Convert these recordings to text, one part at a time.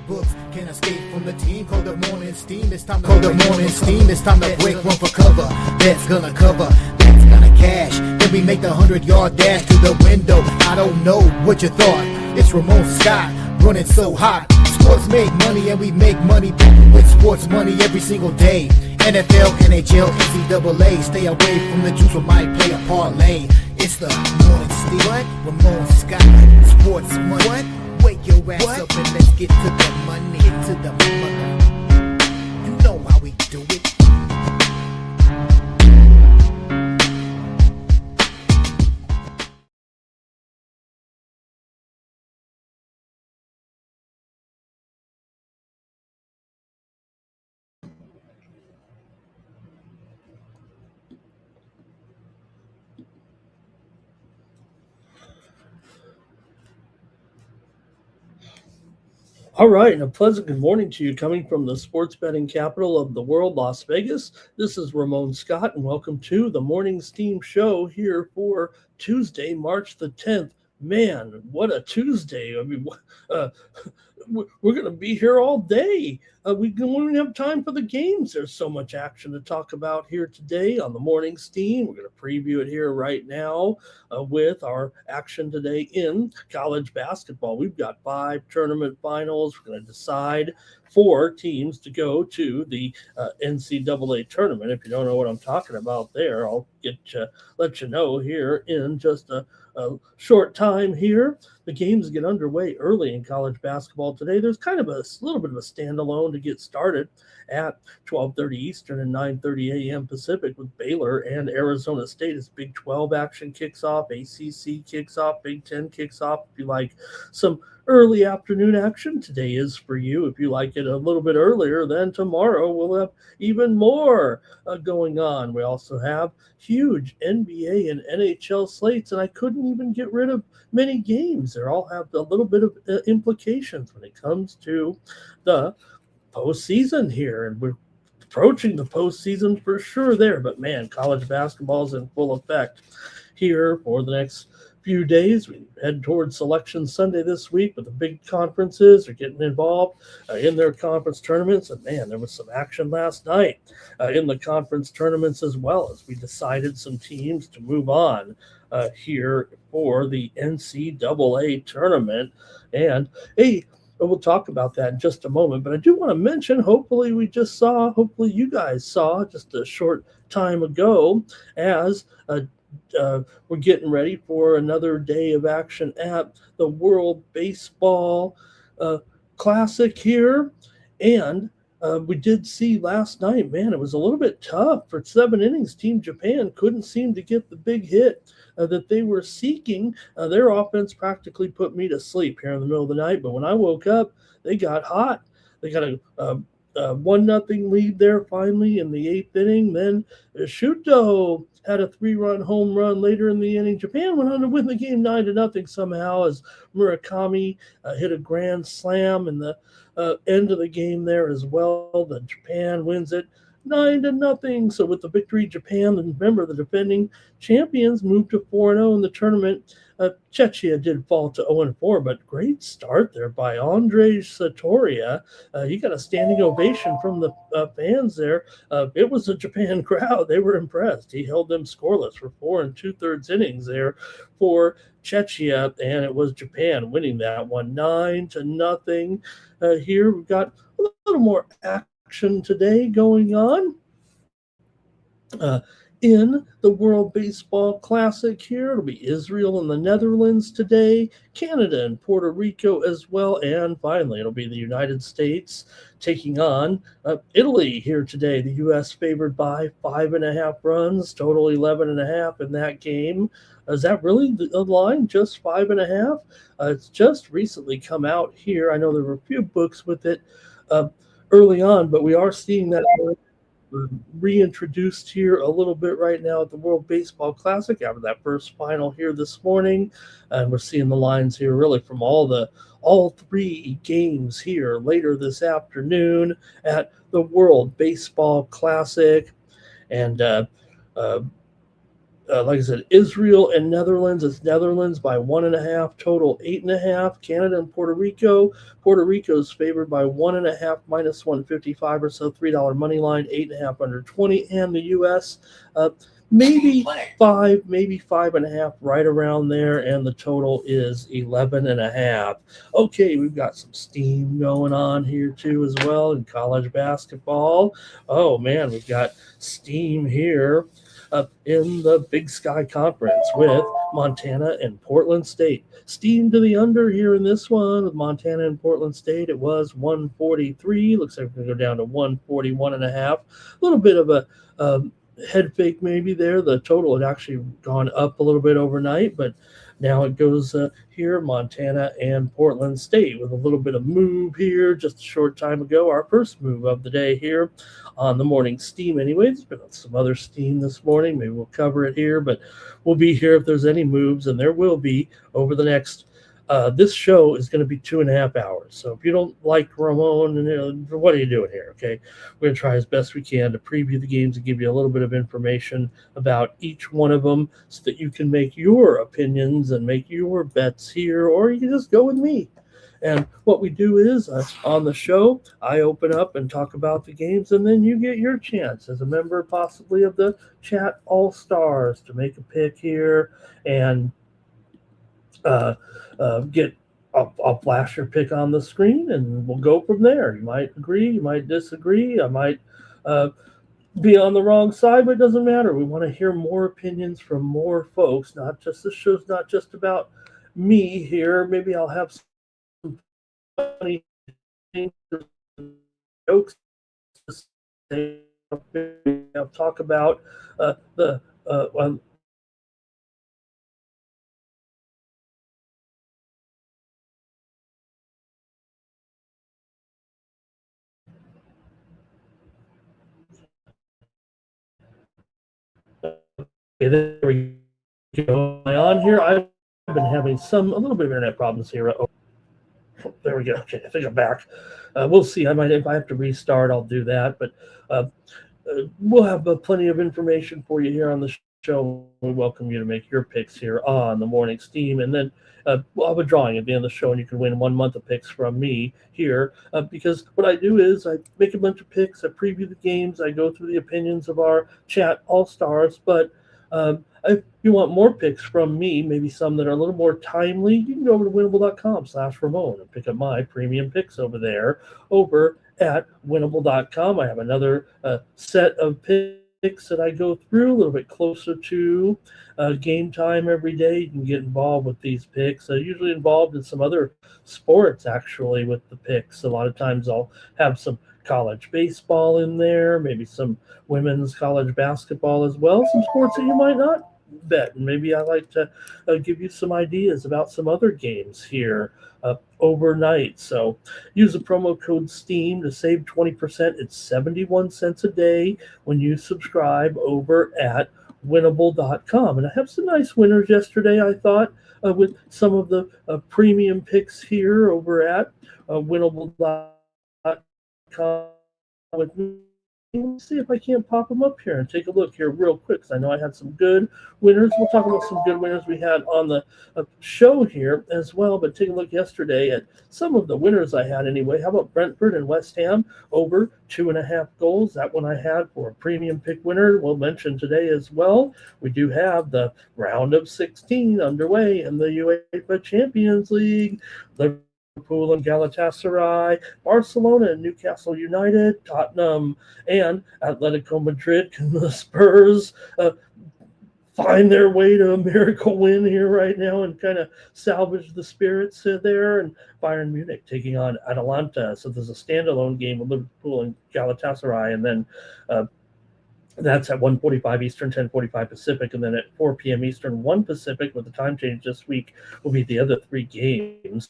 books. Can't escape from the team. Call the morning steam. It's time to call the morning steam. It's time to break one for cover. That's gonna cover. That's gonna cash. Then we make the 100-yard dash to the window. I don't know what you thought. It's Ramon Scott running so hot. Sports make money and we make money with sports money every single day. NFL, NHL, NCAA. Stay away from the juice or might play a parlay. It's the morning steam. What? Ramon Scott. Sports money. What? Wake your ass up and let's get to the money. Get to the money. You know how we do it. All right, and a pleasant good morning to you coming from the sports betting capital of the world, Las Vegas. This is Ramon Scott, and welcome to the Morning Steam Show here for Tuesday, March the 10th. Man, what a Tuesday. I mean, we're going to be here all day. We don't have time for the games. There's so much action to talk about here today on the Morning Steam. We're going to preview it here right now with our action today in college basketball. We've got 5 tournament finals. We're going to decide 4 teams to go to the NCAA tournament. If you don't know what I'm talking about there, I'll let you know here in just a short time here. The games get underway early in college basketball today. There's kind of a little bit of a standalone to get started at 12:30 Eastern and 9:30 a.m. Pacific with Baylor and Arizona State as Big 12 action kicks off, ACC kicks off, Big 10 kicks off. If you like some early afternoon action, today is for you. If you like it a little bit earlier, then tomorrow we'll have even more going on. We also have huge NBA and NHL slates, and I couldn't even get rid of many games. They all have a little bit of implications when it comes to the postseason here, and we're approaching the postseason for sure there. But man, college basketball is in full effect here for the next few days. We head towards Selection Sunday this week, but the big conferences are getting involved in their conference tournaments. And man, there was some action last night in the conference tournaments as well, as we decided some teams to move on here for the NCAA tournament. And hey, we'll talk about that in just a moment. But I do want to mention, hopefully you guys saw just a short time ago, as we're getting ready for another day of action at the World Baseball Classic here. And we did see last night, man, it was a little bit tough for 7 innings. Team Japan couldn't seem to get the big hit that they were seeking. Their offense practically put me to sleep here in the middle of the night. But when I woke up, they got hot. They got a 1-0 lead there finally in the 8th inning. Then Shuto had a 3-run home run later in the inning. Japan went on to win the game 9-0 somehow, as Murakami hit a grand slam in the end of the game there as well. Then Japan wins it 9-0. So with the victory, Japan, and remember, the defending champions, moved to 4-0 in the tournament. Czechia did fall to 0-4, but great start there by Andrej Satoria. He got a standing ovation from the fans there. It was a Japan crowd. They were impressed. He held them scoreless for 4 2/3 innings there for Czechia, and it was Japan winning that one 9-0. Here we've got a little more action today going on in the World Baseball Classic here. It'll be Israel and the Netherlands today, Canada and Puerto Rico as well, and finally it'll be the United States taking on Italy here today. The U.S. favored by 5.5 runs, total 11.5 in that game. Is that really the line, just 5.5? It's just recently come out here. I know there were a few books with it early on, but we are seeing that reintroduced here a little bit right now at the World Baseball Classic after that first final here this morning. And we're seeing the lines here really from all 3 games here later this afternoon at the World Baseball Classic. And like I said, Israel and Netherlands. It's Netherlands by 1.5, total 8.5. Canada and Puerto Rico. Puerto Rico is favored by 1.5, minus 155 or so. $3 money line, 8.5 under 20. And the U.S. Maybe 5, maybe 5.5, right around there, and the total is 11.5. Okay, we've got some steam going on here too as well in college basketball. Oh man, we've got steam here in the Big Sky Conference with Montana and Portland State. Steam to the under here in this one with Montana and Portland State. It was 143. Looks like we're going to go down to 141.5. A little bit of a head fake maybe there. The total had actually gone up a little bit overnight, but now it goes here, Montana and Portland State, with a little bit of move here just a short time ago. Our first move of the day here on the morning steam anyway. There's been some other steam this morning. Maybe we'll cover it here, but we'll be here if there's any moves, and there will be over the next this show is going to be 2.5 hours. So if you don't like Ramon, and what are you doing here? Okay, we're going to try as best we can to preview the games and give you a little bit of information about each one of them so that you can make your opinions and make your bets here, or you can just go with me. And what we do is on the show, I open up and talk about the games, and then you get your chance as a member possibly of the Chat All-Stars to make a pick here and get I'll flash your pick on the screen, and we'll go from there. You might agree, you might disagree. I might be on the wrong side, but it doesn't matter. We want to hear more opinions from more folks. Not just the show's not just about me here. Maybe I'll have some funny things, jokes to say. I'll talk about the Okay, there we go. Am I on here? I've been having a little bit of internet problems here. Oh, there we go. Okay, I think I'm back. We'll see. If I have to restart, I'll do that. But we'll have plenty of information for you here on the show. We welcome you to make your picks here on the morning steam, and then we'll have a drawing at the end of the show, and you can win 1 month of picks from me here. Because what I do is I make a bunch of picks, I preview the games, I go through the opinions of our Chat All-Stars, but if you want more picks from me, maybe some that are a little more timely, you can go over to winnable.com/Ramon and pick up my premium picks over there over at winnable.com. I have another set of picks that I go through a little bit closer to game time every day. You can get involved with these picks. Usually involved in some other sports, actually, with the picks. A lot of times I'll have some college baseball in there, maybe some women's college basketball as well, some sports that you might not bet. And maybe I like to give you some ideas about some other games here overnight. So use the promo code STEAM to save 20%. It's 71 cents a day when you subscribe over at winnable.com. And I have some nice winners yesterday, I thought, with some of the premium picks here over at winnable.com with me. Let's see if I can't pop them up here and take a look here real quick, because I know I had some good winners. We'll talk about some good winners we had on the show here as well, but take a look yesterday at some of the winners I had anyway. How about Brentford and West Ham over 2.5 goals? That one I had for a premium pick winner. We'll mention today as well. We do have the round of 16 underway in the UEFA Champions League. Liverpool and Galatasaray, Barcelona and Newcastle United, Tottenham and Atletico Madrid. Can the Spurs find their way to a miracle win here right now and kind of salvage the spirits there? And Bayern Munich taking on Atalanta. So there's a standalone game with Liverpool and Galatasaray, and then that's at 1:45 Eastern, 10:45 Pacific, and then at 4 p.m. Eastern, 1 Pacific, with the time change this week, will be the other 3 games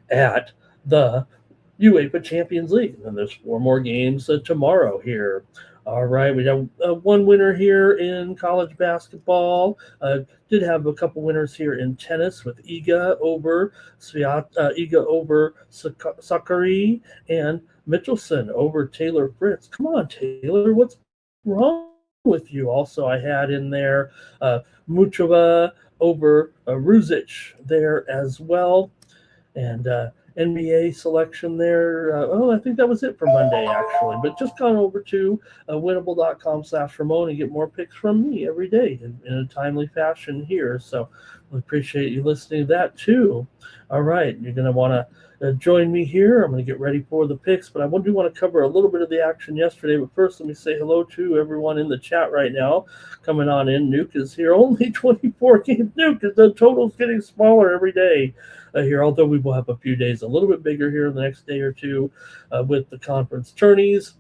at the UEFA Champions League. And then there's 4 more games tomorrow here. All right, we have one winner here in college basketball. Did have a couple winners here in tennis with Iga over Sakari, and Mitchelson over Taylor Fritz. Come on, Taylor, what's wrong with you. Also, I had in there Muchova over Ruzic there as well. And NBA selection there. I think that was it for Monday, actually. But just gone over to winnable.com/Ramon and get more picks from me every day in a timely fashion here. So we appreciate you listening to that, too. All right. You're going to want to join me here. I'm going to get ready for the picks, but I do want to cover a little bit of the action yesterday. But first, let me say hello to everyone in the chat right now. Coming on in, Nuke is here. Only 24 games. Nuke, the total's getting smaller every day here, although we will have a few days a little bit bigger here in the next day or two with the conference tourneys.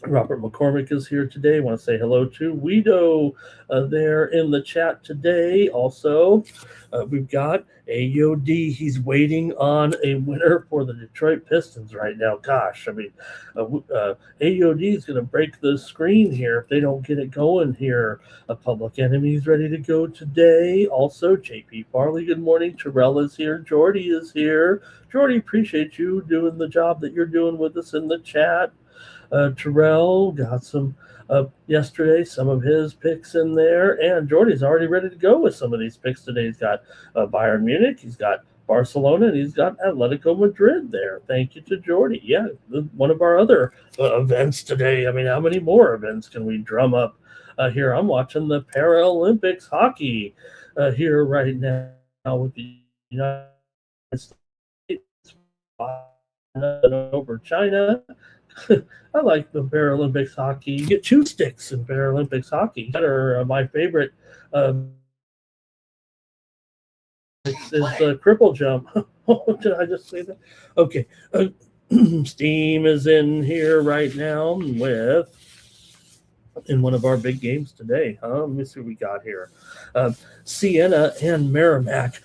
Robert McCormick is here today. I want to say hello to Guido there in the chat today. Also, we've got AOD. He's waiting on a winner for the Detroit Pistons right now. Gosh, I mean, AOD is going to break the screen here if they don't get it going here. Public Enemy's ready to go today. Also, JP Farley, good morning. Terrell is here. Jordy is here. Jordy, appreciate you doing the job that you're doing with us in the chat. Terrell got some yesterday, some of his picks in there, and Jordy's already ready to go with some of these picks today. He's got Bayern Munich, he's got Barcelona, and he's got Atletico Madrid there. Thank you to Jordy. Yeah, one of our other events today. I mean, how many more events can we drum up here? I'm watching the Paralympics hockey here right now with the United States over China. I like the Paralympics hockey. You get 2 sticks in Paralympics hockey. That are my favorite. Is triple jump. Did I just say that? Okay. Steam is in here right now with in one of our big games today. Let me see what we got here. Siena and Merrimack.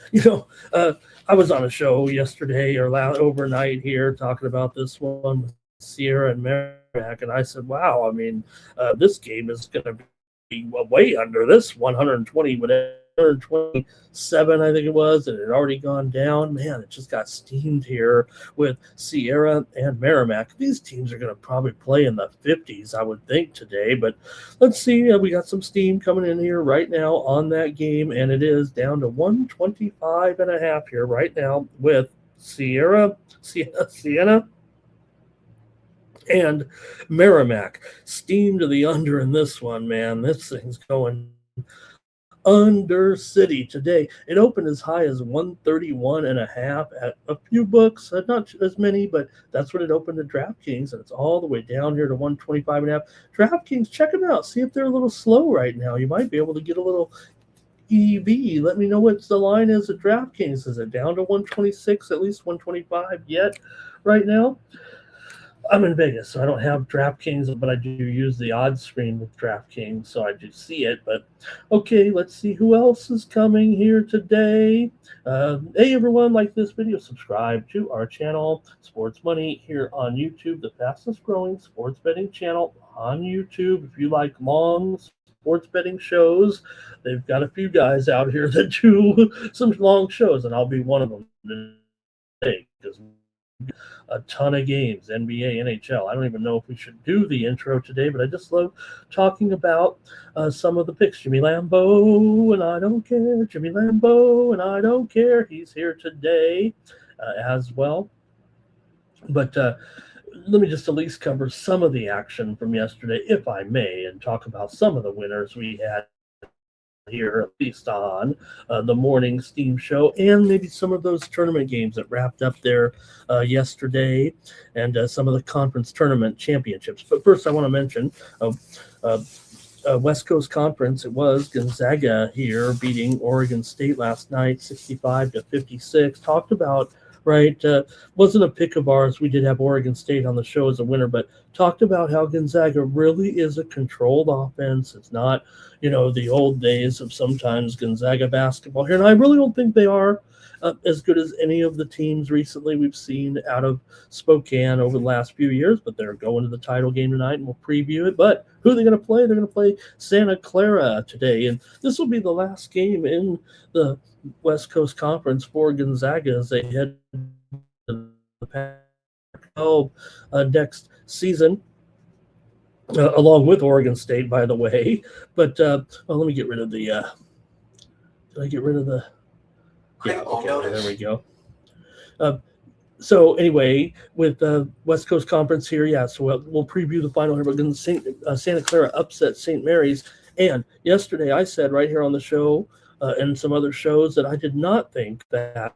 I was on a show yesterday or overnight here talking about this one with Sierra and Merrimack, and I said, wow, I mean, this game is going to be way under this 120, whatever, 127, I think it was, and it had already gone down. Man, it just got steamed here with Sierra and Merrimack. These teams are going to probably play in the 50s, I would think, today, but let's see. We got some steam coming in here right now on that game, and it is down to 125.5 here right now with Siena, and Merrimack. Steam to the under in this one, man. This thing's going under City today. It opened as high as 131.5 at a few books, not as many, but that's what it opened at DraftKings, and it's all the way down here to 125.5. DraftKings, check them out. See if they're a little slow right now. You might be able to get a little EV. Let me know what the line is at DraftKings. Is it down to 126, at least 125 yet right now? I'm in Vegas, so I don't have DraftKings, but I do use the odds screen with DraftKings, so I do see it. But okay, let's see who else is coming here today. Hey, everyone, like this video, subscribe to our channel, Sports Money, here on YouTube, the fastest growing sports betting channel on YouTube. If you like long sports betting shows, they've got a few guys out here that do some long shows, and I'll be one of them today because a ton of games, NBA, NHL. I don't even know if we should do the intro today, but I just love talking about some of the picks. Jimmy Lambeau, and I don't care. Jimmy Lambeau, and I don't care. He's here today as well. But let me just at least cover some of the action from yesterday, if I may, and talk about some of the winners we had here, at least on the morning Steam show, and maybe some of those tournament games that wrapped up there yesterday, and some of the conference tournament championships. But first, I want to mention West Coast Conference. It was Gonzaga here beating Oregon State last night, 65-56. Talked about, right, wasn't a pick of ours. We did have Oregon State on the show as a winner, but talked about how Gonzaga really is a controlled offense. It's not, the old days of sometimes Gonzaga basketball here. And I really don't think they are as good as any of the teams recently we've seen out of Spokane over the last few years, but they're going to the title game tonight, and we'll preview it. But who are they going to play? They're going to play Santa Clara today, and this will be the last game in the West Coast Conference for Gonzaga as they head to the Pac-12 next season. along with Oregon State, by the way. But let me get rid of the. Did I get rid of the? Yeah, okay, there we go. Uh, so anyway, with the West Coast Conference here, yeah. So we'll preview the final here. But Santa Clara upset St. Mary's, and yesterday I said right here on the show and some other shows that I did not think that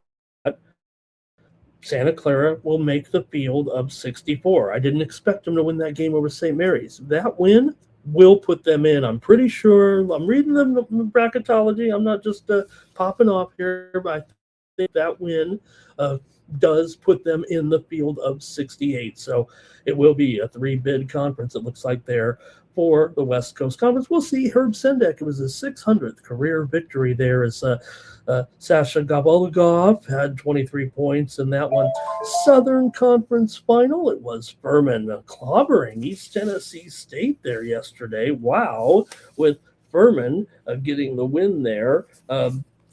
Santa Clara will make the field of 64. I didn't expect them to win that game over St. Mary's. That win will put them in. I'm pretty sure. I'm reading the bracketology. I'm not just popping off here, but I think that win does put them in the field of 68. So it will be a three-bid conference, it looks like, there for the West Coast Conference. We'll see. Herb Sendek, it was his 600th career victory there as Sasha Gabalagov had 23 points in that one. Southern Conference final, it was Furman clobbering East Tennessee State there yesterday. Wow, with Furman getting the win there.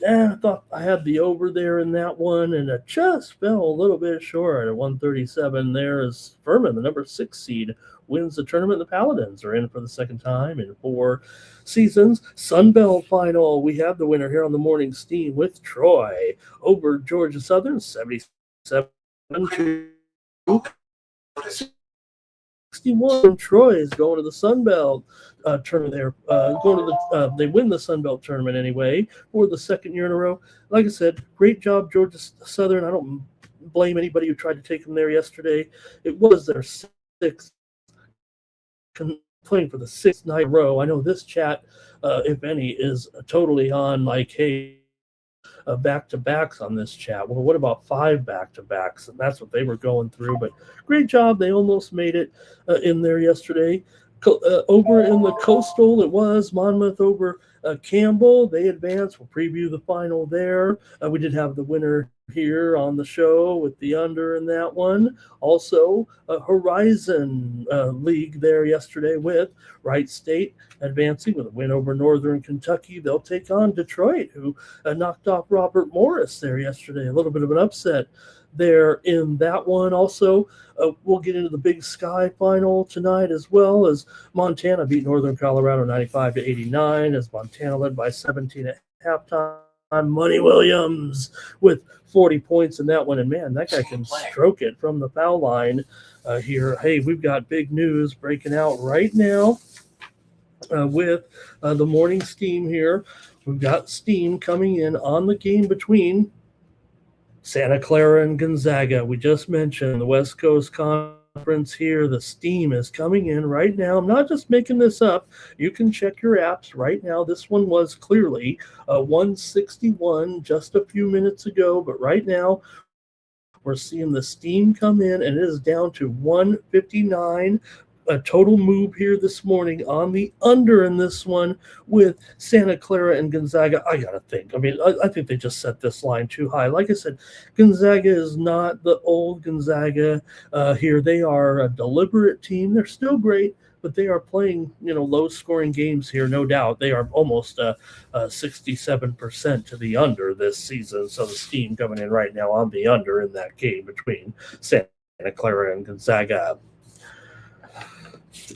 I thought I had the over there in that one, and it just fell a little bit short at 137 there as Furman, the number 6 seed, wins the tournament. The Paladins are in for the second time in 4 seasons. Sun Belt final, we have the winner here on the morning steam with Troy over Georgia Southern, 77 to 61. Troy is going to the Sun Belt tournament there. They win the Sun Belt tournament anyway for the second year in a row. Like I said, great job, Georgia Southern. I don't blame anybody who tried to take them there yesterday. It was their 6th playing for the 6th night in a row. I know this chat, if any, is totally on like, hey, back-to-backs on this chat. Well, what about 5 back-to-backs? And that's what they were going through. But great job. They almost made it in there yesterday. Over in the Coastal, it was Monmouth over Campbell. They advanced. We'll preview the final there. We did have the winner here on the show with the under in that one. Also, Horizon League there yesterday with Wright State advancing with a win over Northern Kentucky. They'll take on Detroit, who knocked off Robert Morris there yesterday. A little bit of an upset there in that one. Also, we'll get into the Big Sky final tonight, as well as Montana beat Northern Colorado 95 to 89 as Montana led by 17 at halftime. Money Williams with 40 points in that one. And man, that guy can stroke it from the foul line here. Hey, we've got big news breaking out right now with the morning steam here. We've got steam coming in on the game between Santa Clara and Gonzaga. We just mentioned the West Coast Conference here. The steam is coming in right now. I'm not just making this up. You can check your apps right now. This one was clearly 161 just a few minutes ago, but right now we're seeing the steam come in, and it is down to 159. A total move here this morning on the under in this one with Santa Clara and Gonzaga. I got to think. I mean, I think they just set this line too high. Like I said, Gonzaga is not the old Gonzaga here. They are a deliberate team. They're still great, but they are playing, low-scoring games here, no doubt. They are almost 67% to the under this season. So the steam coming in right now on the under in that game between Santa Clara and Gonzaga.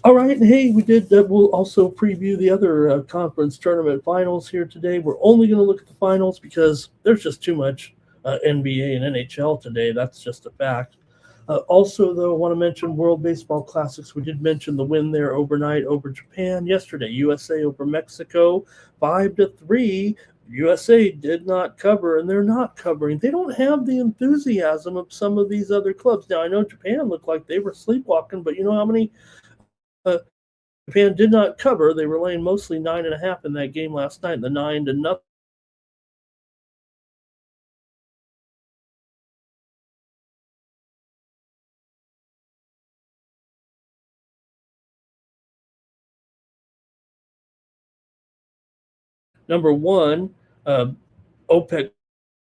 All right, and hey, we'll also preview the other conference tournament finals here today. We're only going to look at the finals because there's just too much NBA and NHL today. That's just a fact. Also, though, I want to mention World Baseball Classics. We did mention the win there overnight over Japan yesterday. USA over Mexico, 5-3. USA did not cover, and they're not covering. They don't have the enthusiasm of some of these other clubs. Now, I know Japan looked like they were sleepwalking, but you know how many Japan did not cover? They were laying mostly 9.5 in that game last night, the 9-0. Number one, OPEC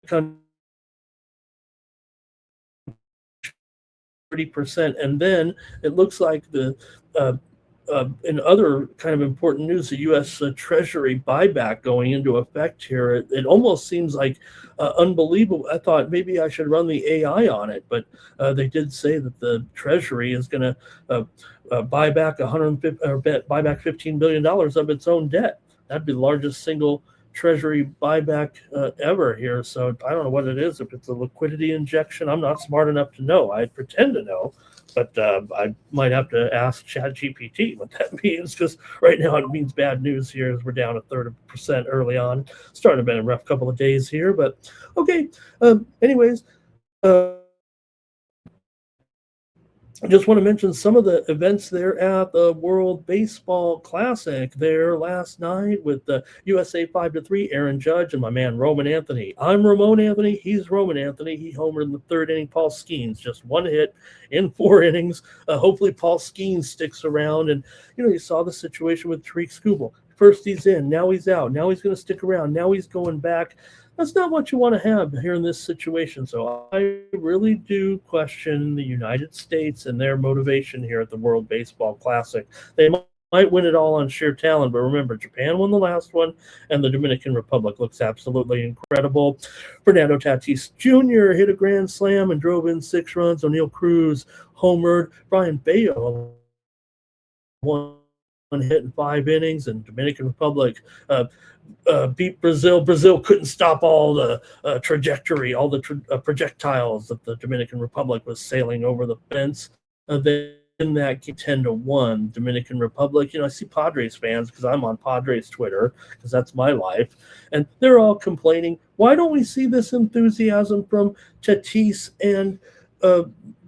country 30%, and then it looks like the in other kind of important news, the U.S. Treasury buyback going into effect here, it almost seems like unbelievable. I thought maybe I should run the AI on it, but they did say that the Treasury is going to buy back 150 or buy back $15 billion of its own debt. That'd be the largest single Treasury buyback ever here. So I don't know what it is. If it's a liquidity injection, I'm not smart enough to know. I pretend to know, but I might have to ask ChatGPT what that means, because right now it means bad news here as we're down a third of a percent early on. Starting to been a rough couple of days here, but okay. Anyways, I just want to mention some of the events there at the World Baseball Classic there last night with the USA 5-3, Aaron Judge and my man Roman Anthony. I'm Ramon Anthony. He's Roman Anthony. He homered in the third inning. Paul Skeens, just one hit in 4 innings. Hopefully Paul Skeens sticks around. And, you saw the situation with Tariq Skubal. First he's in, now he's out, now he's going to stick around, now he's going back. That's not what you want to have here in this situation. So I really do question the United States and their motivation here at the World Baseball Classic. They might win it all on sheer talent, but remember, Japan won the last one, and the Dominican Republic looks absolutely incredible. Fernando Tatis Jr. hit a grand slam and drove in 6 runs. O'Neal Cruz homered. Brian Bayo one hit in 5 innings, and Dominican Republic beat Brazil. Brazil couldn't stop all the trajectory, all the projectiles that the Dominican Republic was sailing over the fence. They in that 10-1 Dominican Republic. I see Padres fans because I'm on Padres Twitter because that's my life, and they're all complaining. Why don't we see this enthusiasm from Tatis and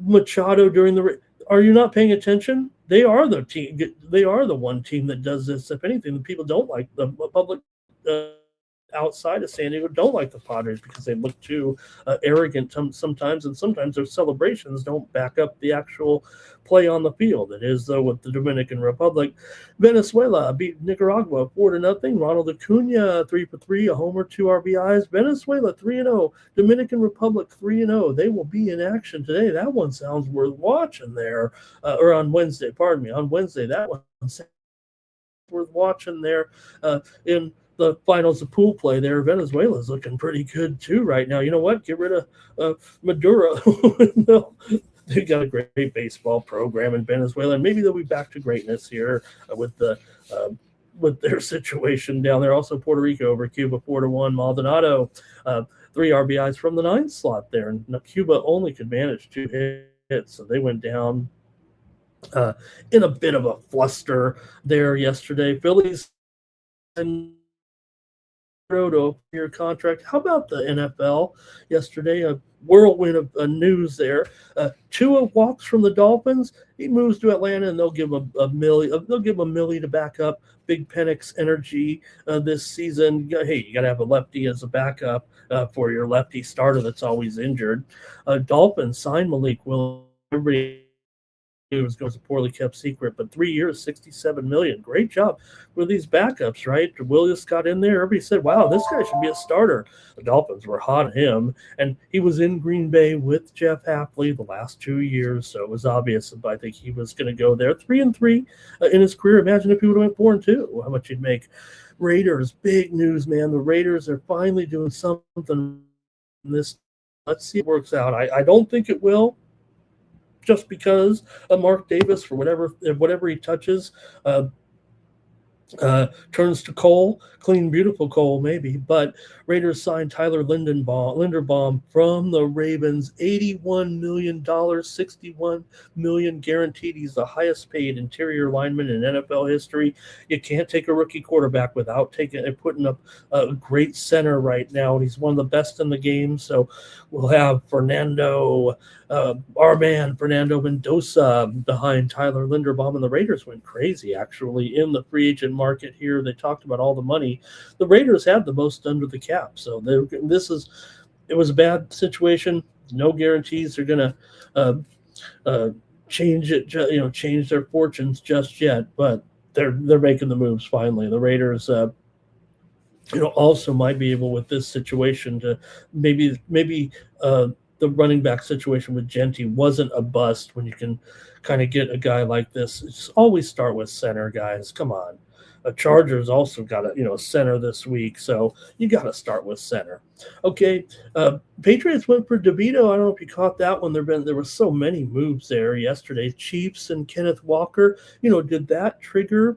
Machado during the? Are you not paying attention? They are the team. They are the one team that does this. If anything, the people don't like the public outside of San Diego don't like the Padres because they look too arrogant sometimes, and sometimes their celebrations don't back up the actual play on the field. It is, though, with the Dominican Republic. Venezuela beat Nicaragua 4-0. Ronald Acuna 3 for 3, a homer, 2 RBIs. Venezuela 3-0. Dominican Republic 3-0. They will be in action today. That one sounds worth watching there, or on Wednesday. Pardon me, on Wednesday. That one sounds worth watching there in the finals of pool play there. Venezuela's looking pretty good too right now. You know what? Get rid of Maduro. No, they got a great baseball program in Venezuela, and maybe they'll be back to greatness here with their situation down there. Also, Puerto Rico over Cuba 4-1. Maldonado 3 RBIs from the 9th slot there, and Cuba only could manage 2 hits, so they went down in a bit of a fluster there yesterday. Phillies and to your contract. How about the NFL yesterday? A whirlwind of news there. Tua walks from the Dolphins. He moves to Atlanta, and they'll give him a million. They'll give him $1 million to back up Big Penix Energy this season. Hey, you got to have a lefty as a backup for your lefty starter that's always injured. Dolphins signed Malik Willis. Everybody it was a poorly kept secret, but 3 years, $67 million. Great job with these backups, right? Williams got in there. Everybody said, wow, this guy should be a starter. The Dolphins were hot on him, and he was in Green Bay with Jeff Hafley the last 2 years, so it was obvious. I think he was going to go there. 3-3 in his career. Imagine if he would have went 4-2, how much he'd make. Raiders, big news, man. The Raiders are finally doing something in this. Let's see if it works out. I don't think it will, just because Mark Davis, for whatever he touches, turns to coal, clean, beautiful coal, maybe. But Raiders signed Tyler Linderbaum from the Ravens, $81 million, $61 million guaranteed. He's the highest paid interior lineman in NFL history. You can't take a rookie quarterback without putting up a great center right now, and he's one of the best in the game. So we'll have our man Fernando Mendoza behind Tyler Linderbaum, and the Raiders went crazy actually in the free agent market here. They talked about all the money. The Raiders had the most under the cap, so it was a bad situation. No guarantees they're going to change their fortunes just yet, but they're making the moves finally. The Raiders also might be able with this situation to maybe the the running back situation with Genty wasn't a bust when you can kind of get a guy like this. Just always start with center, guys. Come on. Chargers also got a center this week, so you got to start with center. Okay, Patriots went for DeVito. I don't know if you caught that one. There were so many moves there yesterday. Chiefs and Kenneth Walker. Did that trigger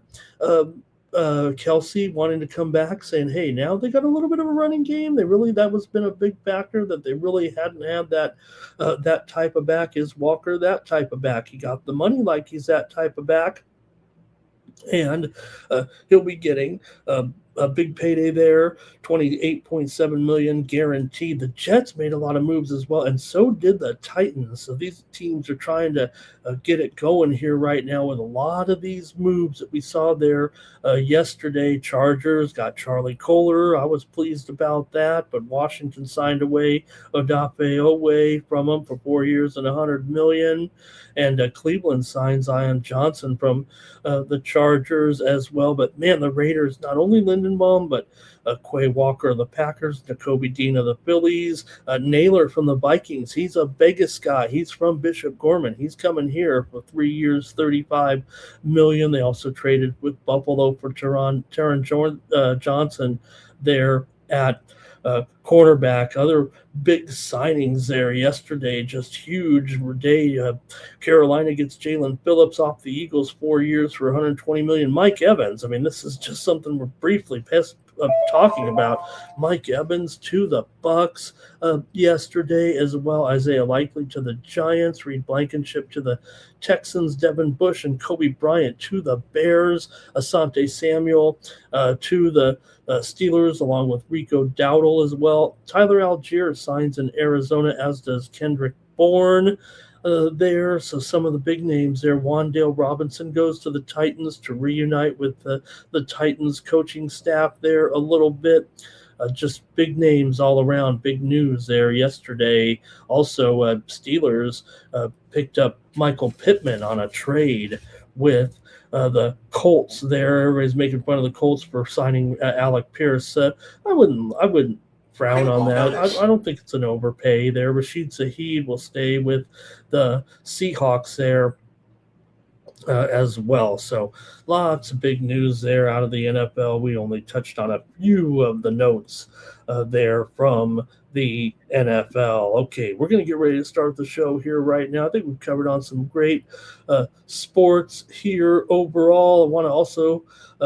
Kelsey wanting to come back, saying, "Hey, now they got a little bit of a running game. That was been a big factor that they really hadn't had that type of back. Is Walker that type of back? He got the money like he's that type of back." And he'll be getting a big payday there, $28.7 million guaranteed. The Jets made a lot of moves as well, and so did the Titans. So these teams are trying to get it going here right now with a lot of these moves that we saw there yesterday. Chargers got Charlie Kohler. I was pleased about that, but Washington signed away Odafe Owe from him for 4 years and $100 million. And Cleveland signed Zion Johnson from the Chargers as well. But, man, the Raiders, not only Lindenbaum, but Quay Walker of the Packers, Nakobe Dean of the Phillies, Naylor from the Vikings. He's a Vegas guy. He's from Bishop Gorman. He's coming here for 3 years, $35 million. They also traded with Buffalo for Taron Johnson there at cornerback. Other big signings there yesterday, just huge day. Carolina gets Jalen Phillips off the Eagles, 4 years for $120 million. Mike Evans, I mean, this is just something we're briefly talking about. Mike Evans to the Bucks yesterday as well. Isaiah Likely to the Giants. Reed Blankenship to the Texans. Devin Bush and Kobe Bryant to the Bears. Asante Samuel to the Steelers, along with Rico Dowdle as well. Tyler Algier signs in Arizona, as does Kendrick Bourne there. So some of the big names there. Wan'Dale Robinson goes to the Titans to reunite with the Titans coaching staff there a little bit. Just big names all around. Big news there yesterday. Also, Steelers picked up Michael Pittman on a trade with the Colts there. Everybody's making fun of the Colts for signing Alec Pierce. I wouldn't frown on that. I don't think it's an overpay there. Rashid Shaheed will stay with the Seahawks there as well. So lots of big news there out of the NFL. We only touched on a few of the notes there from the NFL. Okay, we're going to get ready to start the show here right now. I think we've covered on some great sports here overall. I want to also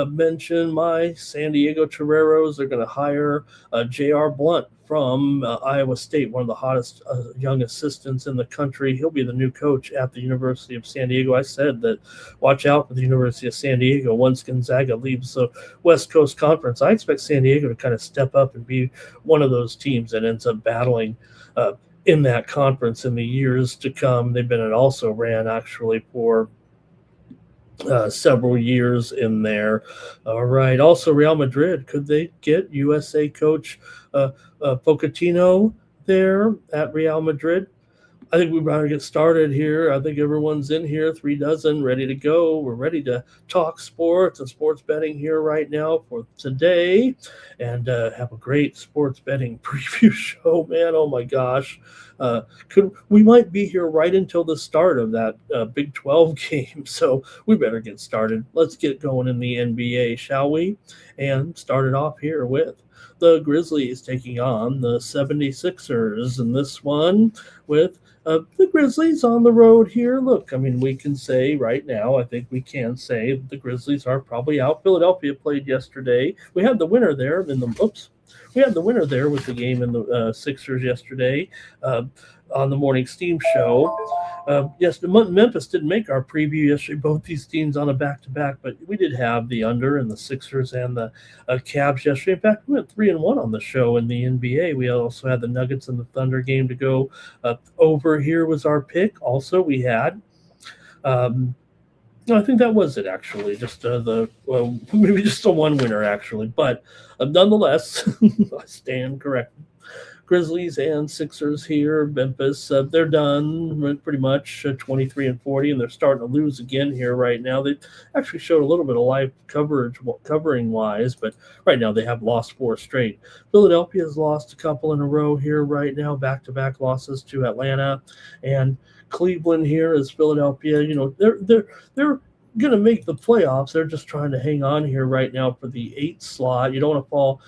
mention my San Diego Toreros. They're going to hire J.R. Blunt from Iowa State, one of the hottest young assistants in the country. He'll be the new coach at the University of San Diego. I said that watch out for the University of San Diego once Gonzaga leaves the West Coast Conference. I expect San Diego to kind of step up and be one of those teams that ends up battling in that conference in the years to come. They've been an also-ran actually for several years in there. All right. Also, Real Madrid, could they get USA coach Pochettino there at Real Madrid? I think we better get started here. I think everyone's in here, 36, ready to go. We're ready to talk sports and sports betting here right now for today, and have a great sports betting preview show, man. Oh my gosh. We might be here right until the start of that Big 12 game, so we better get started. Let's get going in the NBA, shall we? And start it off here with the Grizzlies taking on the 76ers, and this one with the Grizzlies on the road here. Look, I mean, we can say right now, I think we can say the Grizzlies are probably out. Philadelphia played yesterday. We had the winner there in the we had the winner there with the game in the Sixers yesterday on the morning Steam show. Yes, Memphis didn't make our preview yesterday, both these teams on a back-to-back, but we did have the under in the Sixers and the Cavs yesterday. In fact, we went 3-1 on the show in the NBA. We also had the Nuggets and the Thunder game to go over. Here was our pick. Also, we had no, I think that was it, actually. Just maybe just a one winner, actually. But nonetheless, I stand corrected Grizzlies and Sixers here. Memphis, they're done pretty much 23-40, and they're starting to lose again here right now. They actually showed a little bit of live coverage, covering wise, but right now they have lost 4 straight. Philadelphia has lost a couple in a row here right now, back-to-back losses to Atlanta and Cleveland. Here is Philadelphia. They're going to make the playoffs. They're just trying to hang on here right now for the 8th slot. You don't want to fall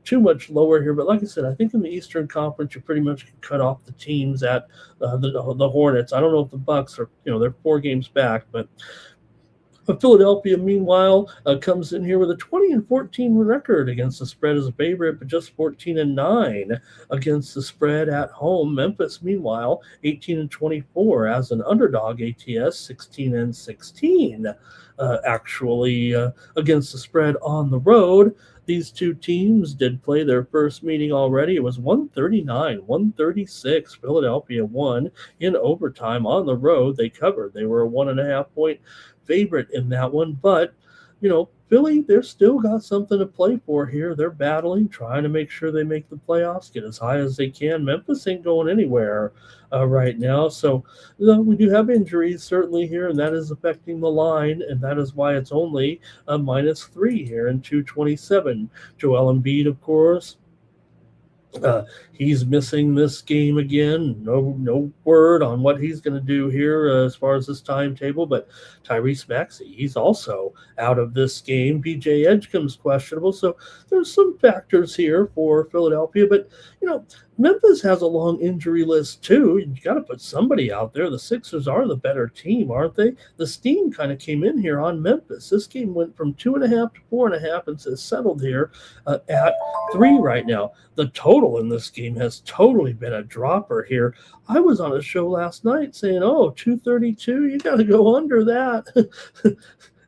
too much lower here, but like I said, I think in the Eastern Conference you pretty much can cut off the teams at the Hornets. I don't know if the Bucks are, they're 4 games back, but Philadelphia, meanwhile, comes in here with a 20-14 record against the spread as a favorite, but just 14-9 against the spread at home. Memphis, meanwhile, 18-24 as an underdog. ATS 16-16 actually against the spread on the road. These two teams did play their first meeting already. It was 139-136. Philadelphia won in overtime on the road. They covered. They were a 1.5-point favorite in that one, but Philly, they're still got something to play for here. They're battling, trying to make sure they make the playoffs, get as high as they can. Memphis ain't going anywhere right now, so we do have injuries certainly here, and that is affecting the line, and that is why it's only a -3 here in 227. Joel Embiid, of course, he's missing this game again. No word on what he's going to do here as far as this timetable. But Tyrese Maxey, he's also out of this game. PJ Edgecombe's questionable. So there's some factors here for Philadelphia. But, Memphis has a long injury list too. You got to put somebody out there. The Sixers are the better team, aren't they? The steam kind of came in here on Memphis. This game went from 2.5 to 4.5 and is settled here at 3 right now. The total in this game has totally been a dropper here. I was on a show last night saying, 232, you got to go under that.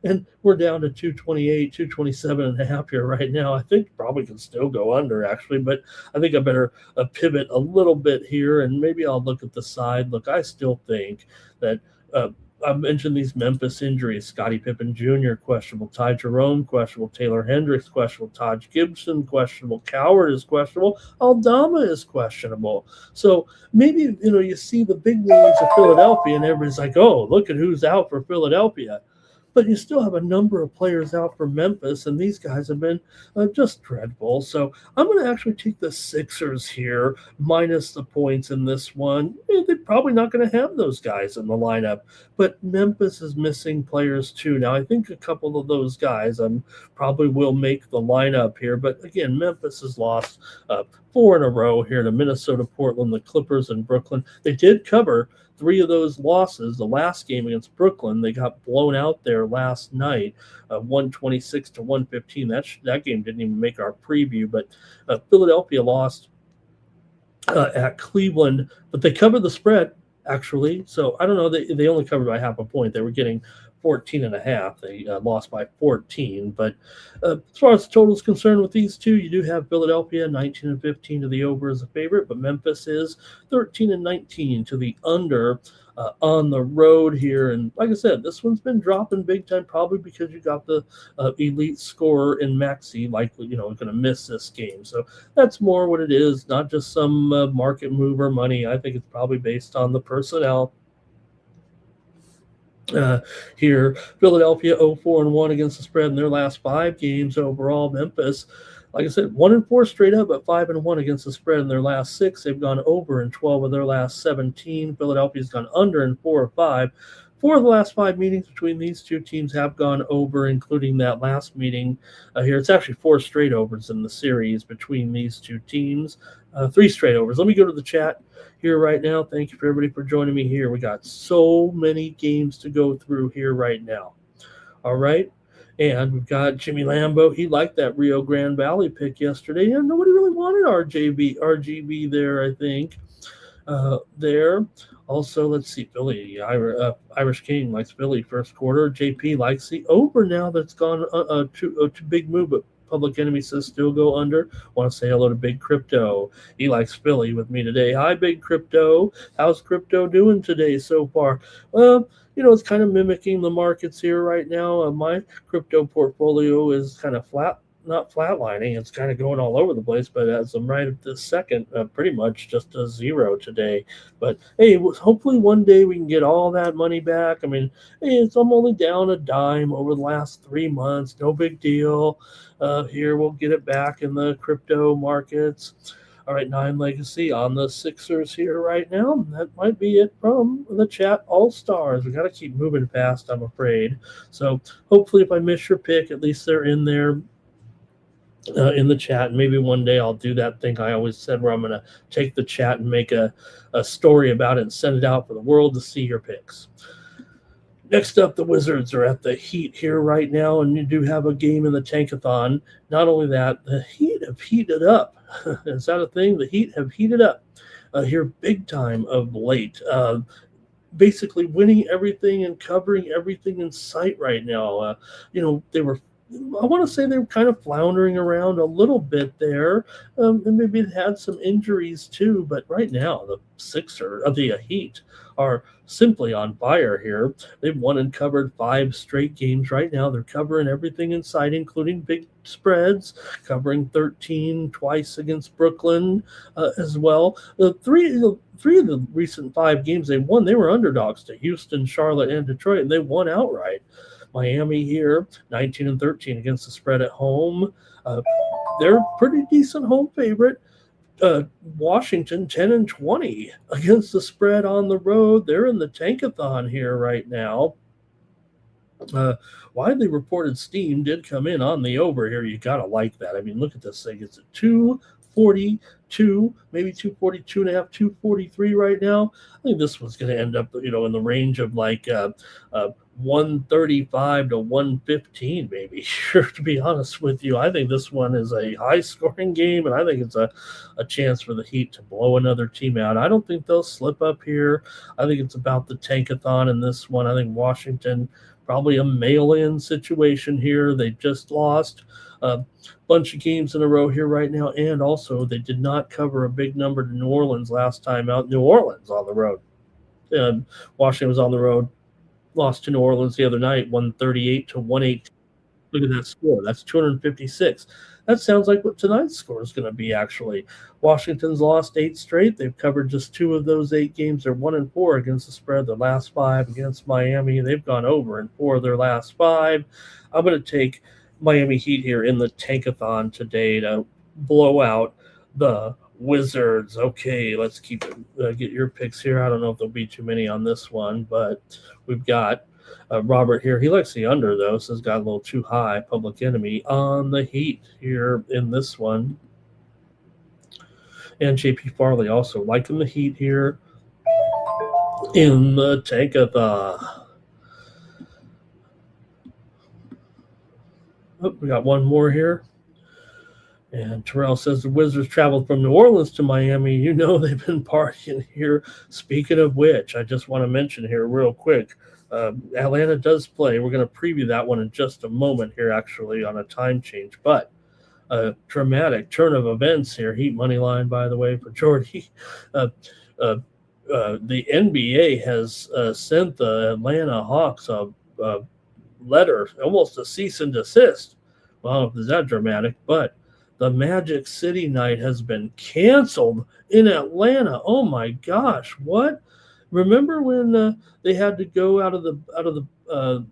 And we're down to 228, 227.5 here right now. I think probably can still go under, actually, but I think I better pivot a little bit here, and maybe I'll look at the side. Look, I still think that I mentioned these Memphis injuries. Scottie Pippen Jr., questionable. Ty Jerome, questionable. Taylor Hendricks, questionable. Taj Gibson, questionable. Coward is questionable. Aldama is questionable. So maybe, you see the big names of Philadelphia, and everybody's like, oh, look at who's out for Philadelphia. But you still have a number of players out for Memphis, and these guys have been just dreadful. So I'm going to actually take the Sixers here, minus the points in this one. They're probably not going to have those guys in the lineup, but Memphis is missing players too. Now, I think a couple of those guys probably will make the lineup here. But again, Memphis has lost 4 in a row here to Minnesota, Portland, the Clippers, and Brooklyn. They did cover 3 of those losses. The last game against Brooklyn, they got blown out there last night, 126-115. That game didn't even make our preview, but Philadelphia lost at Cleveland, but they covered the spread, actually. So I don't know. They only covered by 0.5 point. They were getting 14.5. They lost by 14. But as far as the total is concerned with these two, you do have Philadelphia 19-15 to the over as a favorite, but Memphis is 13-19 to the under on the road here. And like I said, this one's been dropping big time, probably because you got the elite scorer in Maxey, likely, going to miss this game. So that's more what it is, not just some market mover money. I think it's probably based on the personnel. Here, Philadelphia 0-4-1 against the spread in their last 5 games overall. Memphis, like I said, 1-4 straight up, but 5-1 against the spread in their last 6. They've gone over in 12 of their last 17. Philadelphia's gone under in 4 of 5. 4 of the last 5 meetings between these two teams have gone over, including that last meeting here. It's actually 4 straight overs in the series between these two teams. 3 straight overs. Let me go to the chat here right now. Thank you for everybody for joining me here. We got so many games to go through here right now. All right. And we've got Jimmy Lambo. He liked that Rio Grande Valley pick yesterday. And nobody really wanted RGB there, I think. There. Also, let's see, Philly. Irish King likes Philly first quarter. JP likes the over now. That's gone to big move, but Public Enemy says still go under. Want to say hello to Big Crypto. He likes Philly with me today. Hi, Big Crypto. How's Crypto doing today so far? It's kind of mimicking the markets here right now. My crypto portfolio is kind of flat not flatlining. It's kind of going all over the place. But as I'm right at this second, pretty much just a zero today. But hey, hopefully one day we can get all that money back. I mean, hey, I'm only down a dime over the last 3 months. No big deal. Here we'll get it back in the crypto markets. All right, 9 Legacy on the Sixers here right now. That might be it from the chat All Stars. We got to keep moving fast, I'm afraid. So hopefully, if I miss your pick, at least they're in there in the chat. And maybe one day I'll do that thing I always said where I'm going to take the chat and make a story about it and send it out for the world to see your picks. Next up, the Wizards are at the Heat here right now, and you do have a game in the Tankathon. Not only that, the Heat have heated up. Is that a thing? The Heat have heated up here big time of late. Basically winning everything and covering everything in sight right now. They were, I want to say they were kind of floundering around a little bit there. And maybe they had some injuries too, but right now the Heat are simply on fire here. They've won and covered 5 straight games right now. They're covering everything in sight, including big spreads, covering 13 twice against Brooklyn as well. Three of the recent 5 games they won, they were underdogs to Houston, Charlotte, and Detroit, and they won outright. Miami here, 19-13 against the spread at home. They're a pretty decent home favorite. Washington 10-20 against the spread on the road. They're in the Tankathon here right now. Widely reported steam did come in on the over here. You gotta like that. I mean, look at this thing. It's a 242, maybe 242 and a half, 243 right now. I think this one's going to end up, in the range of like 135 to 115, maybe. Sure, to be honest with you, I think this one is a high-scoring game, and I think it's a chance for the Heat to blow another team out. I don't think they'll slip up here. I think it's about the Tankathon in this one. I think Washington, probably a mail-in situation here. They just lost a bunch of games in a row here right now, and also they did not cover a big number to New Orleans last time out. New Orleans on the road. Washington was on the road, lost to New Orleans the other night, 138 to 118. Look at that score. That's 256. That sounds like what tonight's score is going to be, actually. Washington's lost 8 straight. They've covered just 2 of those 8 games. They're 1-4 against the spread. Their last 5 against Miami. They've gone over in 4 of their last 5. I'm going to take Miami Heat here in the Tankathon today to blow out the Wizards. Okay, let's get your picks here. I don't know if there'll be too many on this one, but we've got Robert here. He likes the under, though, so it's got a little too high. Public Enemy on the Heat here in this one. And JP Farley also liking the Heat here in the Tankathon. Oh, we got one more here. And Terrell says the Wizards traveled from New Orleans to Miami. You know they've been partying here. Speaking of which, I just want to mention here real quick, Atlanta does play. We're going to preview that one in just a moment here, actually, on a time change. But a dramatic turn of events here. Heat money line, by the way, for Jordy. The NBA has sent the Atlanta Hawks a letter, almost a cease and desist. Well, is that dramatic? But the Magic City night has been canceled in Atlanta. Oh my gosh, what? Remember when they had to go out of the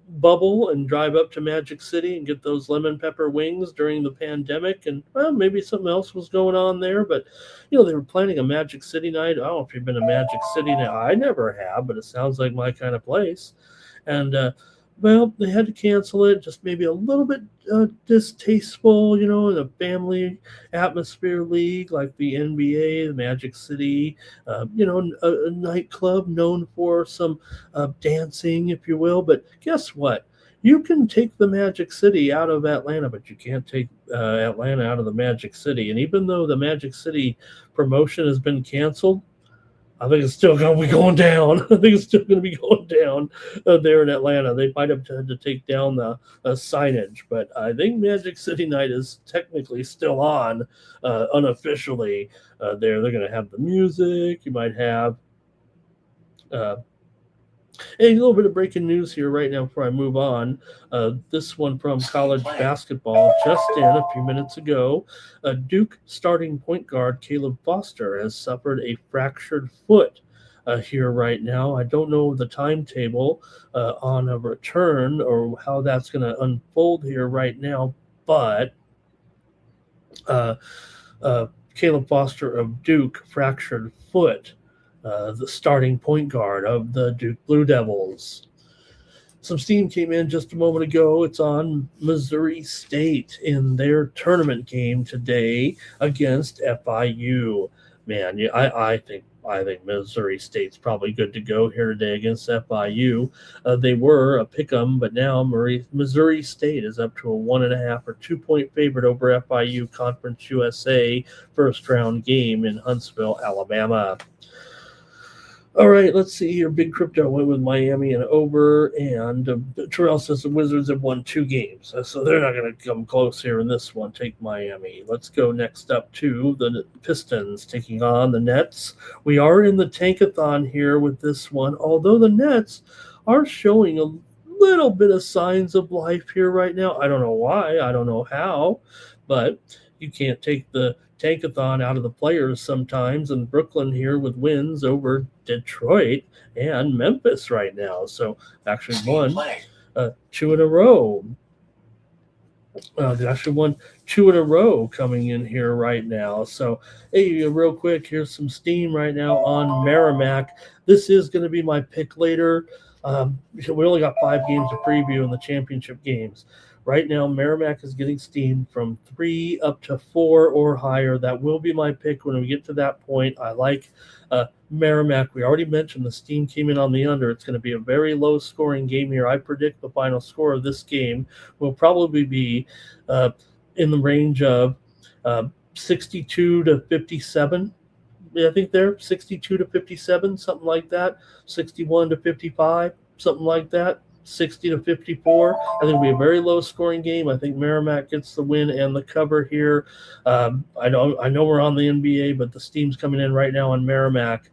bubble and drive up to Magic City and get those lemon pepper wings during the pandemic? And maybe something else was going on there, but they were planning a Magic City night. I don't know if you've been to Magic City now. I never have, but it sounds like my kind of place. And well, they had to cancel it, just maybe a little bit distasteful, in a family atmosphere league like the NBA, the Magic City, a nightclub known for some dancing, if you will. But guess what? You can take the Magic City out of Atlanta, but you can't take Atlanta out of the Magic City. And even though the Magic City promotion has been canceled, I think it's still going to be going down. I think it's still going to be going down there in Atlanta. They might have had to take down the signage, but I think Magic City Night is technically still on unofficially there. They're going to have the music. You might have Hey, a little bit of breaking news here right now before I move on. This one from college basketball just in a few minutes ago. Duke starting point guard Caleb Foster has suffered a fractured foot. Here right now, I don't know the timetable on a return or how that's going to unfold here right now, but uh, Caleb Foster of Duke fractured foot, the starting point guard of the Duke Blue Devils. Some steam came in just a moment ago. It's on Missouri State in their tournament game today against FIU. Man, yeah, I think Missouri State's probably good to go here today against FIU. They were a pick 'em, but now Missouri State is up to a 1.5 or 2 point favorite over FIU Conference USA first round game in Huntsville, Alabama. All right, let's see here. Big Crypto went with Miami and over, and Terrell says the Wizards have won 2 games, so they're not going to come close here in this one. Take Miami. Let's go next up to the Pistons taking on the Nets. We are in the tankathon here with this one, although the Nets are showing a little bit of signs of life here right now. I don't know why, I don't know how, but you can't take the tankathon out of the players sometimes, and Brooklyn here with wins over Detroit and Memphis right now. So actually won 2 in a row. They actually won 2 in a row coming in here right now. So, hey, real quick, here's some steam right now on Merrimack. This is going to be my pick later. We only got 5 games to preview in the championship games. Right now, Merrimack is getting steam from 3 up to 4 or higher. That will be my pick when we get to that point. I like Merrimack. We already mentioned the steam came in on the under. It's going to be a very low-scoring game here. I predict the final score of this game will probably be in the range of 62 to 57. I think they're 62 to 57, something like that. 61 to 55, something like that. 60 to 54. I think it'll be a very low scoring game. I think Merrimack gets the win and the cover here. I know we're on the NBA, but the steam's coming in right now on Merrimack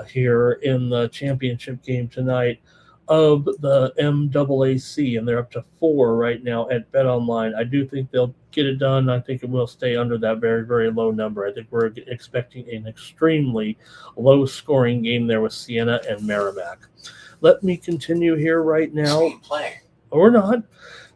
here in the championship game tonight of the MAAC, and they're up to 4 right now at BetOnline. I do think they'll get it done. I think it will stay under that very, very low number. I think we're expecting an extremely low scoring game there with Siena and Merrimack. Let me continue here right now, or not.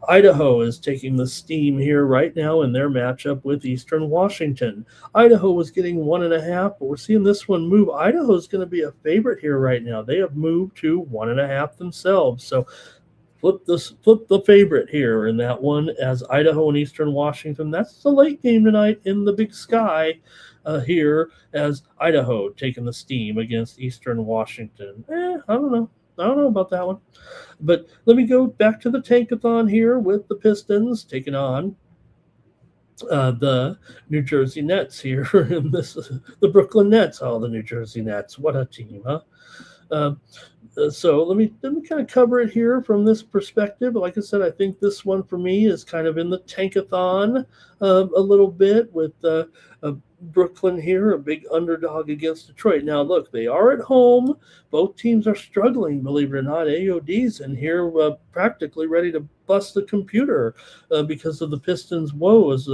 Idaho is taking the steam here right now in their matchup with Eastern Washington. Idaho was getting 1.5, but we're seeing this one move. Idaho is going to be a favorite here right now. They have moved to 1.5 themselves. So flip the favorite here in that one as Idaho and Eastern Washington. That's the late game tonight in the Big Sky here as Idaho taking the steam against Eastern Washington. I don't know. I don't know about that one. But let me go back to the tankathon here with the Pistons taking on the New Jersey Nets here. And the Brooklyn Nets. Oh, the New Jersey Nets. What a team, huh? So let me kind of cover it here from this perspective. Like I said, I think this one for me is kind of in the tankathon a little bit with Brooklyn here, a big underdog against Detroit. Now, look, they are at home. Both teams are struggling, believe it or not. AOD's in here practically ready to bust the computer because of the Pistons' woes.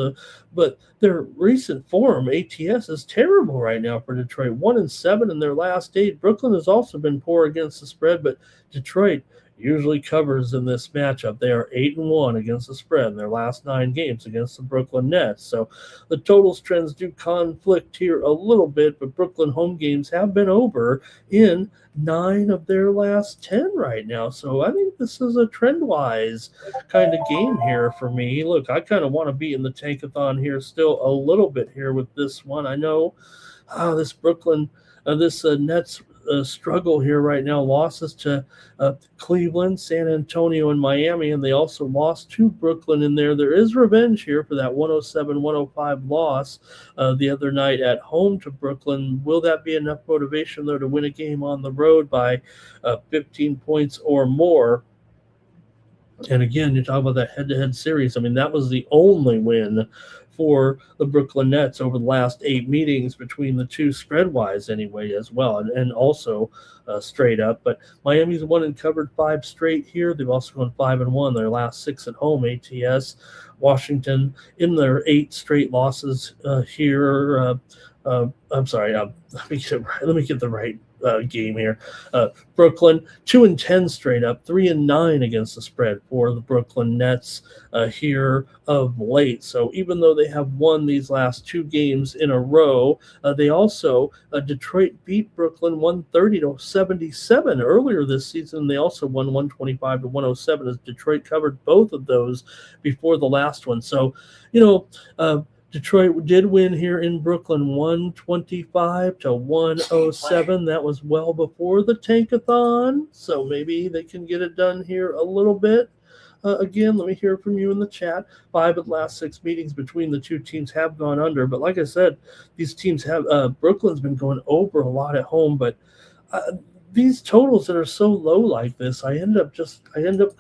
But their recent form, ATS, is terrible right now for Detroit. 1-7 in their last 8. Brooklyn has also been poor against the spread, but Detroit usually covers in this matchup. They are 8-1 against the spread in their last 9 games against the Brooklyn Nets. So the totals trends do conflict here a little bit, but Brooklyn home games have been over in 9 of their last 10 right now. So I think this is a trend-wise kind of game here for me. Look, I kind of want to be in the tankathon here still a little bit here with this one. I know this Brooklyn, this Nets struggle here right now. Losses to Cleveland, San Antonio, and Miami, and they also lost to Brooklyn in there. There is revenge here for that 107-105 loss the other night at home to Brooklyn. Will that be enough motivation, though, to win a game on the road by 15 points or more? And again, you talk about that head-to-head series. I mean, that was the only win for the Brooklyn Nets over the last 8 meetings between the two spread-wise anyway as well, and also straight up. But Miami's won and covered 5 straight here. They've also gone 5-1 their last 6 at home ATS. Washington in their 8 straight losses here. I'm sorry. Let me get the right game here. Brooklyn 2-10 straight up, 3-9 against the spread for the Brooklyn Nets here of late. So even though they have won these last 2 games in a row, they also Detroit beat Brooklyn 130-77 earlier this season. They also won 125-107 as Detroit covered both of those before the last one. So, Detroit did win here in Brooklyn 125-107. That was well before the tankathon, so maybe they can get it done here a little bit. Again, let me hear from you in the chat. 5 of the last 6 meetings between the two teams have gone under, but like I said, these teams have Brooklyn's been going over a lot at home, but these totals that are so low like this, I end up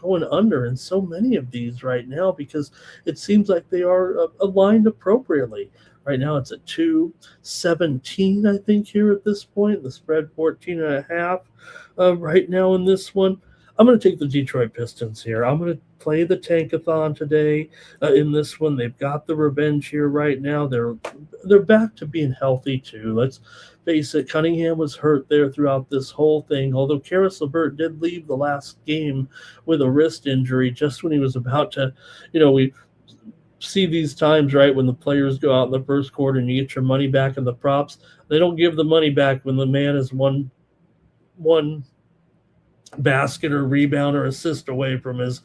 going under in so many of these right now because it seems like they are aligned appropriately. Right now it's at 217, I think, here at this point. The spread 14.5 right now in this one. I'm going to take the Detroit Pistons here. I'm going to play the tankathon today in this one. They've got the revenge here right now. They're back to being healthy too. Let's face it, Cunningham was hurt there throughout this whole thing, although Karis LeVert did leave the last game with a wrist injury just when he was about to, we see these times, right, when the players go out in the first quarter and you get your money back in the props. They don't give the money back when the man is one basket or rebound or assist away from his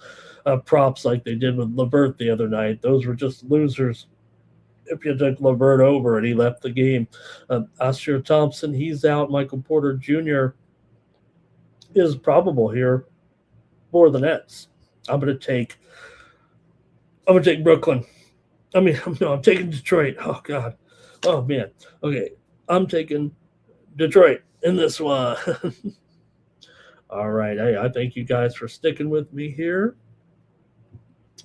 props like they did with LeVert the other night. Those were just losers if you took LeVert over and he left the game. Asher Thompson, he's out. Michael Porter Jr. is probable here for the Nets. I'm going to take Brooklyn. I'm taking Detroit. Oh, God. Oh, man. Okay. I'm taking Detroit in this one. All right. I thank you guys for sticking with me here.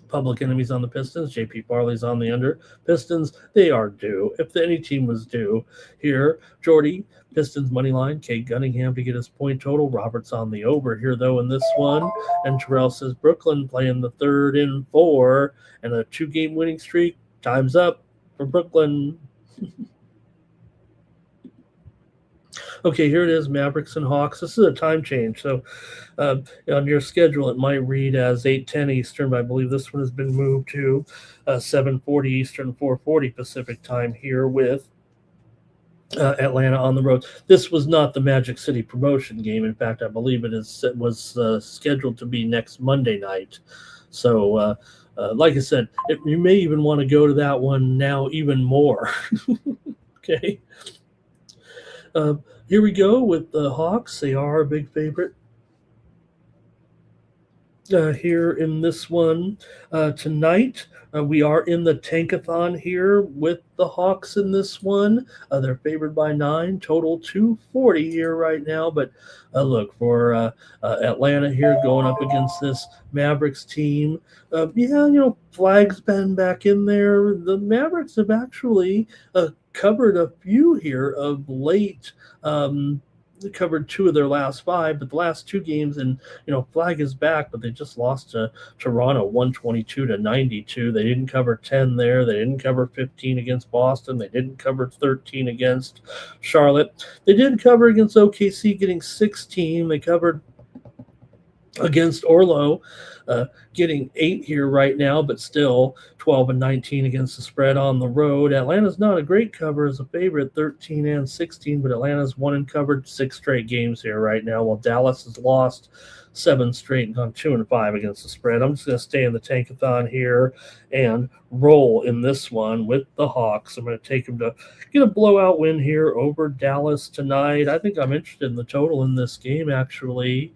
Public enemies on the Pistons. JP Farley's on the under. Pistons, they are due. If any team was due here, Jordy, Pistons money line. Kate Gunningham to get his point total. Roberts on the over here, though, in this one. And Terrell says Brooklyn playing the 3rd and 4 and a 2-game winning streak. Time's up for Brooklyn. Okay, here it is, Mavericks and Hawks. This is a time change. So on your schedule, it might read as 8:10 Eastern, but I believe this one has been moved to 7:40 Eastern, 4:40 Pacific time here with Atlanta on the road. This was not the Magic City promotion game. In fact, I believe it was scheduled to be next Monday night. So, like I said, you may even want to go to that one now even more. Okay. Here we go with the Hawks. They are a big favorite here in this one tonight. We are in the tankathon here with the Hawks in this one. They're favored by 9, total 240 here right now. But look, for Atlanta here going up against this Mavericks team. Flag's been back in there. The Mavericks have actually covered a few here of late. They covered 2 of their last 5, but the last 2 games, and Flag is back, but they just lost to Toronto 122-92. They didn't cover 10 there. They didn't cover 15 against Boston. They didn't cover 13 against Charlotte. They did cover against OKC, getting 16. They covered against Orlo, getting 8 here right now, but still 12-19 against the spread on the road. Atlanta's not a great cover as a favorite, 13-16, but Atlanta's won and covered 6 straight games here right now, while Dallas has lost 7 straight and gone 2-5 against the spread. I'm just going to stay in the tankathon here and roll in this one with the Hawks. I'm going to take them to get a blowout win here over Dallas tonight. I think I'm interested in the total in this game, actually.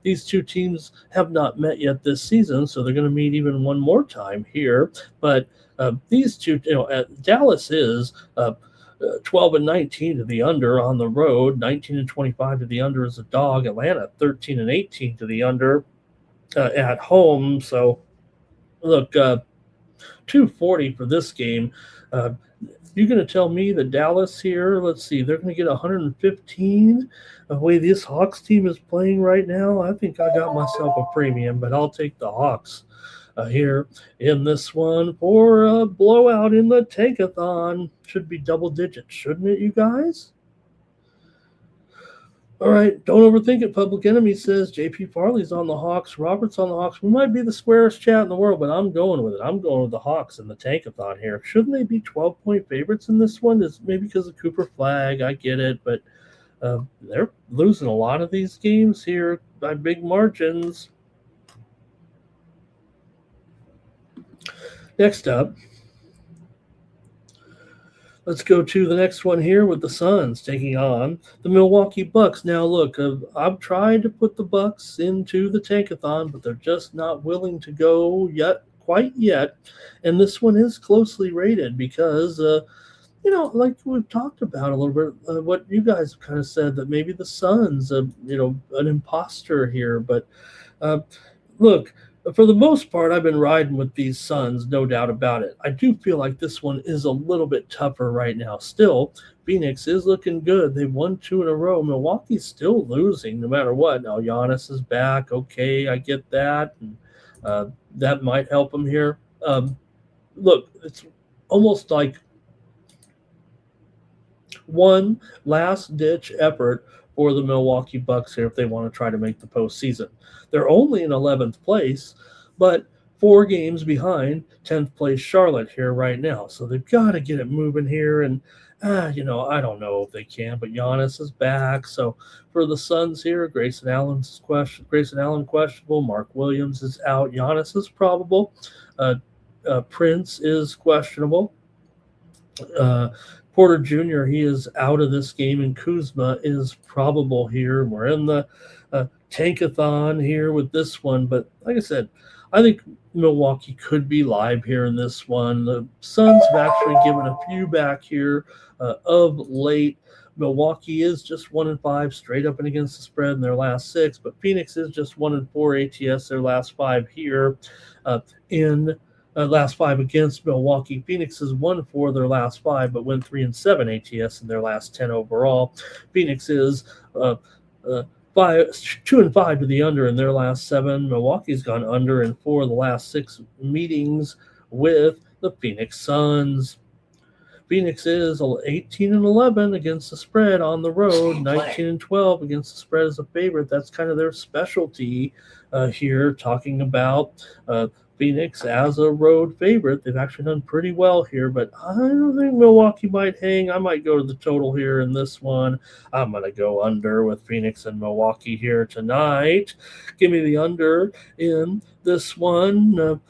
These two teams have not met yet this season, so they're going to meet even one more time here. But these two, Dallas is 12-19 to the under on the road, 19-25 to the under as a dog. Atlanta 13-18 to the under at home. So, look, 240 for this game. You're going to tell me that Dallas here, let's see, they're going to get 115? The way this Hawks team is playing right now, I think I got myself a premium, but I'll take the Hawks here in this one for a blowout in the tankathon. Should be double digits, shouldn't it, you guys? All right, don't overthink it. Public Enemy says JP Farley's on the Hawks. Robert's on the Hawks. We might be the squarest chat in the world, but I'm going with it. I'm going with the Hawks in the tankathon here. Shouldn't they be 12-point favorites in this one? Is maybe because of Cooper Flag. I get it, but they're losing a lot of these games here by big margins. Next up, let's go to the next one here with the Suns taking on the Milwaukee Bucks. Now, look, I've tried to put the Bucks into the tankathon, but they're just not willing to go quite yet. And this one is closely rated because, like we've talked about a little bit, what you guys kind of said, that maybe the Suns, an imposter here. But look, for the most part, I've been riding with these Suns, no doubt about it. I do feel like this one is a little bit tougher right now. Still, Phoenix is looking good. They've won 2 in a row. Milwaukee's still losing no matter what. Now, Giannis is back. Okay, I get that. And, that might help them here. Look, it's almost like one last-ditch effort for the Milwaukee Bucks here if they want to try to make the postseason. They're only in 11th place, but 4 games behind 10th place Charlotte here right now. So they've got to get it moving here. And, I don't know if they can, but Giannis is back. So for the Suns here, Grayson Allen questionable. Mark Williams is out. Giannis is probable. Prince is questionable. Porter Jr., he is out of this game, and Kuzma is probable here. We're in the tankathon here with this one, but like I said, I think Milwaukee could be live here in this one. The Suns have actually given a few back here of late. Milwaukee is just 1-5 straight up and against the spread in their last 6, but Phoenix is just 1-4 ATS their last 5 here in last 5 against Milwaukee. Phoenix is 1-4 their last 5, but went 3-7 ATS in their last 10 overall. Phoenix is 2-5 to the under in their last 7. Milwaukee's gone under in 4 of the last 6 meetings with the Phoenix Suns. Phoenix is 18-11 against the spread on the road, 19-12 against the spread as a favorite. That's kind of their specialty here, talking about Phoenix as a road favorite. They've actually done pretty well here, but I don't think Milwaukee might hang. I might go to the total here in this one. I'm going to go under with Phoenix and Milwaukee here tonight. Give me the under in this one.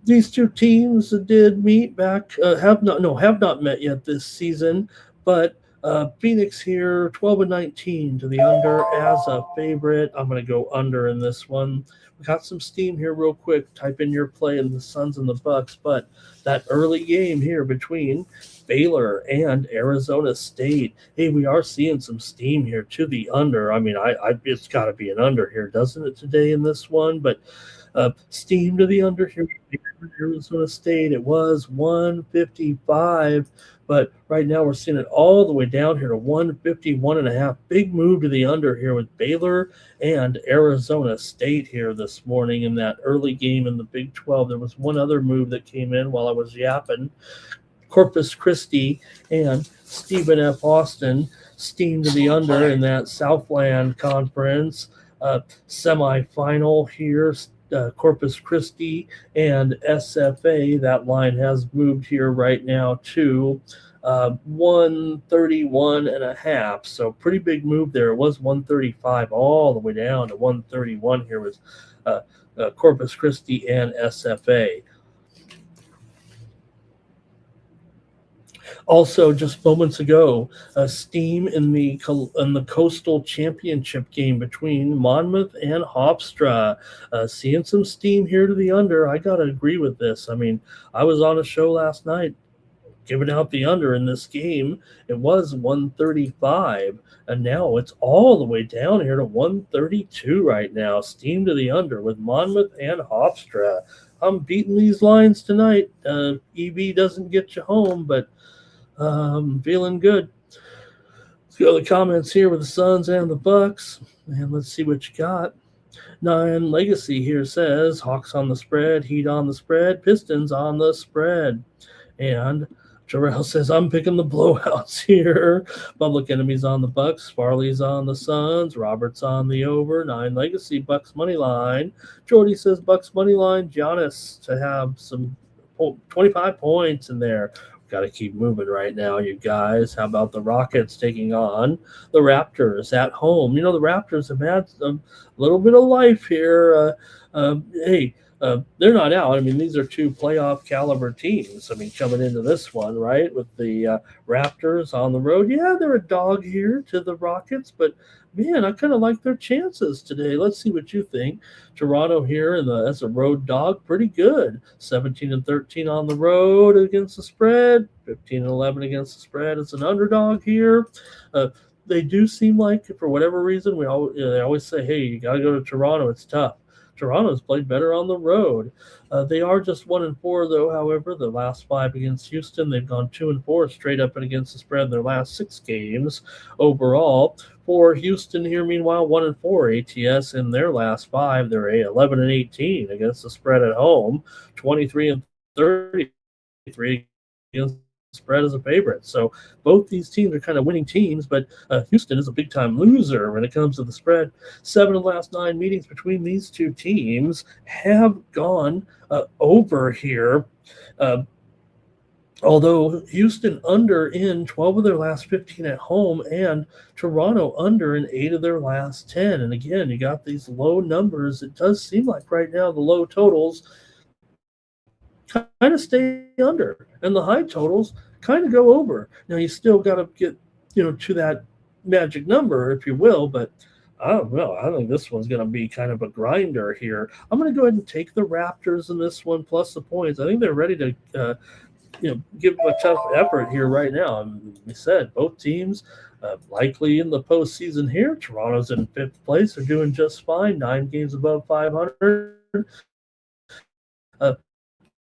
These two teams did meet back, have not met yet this season, but Phoenix here, 12-19 to the under as a favorite. I'm going to go under in this one. We got some steam here real quick. Type in your play in the Suns and the Bucks, but that early game here between Baylor and Arizona State. Hey, we are seeing some steam here to the under. I mean, it's got to be an under here, doesn't it, today in this one? But steam to the under here. Arizona State, it was 155, but right now we're seeing it all the way down here to 151.5. Big move to the under here with Baylor and Arizona State here this morning in that early game in the Big 12. There was one other move that came in while I was yapping. Corpus Christi and Stephen F. Austin steam to the under in that Southland Conference semifinal here. Corpus Christi and SFA, that line has moved here right now to 131.5. So pretty big move there. It was 135 all the way down to 131 here with Corpus Christi and SFA. Also, just moments ago, steam in the Coastal Championship game between Monmouth and Hofstra. Seeing some steam here to the under. I got to agree with this. I mean, I was on a show last night giving out the under in this game. It was 135, and now it's all the way down here to 132 right now. Steam to the under with Monmouth and Hofstra. I'm beating these lines tonight. EB doesn't get you home, but feeling good. Let's go to the comments here with the Suns and the Bucks, and let's see what you got. 9 Legacy here says Hawks on the spread, Heat on the spread, Pistons on the spread. And Jarrell says, I'm picking the blowouts here. Public Enemies on the Bucks, Farley's on the Suns, Robert's on the over, 9 Legacy, Bucks money line. Jordy says Bucks money line, Giannis to have some 25 points in there. Got to keep moving right now, you guys. How about the Rockets taking on the Raptors at home? You know, the Raptors have had a little bit of life here. They're not out. I mean, these are 2 playoff caliber teams. I mean, coming into this one, right, with the Raptors on the road. Yeah, they're a dog here to the Rockets, but man, I kind of like their chances today. Let's see what you think. Toronto here as a road dog, pretty good. 17-13 on the road against the spread. 15-11 against the spread as an underdog here. They do seem like, for whatever reason, they always say, hey, you got to go to Toronto. It's tough. Toronto's played better on the road. They are just 1-4, though. However, the last 5 against Houston, they've gone 2-4 straight up and against the spread in their last 6 games overall. For Houston here, meanwhile, 1-4 ATS in their last 5. They're 11-18 against the spread at home, 23-33 against spread as a favorite. So both these teams are kind of winning teams, but Houston is a big-time loser when it comes to the spread. 7 of the last 9 meetings between these 2 teams have gone over here. Although Houston under in 12 of their last 15 at home and Toronto under in 8 of their last 10. And again, you got these low numbers. It does seem like right now the low totals kind of stay under and the high totals kind of go over. Now you still got to get, to that magic number, if you will, but I don't know. I think this one's going to be kind of a grinder here. I'm going to go ahead and take the Raptors in this one plus the points. I think they're ready to give a tough effort here right now. And we said both teams likely in the postseason here. Toronto's in 5th place. They're doing just fine, 9 games above 500.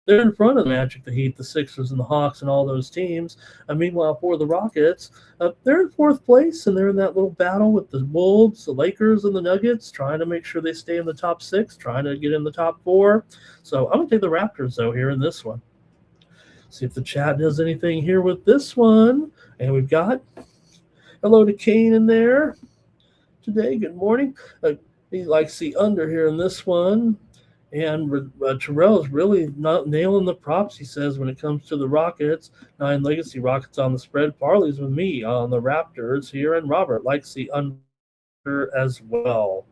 They're in front of the Magic, the Heat, the Sixers, and the Hawks, and all those teams. Meanwhile, for the Rockets, they're in 4th place, and they're in that little battle with the Wolves, the Lakers, and the Nuggets, trying to make sure they stay in the top 6, trying to get in the top 4. So I'm going to take the Raptors, though, here in this one. See if the chat does anything here with this one. And we've got hello to Kane in there today. Good morning. He likes the under here in this one. And Terrell is really not nailing the props, he says, when it comes to the Rockets. 9 Legacy Rockets on the spread. Farley's with me on the Raptors here. And Robert likes the under as well.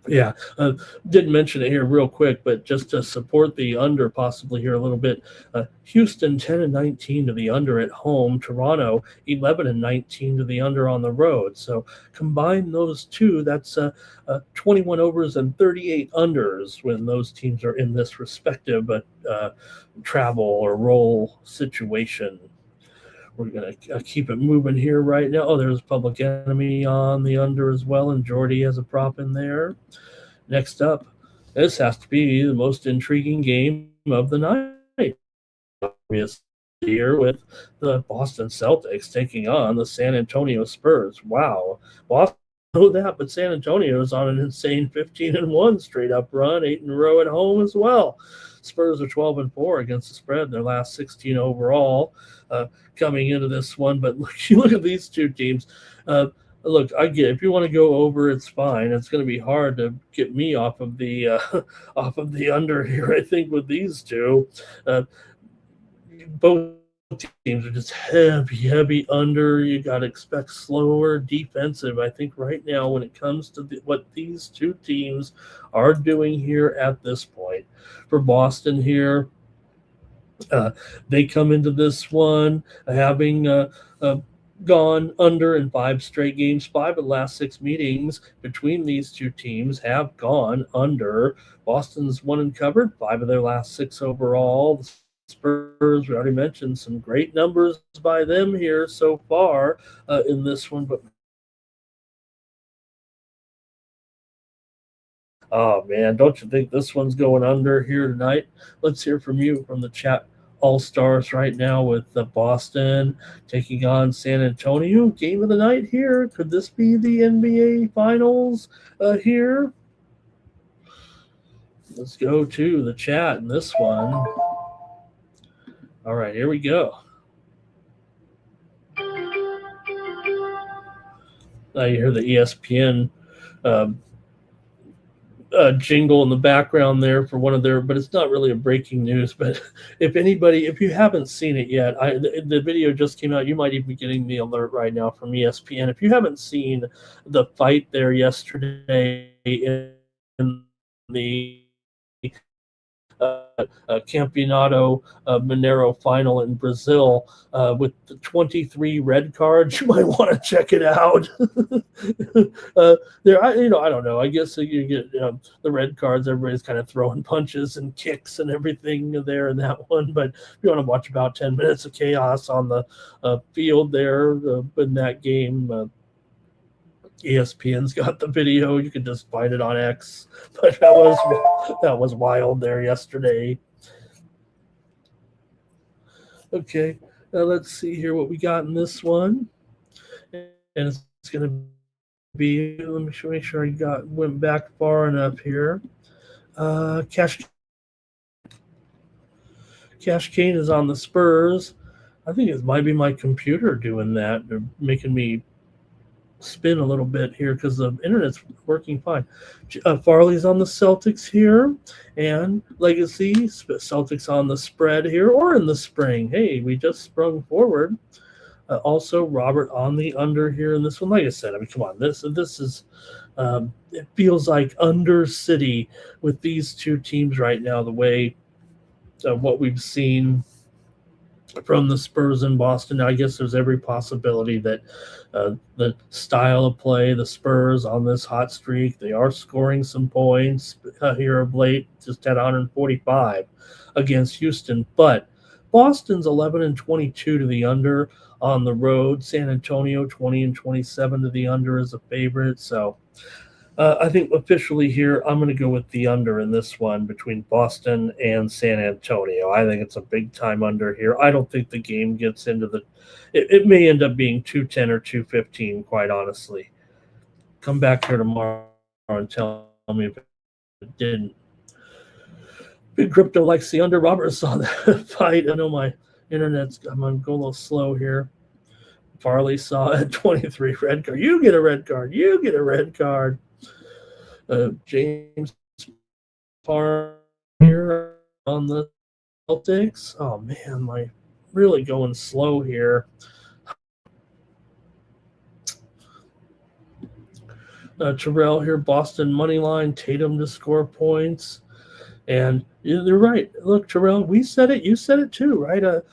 Yeah, didn't mention it here real quick, but just to support the under possibly here a little bit, Houston 10-19 to the under at home, Toronto 11-19 to the under on the road. So combine those 2, that's 21 overs and 38 unders when those teams are in this respective travel or roll situation. We're going to keep it moving here right now. Oh, there's Public Enemy on the under as well, and Jordy has a prop in there. Next up, this has to be the most intriguing game of the night. Obviously, here with the Boston Celtics taking on the San Antonio Spurs. Wow. Boston know that, but San Antonio is on an insane 15-1 straight up run, 8 in a row at home as well. Spurs are 12-4 against the spread in their last 16 overall coming into this one. But look at these 2 teams. Look, I get it. If you want to go over, it's fine. It's going to be hard to get me off of the under here, I think, with these 2. Both teams are just heavy under. You got to expect slower defensive. I think right now when it comes to what these 2 teams are doing here at this point. For Boston here, they come into this one having gone under in 5 straight games. 5 of the last 6 meetings between these 2 teams have gone under. Boston's won and covered 5 of their last 6 overall. The Spurs, we already mentioned some great numbers by them here so far in this one, but oh man, don't you think this one's going under here tonight? Let's hear from you from the chat. All stars right now with Boston taking on San Antonio. Game of the night here. Could this be the NBA Finals here? Let's go to the chat in this one. All right, here we go. Now you hear the ESPN jingle in the background there for one of their, but it's not really a breaking news. But if you haven't seen it yet, the video just came out. You might even be getting the alert right now from ESPN. If you haven't seen the fight there yesterday in the Campeonato Mineiro final in Brazil with the 23 red cards. You might want to check it out. I don't know. I guess you get the red cards. Everybody's kind of throwing punches and kicks and everything there in that one. But if you want to watch about 10 minutes of chaos on the field there in that game, ESPN's got the video. You can just find it on X. But that was wild there yesterday. Okay, let's see here what we got in this one. And it's going to be, let me make sure I went back far enough here. Cash Kane is on the Spurs. I think it might be my computer doing that. They're making me spin a little bit here because the internet's working fine. Farley's on the Celtics here, and Legacy Celtics on the spread here or in the spring. Hey, we just sprung forward. Also, Robert on the under here in this one. Like I said, I mean, come on, this is it feels like under city with these two teams right now. The way what we've seen from the Spurs in Boston. Now, I guess there's every possibility that the style of play, the Spurs on this hot streak, they are scoring some points here of late, just at 145 against Houston. But Boston's 11-22 to the under on the road. San Antonio 20-27 to the under as a favorite. So I think officially here, I'm going to go with the under in this one between Boston and San Antonio. I think it's a big time under here. I don't think the game gets into the – it may end up being 210 or 215, quite honestly. Come back here tomorrow and tell me if it didn't. Big Crypto likes the under. Robert saw that fight. I know my internet's – I'm going to go a little slow here. Farley saw it, 23 red card. You get a red card. You get a red card. James Farr here on the Celtics. Oh man, my really going slow here. Terrell here, Boston money line, Tatum to score points, and you're right. Look, Terrell, we said it. You said it too, right?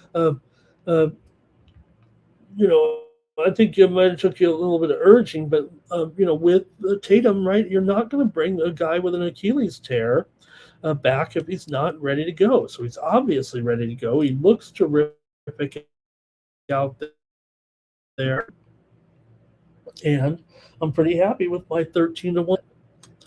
I think it might have took you a little bit of urging, but with Tatum, right, you're not going to bring a guy with an Achilles tear back if he's not ready to go. So he's obviously ready to go. He looks terrific out there, and I'm pretty happy with my 13-1.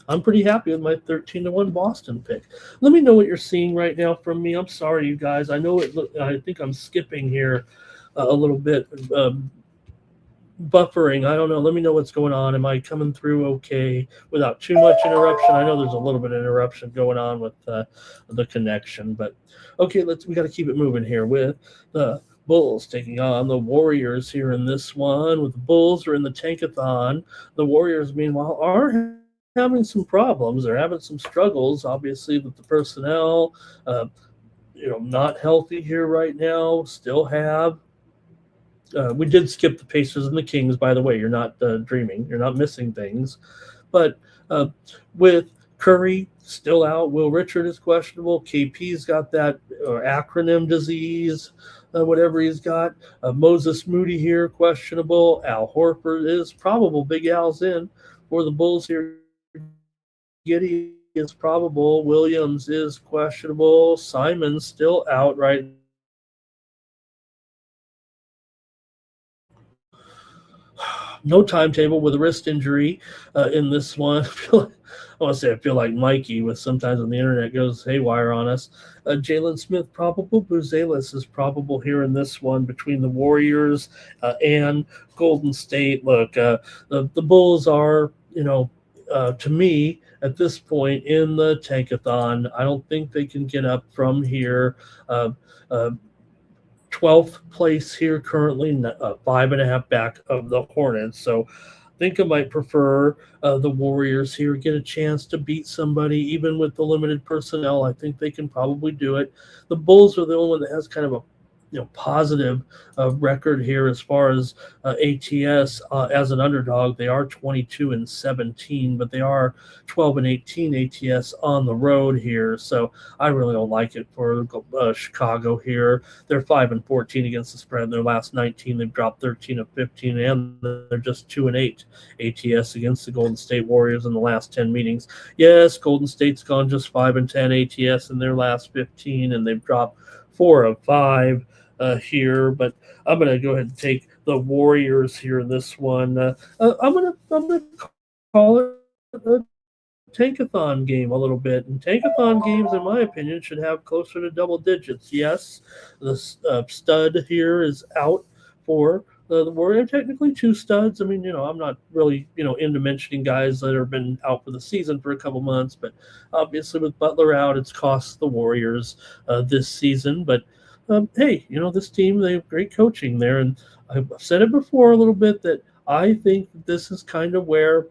I'm pretty happy with my 13-1 Boston pick. Let me know what you're seeing right now from me. I'm sorry, you guys. I know I think I'm skipping here a little bit. Buffering. I don't know. Let me know what's going on. Am I coming through okay without too much interruption? I know there's a little bit of interruption going on with the connection, but okay, we got to keep it moving here with the Bulls taking on the Warriors here in this one. With the Bulls are in the tankathon. The Warriors, meanwhile, are having some problems. They're having some struggles, obviously, with the personnel. Not healthy here right now. Still have. We did skip the Pacers and the Kings, by the way. You're not dreaming. You're not missing things. But with Curry still out, Will Richard is questionable. KP's got that acronym disease, whatever he's got. Moses Moody here, questionable. Al Horford is probable. Big Al's in for the Bulls here. Giddey is probable. Williams is questionable. Simon's still out right No timetable with a wrist injury in this one. I feel like Mikey with sometimes when the internet goes haywire on us. Jalen Smith probable. Buzelis is probable here in this one between the Warriors and Golden State. Look, the Bulls are, to me at this point in the tankathon, I don't think they can get up from here. Uh, uh, 12th place here currently, 5.5 back of the Hornets. So I think I might prefer the Warriors here, get a chance to beat somebody, even with the limited personnel. I think they can probably do it. The Bulls are the only one that has kind of a positive record here as far as ATS as an underdog. They are 22-17, but they are 12-18 ATS on the road here. So I really don't like it for Chicago here. They're 5-14 against the spread in their last 19. They've dropped 13-15, and they're just 2-8 ATS against the Golden State Warriors in the last 10 meetings. Yes, Golden State's gone just 5-10 ATS in their last 15, and they've dropped 4 of 5 here. But I'm going to go ahead and take the Warriors here in this one. I'm gonna call it a tankathon game a little bit. And tankathon games, in my opinion, should have closer to double digits. Yes, the stud here is out for the Warrior. Technically, two studs. I mean, I'm not really, into mentioning guys that have been out for the season for a couple months, but obviously with Butler out, it's cost the Warriors this season. But hey, this team, they have great coaching there. And I've said it before a little bit that I think this is kind of where,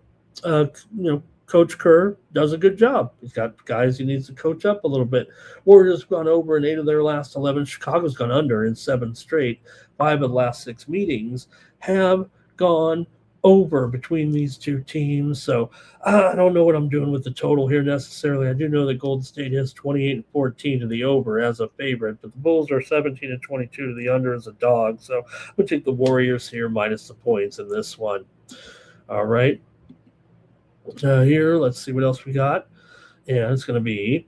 Coach Kerr does a good job. He's got guys he needs to coach up a little bit. Warriors have gone over in 8 of their last 11. Chicago's gone under in 7 straight. 5 of the last 6 meetings have gone over between these two teams. So I don't know what I'm doing with the total here necessarily. I do know that Golden State has 28-14 to the over as a favorite, but the Bulls are 17-22 to the under as a dog. So I'm going to take the Warriors here minus the points in this one. All right. Here, let's see what else we got. Yeah, it's going to be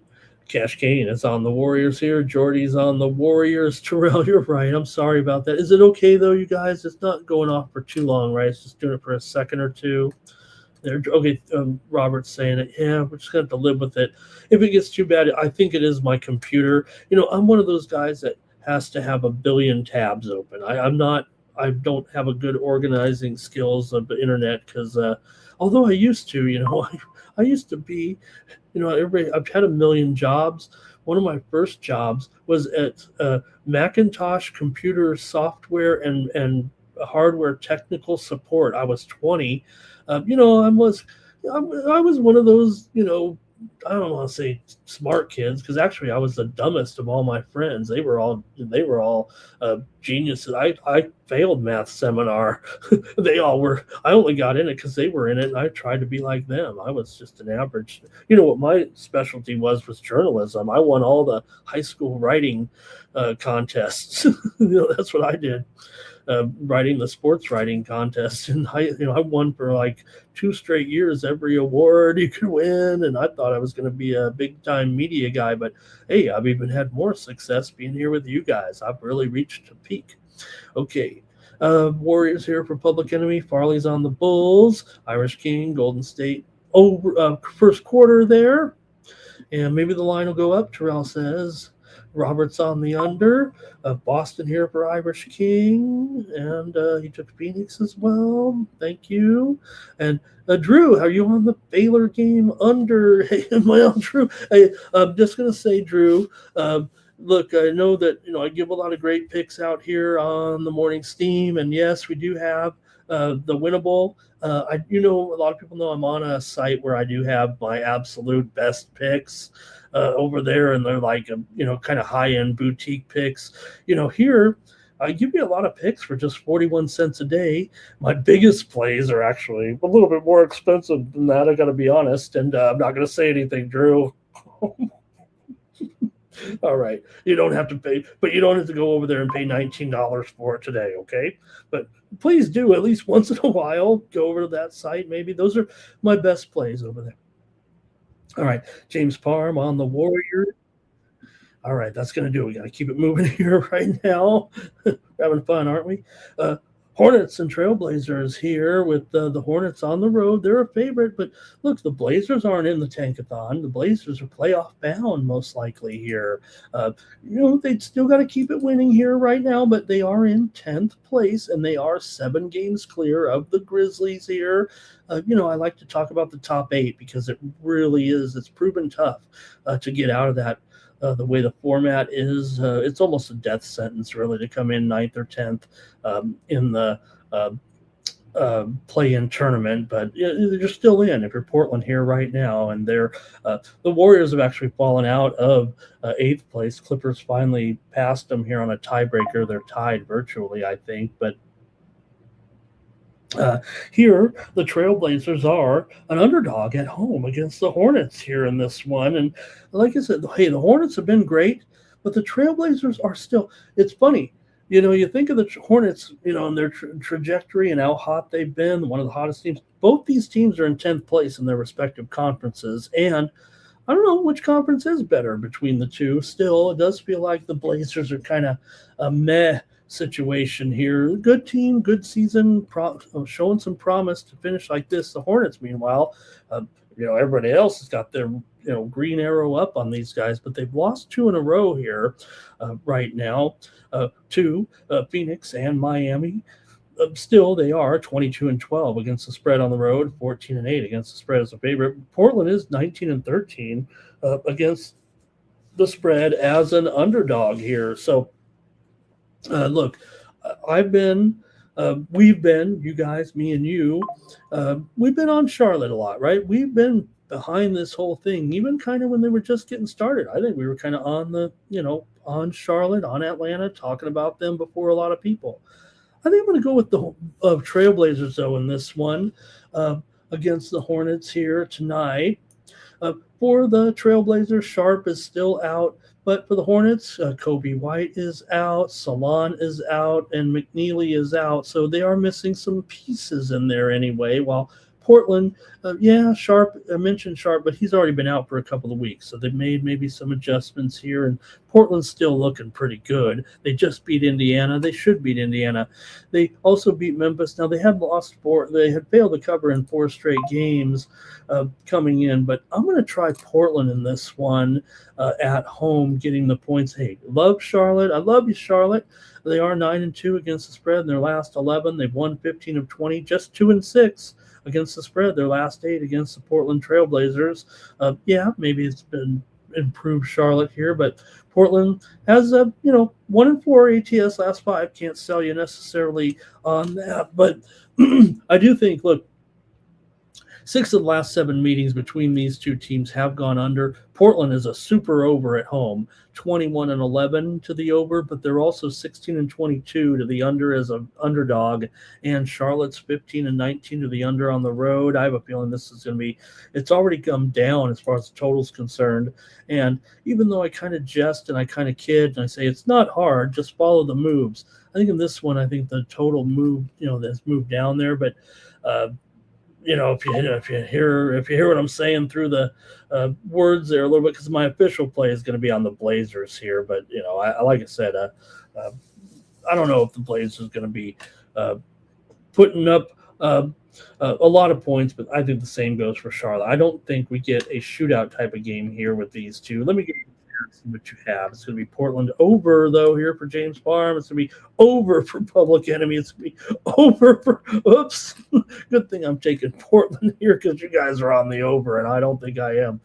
Cash Kane is on the Warriors here. Jordy's on the Warriors. Terrell, you're right. I'm sorry about that. Is it okay, though, you guys? It's not going off for too long, right? It's just doing it for a second or two. There, okay, Robert's saying it. Yeah, we're just going to have to live with it. If it gets too bad, I think it is my computer. I'm one of those guys that has to have a billion tabs open. I don't have a good organizing skills of the internet because although I used to, I used to be, I've had a million jobs. One of my first jobs was at Macintosh computer software and hardware technical support. I was 20. I was one of those, I don't want to say smart kids because actually I was the dumbest of all my friends. They were all geniuses. I failed math seminar. They all were. I only got in it because they were in it, and I tried to be like them. I was just an average. What my specialty was journalism. I won all the high school writing contests. That's what I did. Writing the sports writing contest, and I won for like 2 straight years every award you could win, and I thought I was going to be a big time media guy, but hey, I've even had more success being here with you guys. I've really reached a peak. Okay, Warriors here for Public Enemy. Farley's on the Bulls. Irish King, Golden State over first quarter there, and maybe the line will go up. Terrell says. Robert's on the under. Boston here for Irish King, and he took Phoenix as well. Thank you. And Drew, are you on the Baylor game under? Hey, well, Drew, I'm just gonna say, Drew. Look, I know that I give a lot of great picks out here on the Morning Steam, and yes, we do have the winnable. A lot of people know I'm on a site where I do have my absolute best picks over there, and they're like kind of high-end boutique picks. Here I give you a lot of picks for just 41 cents a day. My biggest plays are actually a little bit more expensive than that, I got to be honest, and I'm not going to say anything, Drew. All right. You don't have to pay, but you don't have to go over there and pay $19 for it today, okay? But please do at least once in a while go over to that site. Maybe those are my best plays over there. All right. James Parham on the Warriors. All right, that's going to do it. We got to keep it moving here right now. We're having fun, aren't we? Hornets and Trailblazers here with the Hornets on the road. They're a favorite, but look, the Blazers aren't in the tankathon. The Blazers are playoff bound, most likely here. They'd still got to keep it winning here right now, but they are in 10th place, and they are 7 games clear of the Grizzlies here. I like to talk about the top 8 because it really is. It's proven tough to get out of that. The way the format is, it's almost a death sentence, really, to come in 9th or 10th in the play-in tournament. But they're still in if you're Portland here right now. And the Warriors have actually fallen out of 8th place. Clippers finally passed them here on a tiebreaker. They're tied virtually, I think. But here, the Trailblazers are an underdog at home against the Hornets here in this one. And like I said, hey, the Hornets have been great, but the Trailblazers are still – it's funny. You think of the Hornets, and their trajectory and how hot they've been, one of the hottest teams. Both these teams are in 10th place in their respective conferences. And I don't know which conference is better between the two. Still, it does feel like the Blazers are kind of a meh situation here. Good team, good season, showing some promise to finish like this. The Hornets, meanwhile, everybody else has got their green arrow up on these guys, but they've lost 2 in a row here right now to Phoenix and Miami. Still, they are 22-12 against the spread on the road, 14-8 against the spread as a favorite. Portland is 19-13 against the spread as an underdog here. So, look, we've been, you guys, me and you, we've been on Charlotte a lot, right? We've been behind this whole thing, even kind of when they were just getting started. I think we were kind of on Charlotte, on Atlanta, talking about them before a lot of people. I think I'm going to go with the Trailblazers, though, in this one against the Hornets here tonight. For the Trailblazers, Sharp is still out. But for the Hornets, Kobe White is out, Salon is out, and McNeely is out. So they are missing some pieces in there anyway. While Portland, Sharp, I mentioned Sharp, but he's already been out for a couple of weeks. So they've made maybe some adjustments here. And Portland's still looking pretty good. They just beat Indiana. They should beat Indiana. They also beat Memphis. Now, they had failed to cover in 4 straight games coming in. But I'm going to try Portland in this one at home, getting the points. Hey, love Charlotte. I love you, Charlotte. They are 9-2 against the spread in their last 11. They've won 15 of 20, just 2-6 against the spread. Their last 8 against the Portland Trailblazers. Maybe it's been improved Charlotte here, but Portland has 1-4 ATS last 5. Can't sell you necessarily on that, but I do think, look, 6 of the last 7 meetings between these two teams have gone under. Portland is a super over at home, 21-11 to the over, but they're also 16-22 to the under as an underdog, and Charlotte's 15-19 to the under on the road. I have a feeling this is going to be – it's already come down as far as the total's concerned, and even though I kind of jest and I kind of kid and I say it's not hard, just follow the moves. I think in this one, I think the total move, that's moved down there, but if you hear what I'm saying through the words there a little bit, because my official play is going to be on the Blazers here. But like I said, I don't know if the Blazers are going to be putting up a lot of points, but I think the same goes for Charlotte. I don't think we get a shootout type of game here with these two. Let me get see what you have. It's going to be Portland over, though, here for James Farm. It's going to be over for Public Enemy. It's going to be over for – oops. Good thing I'm taking Portland here because you guys are on the over, and I don't think I am.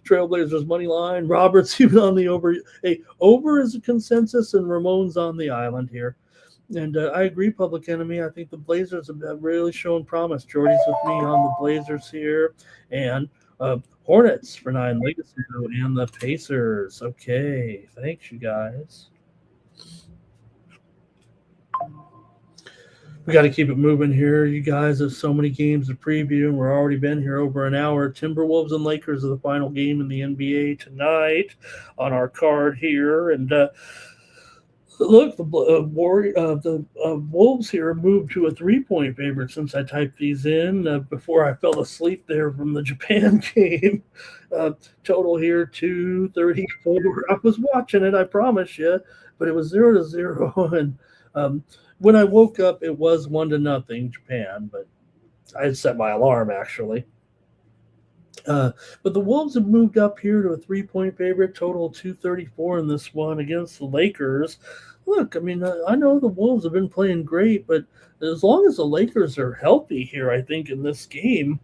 Trailblazers money line. Robert's even on the over. Hey, over is a consensus, and Ramon's on the island here. And I agree, Public Enemy. I think the Blazers have really shown promise. Jordy's with me on the Blazers here. And Hornets for 9 Legacy and the Pacers. Okay, thanks, you guys. We got to keep it moving here. You guys have so many games to preview, and we're already been here over an hour. Timberwolves and Lakers are the final game in the NBA tonight on our card here. And look, the Wolves here moved to a 3-point favorite since I typed these in before I fell asleep there from the Japan game. Total here 234. I was watching it, I promise you, but it was 0-0, and When I woke up, it was 1-0 Japan, but I had set my alarm actually. Uh, but the Wolves have moved up here to a 3-point favorite, total 234 in this one against the Lakers. Look, I mean, I know the Wolves have been playing great, but as long as the Lakers are healthy here, I think in this game,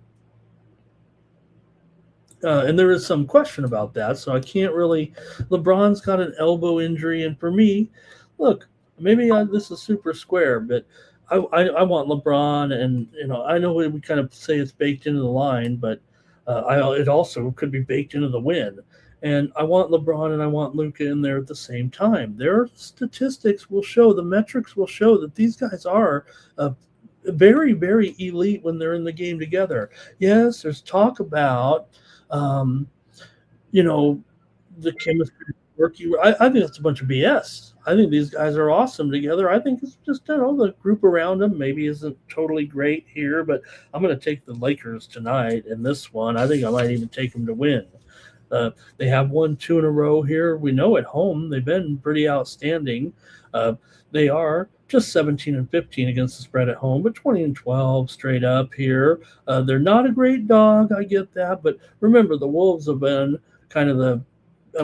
and there is some question about that, so I can't really. LeBron's got an elbow injury, and for me, look, maybe this is super square, but I want LeBron, and I know we kind of say it's baked into the line, but it also could be baked into the win. And I want LeBron and I want Luka in there at the same time. Their statistics will show, the metrics will show that these guys are very, very elite when they're in the game together. Yes, there's talk about um, you know, the chemistry working. I think it's a bunch of BS. I think these guys are awesome together. I think it's just the group around them maybe isn't totally great here, but I'm going to take the Lakers tonight in this one. I think I might even take them to win. They have won 2 in a row here. We know at home they've been pretty outstanding. They are just 17-15 against the spread at home, but 20-12 straight up here. They're not a great dog, I get that, but remember the Wolves have been kind of the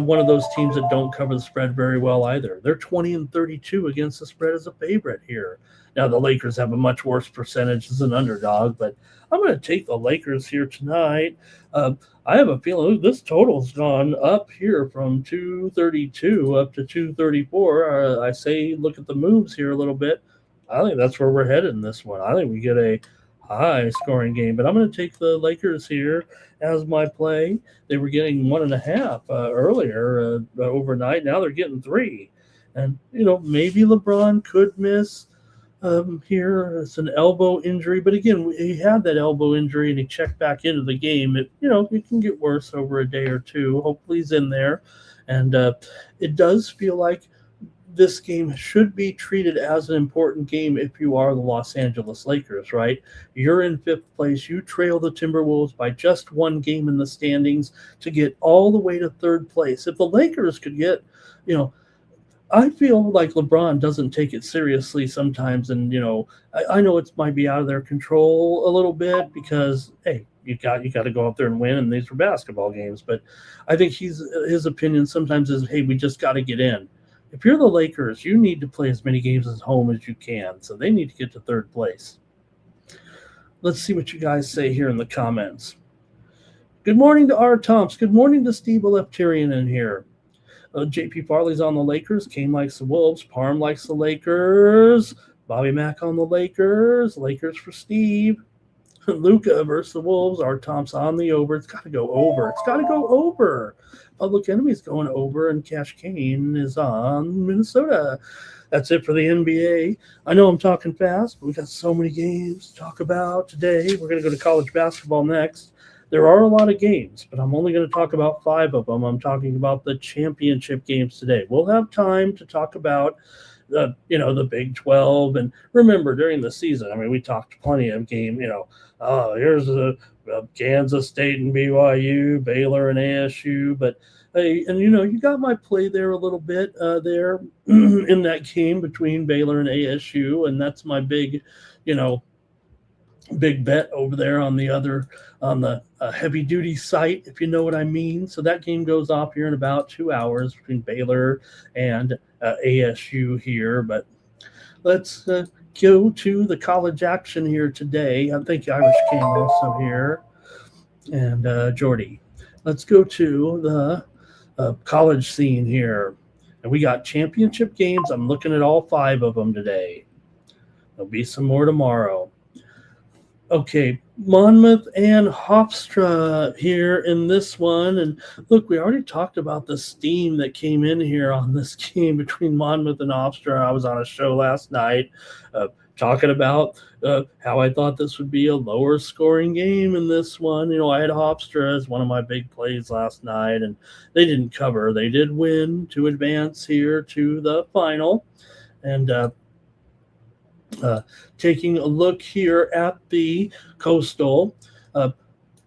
one of those teams that don't cover the spread very well either. They're 20-32 against the spread as a favorite here. Now the Lakers have a much worse percentage as an underdog, but I'm going to take the Lakers here tonight. I have a feeling this total's gone up here from 232 up to 234. I say look at the moves here a little bit. I think that's where we're headed in this one. I think we get a high scoring game, but I'm going to take the Lakers here as my play. They were getting 1.5 earlier overnight. Now they're getting 3. And, maybe LeBron could miss here. It's an elbow injury, but again, he had that elbow injury and he checked back into the game. It can get worse over a day or two. Hopefully he's in there, and it does feel like this game should be treated as an important game if you are the Los Angeles Lakers, right? You're in 5th place. You trail the Timberwolves by just 1 game in the standings to get all the way to 3rd place. If the Lakers could get, I feel like LeBron doesn't take it seriously sometimes, and I know it might be out of their control a little bit because hey, you got to go out there and win, and these are basketball games. But I think his opinion sometimes is, hey, we just got to get in. If you're the Lakers, you need to play as many games at home as you can, so they need to get to 3rd place. Let's see what you guys say here in the comments. Good morning to R. Tomps. Good morning to Steve Eleptarian in here. JP Farley's on the Lakers. Kane likes the Wolves. Parm likes the Lakers. Bobby Mack on the Lakers. Lakers for Steve. Luka versus the Wolves. R. Tomps on the over. It's got to go over. It's got to go over. Public Enemy's going over, and Cash Kane is on Minnesota. That's it for the NBA. I know I'm talking fast, but we got so many games to talk about today. We're going to go to college basketball next. There are a lot of games, but I'm only going to talk about 5 of them. I'm talking about the championship games today. We'll have time to talk about the Big 12. And remember, during the season, we talked plenty of game, here's Kansas State and BYU, Baylor and ASU. But, you got my play there a little bit there in that game between Baylor and ASU. And that's my big bet over there on the heavy duty site, if you know what I mean. So that game goes off here in about 2 hours between Baylor and ASU here. But let's go to the college action here today. I think Irish King also here, and Jordy. Let's go to the college scene here, and we got championship games. I'm looking at all 5 of them today. There'll be some more tomorrow. Okay, Monmouth and Hofstra here in this one. And look, we already talked about the steam that came in here on this game between Monmouth and Hofstra. I was on a show last night talking about how I thought this would be a lower scoring game in this one. I had Hofstra as one of my big plays last night, and they didn't cover. They did win to advance here to the final. And taking a look here at the Coastal,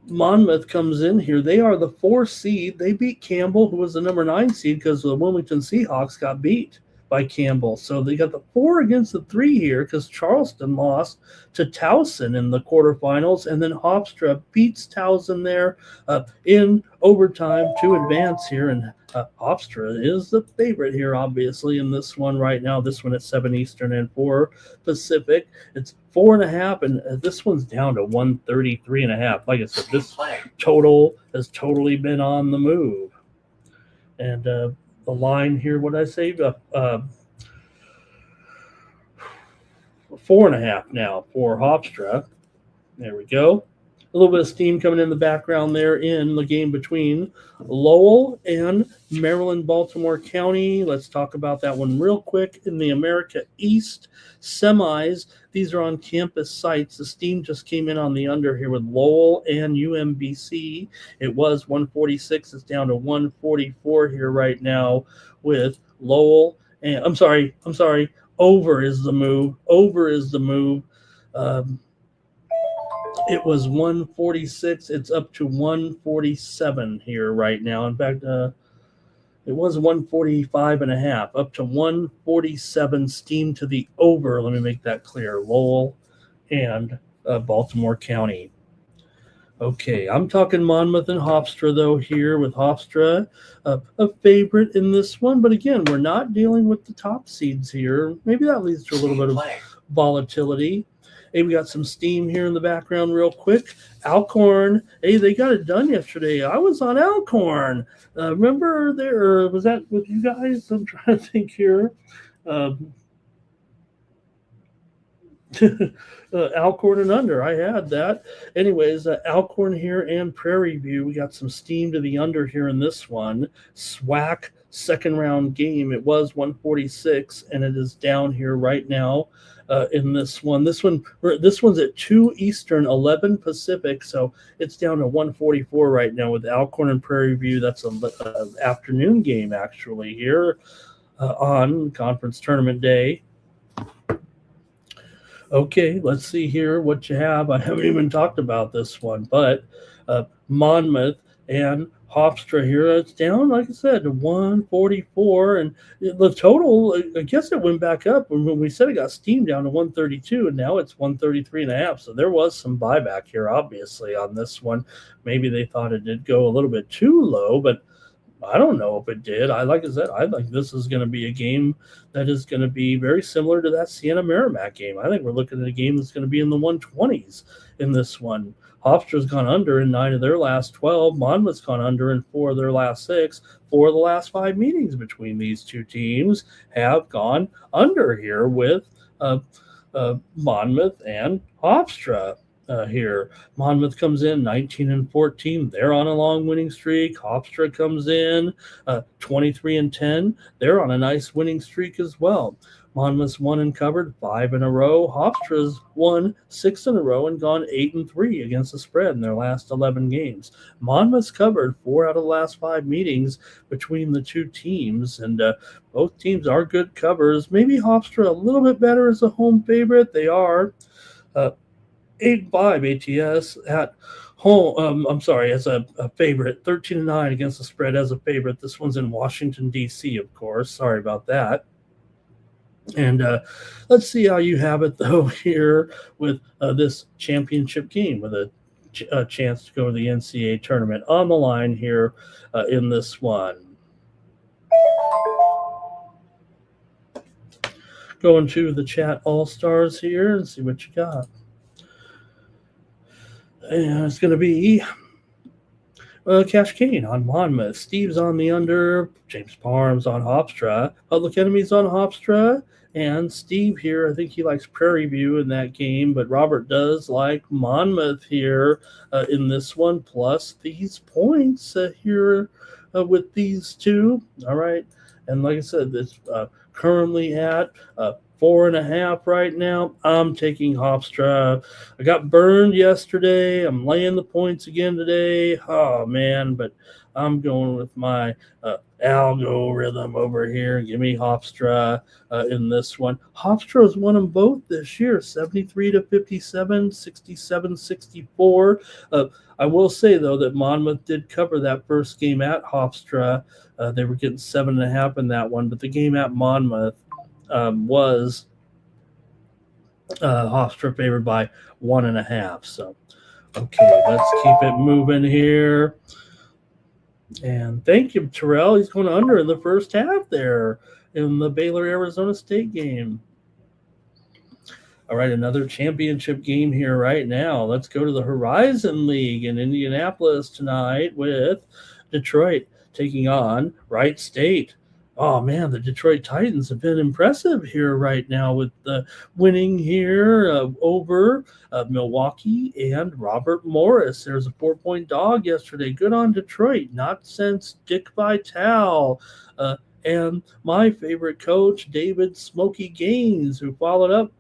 Monmouth comes in here. They are the 4 seed. They beat Campbell, who was the number 9 seed, because the Wilmington Seahawks got beat by Campbell. So they got the 4 against the 3 here because Charleston lost to Towson in the quarterfinals, and then Hofstra beats Towson there in overtime to advance here. And Hofstra is the favorite here, obviously, in this one right now. This one at 7 Eastern and 4 Pacific. It's 4.5, and this one's down to 133.5. Like I said, this total has totally been on the move. And the line here, what did I say? 4.5 now for Hofstra. There we go. A little bit of steam coming in the background there in the game between Lowell and Maryland-Baltimore County. Let's talk about that one real quick. In the America East semis, these are on campus sites. The steam just came in on the under here with Lowell and UMBC. It was 146. It's down to 144 here right now with Lowell. And I'm sorry. Over is the move. It was 146. It's up to 147 here right now. In fact, it was 145.5, up to 147 steam to the over. Let me make that clear. Lowell and Baltimore County. Okay, I'm talking Monmouth and Hofstra, though, here with Hofstra, a favorite in this one. But again, we're not dealing with the top seeds here. Maybe that leads to a little bit of volatility. Hey, we got some steam here in the background real quick. Alcorn, hey, they got it done yesterday. I was on Alcorn. Remember there, or was that with you guys? I'm trying to think here. Alcorn and under. I had that. Anyways, Alcorn here and Prairie View. We got some steam to the under here in this one. SWAC second round game. It was 146, and it is down here right now in this one. This one's at 2 Eastern, 11 Pacific, so it's down to 144 right now with Alcorn and Prairie View. That's an afternoon game actually here on conference tournament day. Okay, let's see here what you have. I haven't even talked about this one, but Monmouth and Hofstra here, it's down, like I said, to 144. And the total, I guess it went back up when we said it got steamed down to 132, and now it's 133.5. So there was some buyback here, obviously, on this one. Maybe they thought it did go a little bit too low, but I don't know if it did. Like I said, I think this is going to be a game that is going to be very similar to that Siena Merrimack game. I think we're looking at a game that's going to be in the 120s in this one. Hofstra's gone under in 9 of their last 12. Monmouth's gone under in 4 of their last 6. 4 of the last 5 meetings between these two teams have gone under here with Monmouth and Hofstra. Here, Monmouth comes in 19-14. They're on a long winning streak. Hofstra comes in 23-10. They're on a nice winning streak as well. Monmouth's won and covered 5 in a row. Hofstra's won 6 in a row and gone 8-3 against the spread in their last 11 games. Monmouth's covered 4 out of the last 5 meetings between the two teams, and both teams are good covers. Maybe Hofstra a little bit better as a home favorite. They are 8-5 ATS at home. As a favorite. 13-9 against the spread as a favorite. This one's in Washington, D.C., of course. Sorry about that. And let's see how you have it, though, here with this championship game with a chance to go to the NCAA tournament on the line here in this one. Going to the chat all-stars here and see what you got. And it's going to be Cash Kane on Monmouth. Steve's on the under. James Parham's on Hofstra. Public Enemy's on Hofstra. And Steve here, I think he likes Prairie View in that game, but Robert does like Monmouth here in this one, plus these points here with these two. All right. And like I said, it's currently at 4.5 right now. I'm taking Hofstra. I got burned yesterday. I'm laying the points again today. Oh, man, but I'm going with my algorithm over here. Give me Hofstra in this one. Hofstra has won them both this year, 73-57, 67-64. I will say, though, that Monmouth did cover that first game at Hofstra. They were getting 7.5 in that one, but the game at Monmouth was Hofstra favored by 1.5. So, okay, let's keep it moving here. And thank you, Terrell. He's going under in the first half there in the Baylor-Arizona State game. All right, another championship game here right now. Let's go to the Horizon League in Indianapolis tonight with Detroit taking on Wright State. Oh, man, the Detroit Titans have been impressive here right now with the winning here over Milwaukee and Robert Morris. There's a 4-point dog yesterday. Good on Detroit. Not since Dick Vitale. And my favorite coach, David Smokey Gaines, who followed up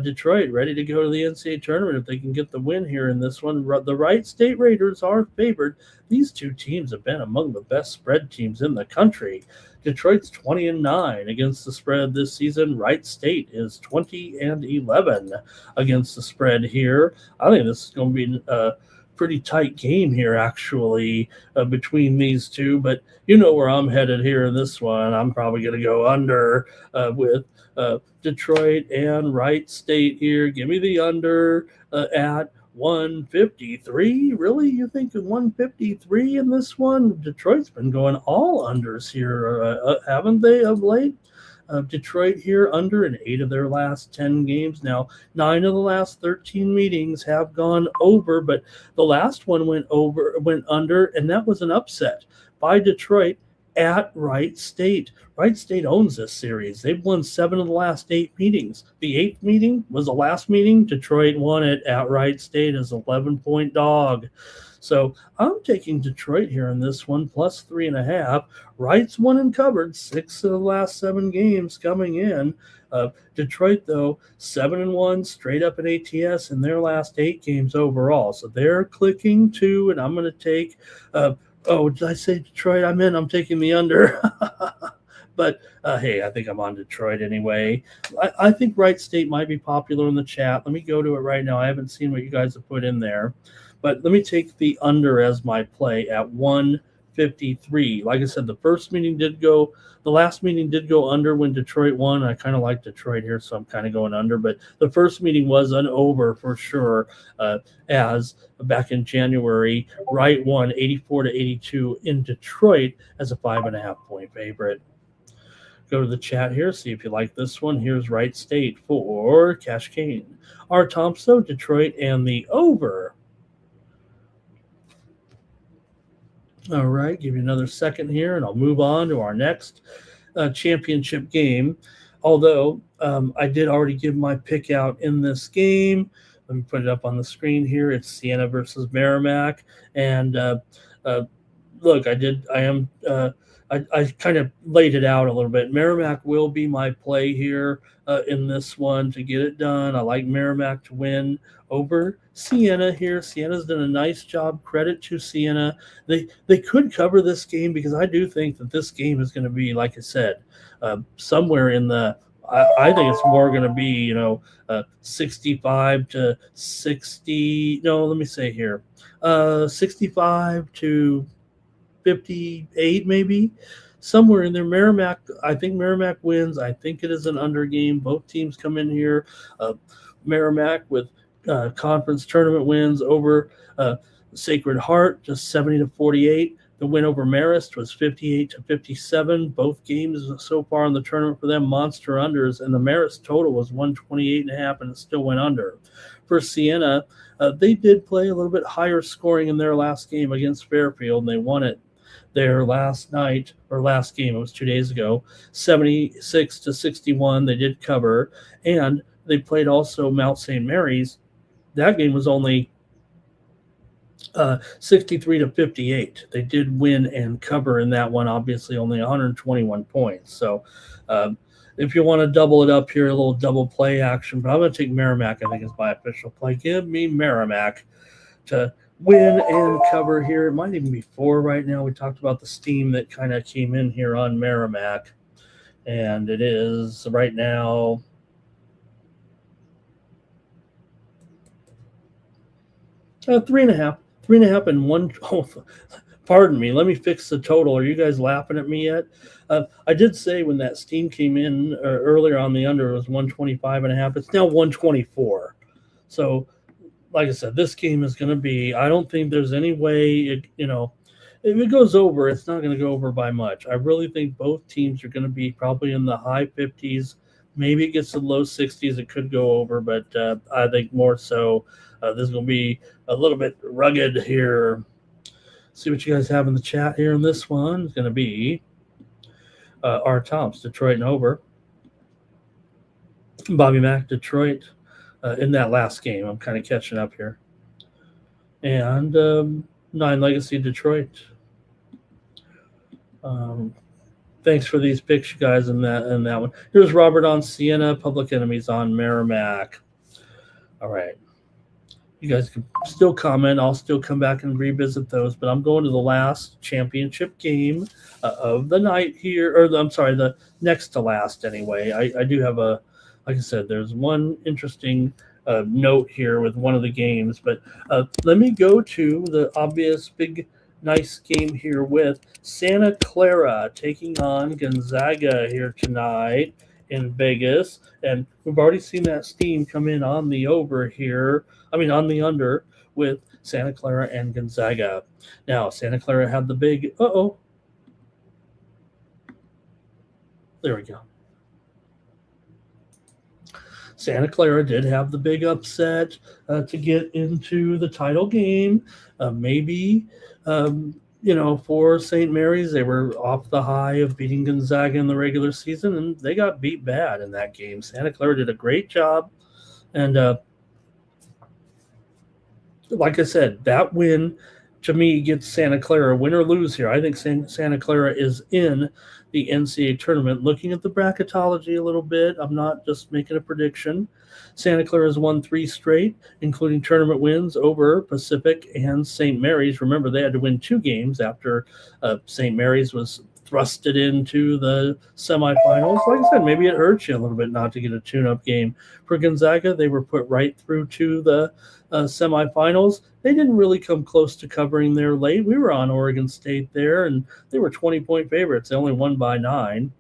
Detroit, ready to go to the NCAA tournament if they can get the win here in this one. The Wright State Raiders are favored. These two teams have been among the best spread teams in the country. Detroit's 20-9 against the spread this season. Wright State is 20-11 against the spread here. I think this is going to be a pretty tight game here, actually, between these two. But you know where I'm headed here in this one. I'm probably going to go under with Detroit and Wright State here. Give me the under at 153. Really? You think 153 in this one? Detroit's been going all unders here, haven't they, of late? Detroit here under in 8 of their last 10 games. Now, 9 of the last 13 meetings have gone over, but the last one went under, and that was an upset by Detroit at Wright State. Wright State owns this series. They've won 7 of the last 8 meetings. The 8th meeting was the last meeting. Detroit won it at Wright State as 11-point dog. So I'm taking Detroit here in this one, plus 3.5. Wright's won and covered 6 of the last 7 games coming in. Detroit, though, 7-1 straight up in ATS in their last 8 games overall. So they're clicking too, and I'm going to take did I say Detroit? I'm taking the under. But, hey, I think I'm on Detroit anyway. I think Wright State might be popular in the chat. Let me go to it right now. I haven't seen what you guys have put in there. But let me take the under as my play at 153. Like I said, the last meeting did go under when Detroit won. I kind of like Detroit here, so I'm kind of going under. But the first meeting was an over for sure, as back in January, Wright won 84-82 in Detroit as a 5.5-point favorite. Go to the chat here, see if you like this one. Here's Wright State for Cash Kane. R. Thompson, Detroit, and the over. All right, give you another second here, and I'll move on to our next championship game. Although I did already give my pick out in this game. Let me put it up on the screen here. It's Siena versus Merrimack. And look, I kind of laid it out a little bit. Merrimack will be my play here in this one to get it done. I like Merrimack to win over Siena here. Siena's done a nice job. Credit to Siena. They could cover this game because I do think that this game is going to be, like I said, somewhere in the I think it's more going to be, 65 to 60. No, let me say here, 65 to 58 maybe, somewhere in there. I think Merrimack wins. I think it is an under game. Both teams come in here. Merrimack with conference tournament wins over Sacred Heart, just 70-48. The win over Marist was 58-57. Both games so far in the tournament for them, monster unders, and the Marist total was 128.5, and it still went under. For Siena, they did play a little bit higher scoring in their last game against Fairfield, and they won it there last game. It was 2 days ago, 76-61. They did cover, and they played also Mount St. Mary's. That game was only 63-58. They did win and cover in that one, obviously only 121 points. So if you want to double it up here, a little double play action, but I'm going to take Merrimack, I think, is my official play. Give me Merrimack to win and cover here. It might even be 4 right now. We talked about the steam that kind of came in here on Merrimack, and it is right now 3.5. 3.5 and one. Oh, pardon me. Let me fix the total. Are you guys laughing at me yet? I did say when that steam came in earlier on the under, it was 125.5. It's now 124. So, like I said, this game is going to be, I don't think there's any way, if it goes over, it's not going to go over by much. I really think both teams are going to be probably in the high 50s. Maybe it gets to the low 60s. It could go over, but I think more so this is going to be a little bit rugged here. See what you guys have in the chat here. And this one is going to be R. Toms, Detroit and over. Bobby Mack, Detroit in that last game. I'm kind of catching up here. And 9 Legacy, Detroit. Thanks for these picks, you guys, in that one. Here's Robert on Sienna, Public Enemies on Merrimack. All right. You guys can still comment. I'll still come back and revisit those, but I'm going to the last championship game of the night here, or the next to last anyway. I do have like I said, there's one interesting note here with one of the games, but let me go to the obvious big nice game here with Santa Clara taking on Gonzaga here tonight in Vegas, and we've already seen that steam come in on the over here. On the under with Santa Clara and Gonzaga. Now, Santa Clara had the big, there we go. Santa Clara did have the big upset to get into the title game. Maybe, for St. Mary's, they were off the high of beating Gonzaga in the regular season, and they got beat bad in that game. Santa Clara did a great job, and like I said, that win to me gets Santa Clara, win or lose here. I think Santa Clara is in the NCAA tournament. Looking at the bracketology a little bit, I'm not just making a prediction. Santa Clara has won 3 straight, including tournament wins over Pacific and St. Mary's. Remember, they had to win 2 games after St. Mary's was thrusted into the semifinals. Like I said, maybe it hurts you a little bit not to get a tune-up game. For Gonzaga, they were put right through to the semifinals. They didn't really come close to covering there late. We were on Oregon State there, and they were 20-point favorites. They only won by 9.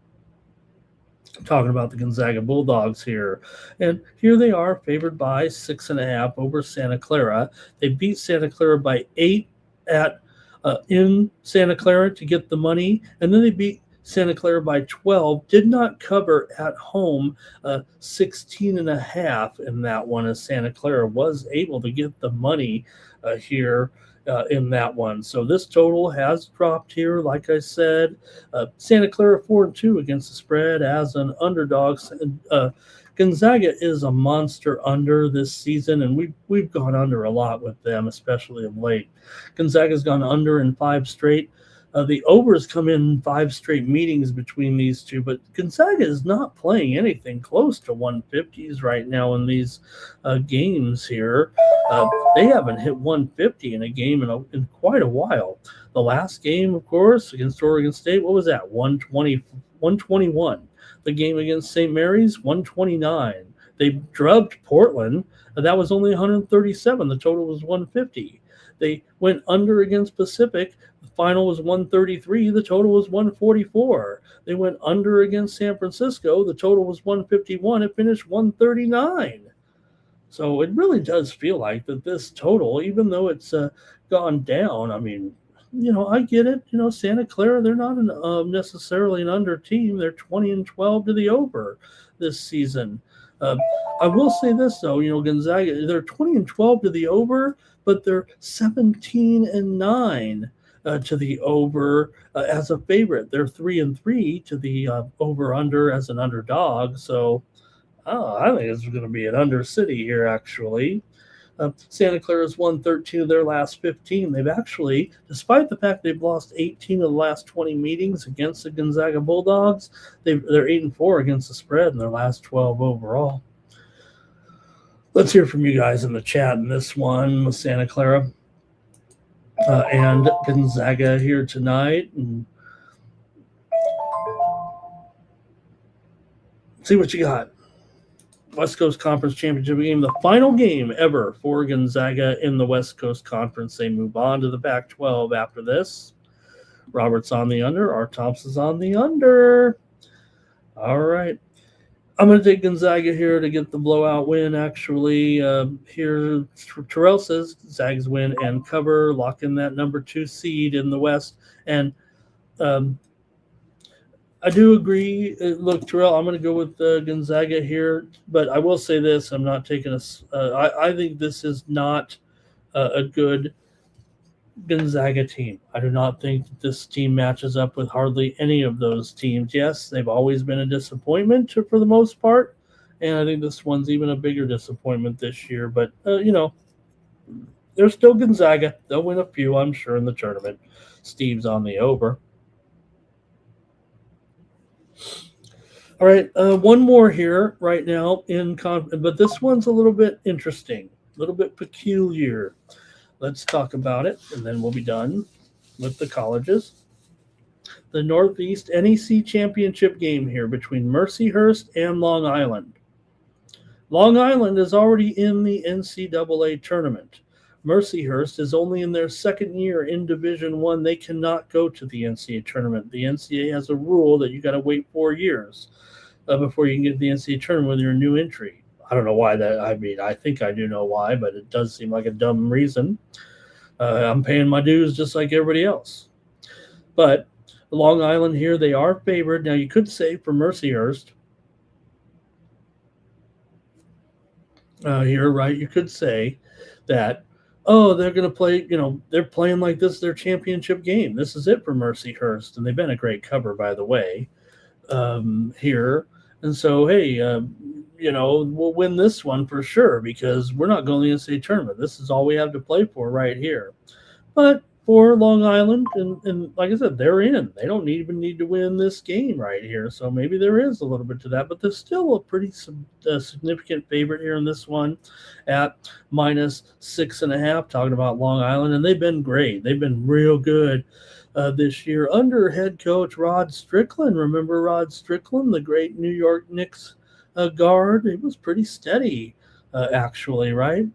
Talking about the Gonzaga Bulldogs here. And here they are, favored by 6.5 over Santa Clara. They beat Santa Clara by 8 in Santa Clara to get the money, and then they beat Santa Clara by 12, did not cover at home 16.5 in that one, as Santa Clara was able to get the money here in that one. So this total has dropped here. Like I said, Santa Clara 4-2 against the spread as an underdog. Gonzaga is a monster under this season, and we've gone under a lot with them, especially of late. Gonzaga's gone under in 5 straight. The overs come in 5 straight meetings between these two, but Gonzaga is not playing anything close to 150s right now in these games here. They haven't hit 150 in a game in quite a while. The last game, of course, against Oregon State, what was that? 121. The game against St. Mary's, 129. They drubbed Portland. That was only 137. The total was 150. They went under against Pacific. The final was 133. The total was 144. They went under against San Francisco. The total was 151. It finished 139. So it really does feel like that this total, even though it's gone down, I get it. Santa Clara, they're not necessarily an under team. They're 20-12 to the over this season. I will say this, though. Gonzaga, they're 20-12 to the over, but they're 17-9 to the over as a favorite. They're 3-3 to the over-under as an underdog. So I think it's going to be an under city here, actually. Santa Clara's won 13 of their last 15. They've actually, despite the fact they've lost 18 of the last 20 meetings against the Gonzaga Bulldogs, they're 8-4 against the spread in their last 12 overall. Let's hear from you guys in the chat in this one with Santa Clara and Gonzaga here tonight. And see what you got. West Coast Conference Championship game, the final game ever for Gonzaga in the West Coast Conference. They move on to the Pac-12 after this. Robert's on the under. R. Thompson's on the under. All right. I'm going to take Gonzaga here to get the blowout win, actually. Here, Terrell says Zags win and cover, lock in that number 2 seed in the West. And I do agree. Look, Terrell, I'm going to go with Gonzaga here, but I will say this. I'm not taking I think this is not a good Gonzaga team. I do not think this team matches up with hardly any of those teams. Yes, they've always been a disappointment for the most part, and I think this one's even a bigger disappointment this year. But, they're still Gonzaga. They'll win a few, I'm sure, in the tournament. Steve's on the over. All right, one more here right now but this one's a little bit interesting, a little bit peculiar. Let's talk about it, and then we'll be done with the colleges. The Northeast NEC Championship game here between Mercyhurst and Long Island. Long Island is already in the NCAA tournament. Mercyhurst is only in their second year in Division I. They cannot go to the NCAA tournament. The NCAA has a rule that you got to wait 4 years before you can get to the NCAA tournament with your new entry. I don't know why that. I mean, I think I do know why, but it does seem like a dumb reason. I'm paying my dues just like everybody else. But Long Island here, they are favored. Now, you could say for Mercyhurst here, right? You could say that, they're going to play, they're playing like this their championship game. This is it for Mercyhurst. And they've been a great cover, by the way, here. And so, hey, we'll win this one for sure because we're not going to the NCAA tournament. This is all we have to play for right here. But for Long Island, and like I said, they're in. They don't even need to win this game right here. So maybe there is a little bit to that. But there's still a pretty significant favorite here in this one at -6.5, talking about Long Island. And they've been great. They've been real good this year under head coach Rod Strickland. Remember Rod Strickland, the great New York Knicks guard? It was pretty steady, actually, right?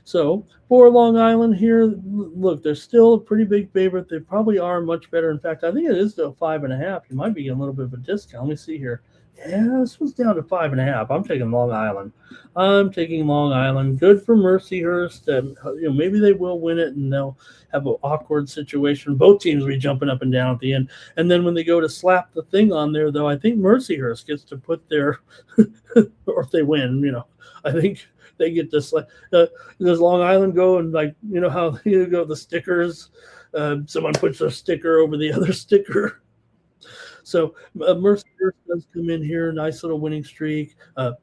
So for Long Island here, look, they're still a pretty big favorite. They probably are much better. In fact, I think it is still 5.5. You might be getting a little bit of a discount. Let me see here. Yeah, this was down to 5.5. I'm taking Long Island. Good for Mercyhurst. Maybe they will win it and they'll have an awkward situation. Both teams will be jumping up and down at the end. And then when they go to slap the thing on there, though, I think Mercyhurst gets to put their, or if they win, I think they get to slap. Does Long Island go and how you go the stickers? Someone puts a sticker over the other sticker. So Mercyhurst does come in here, nice little winning streak,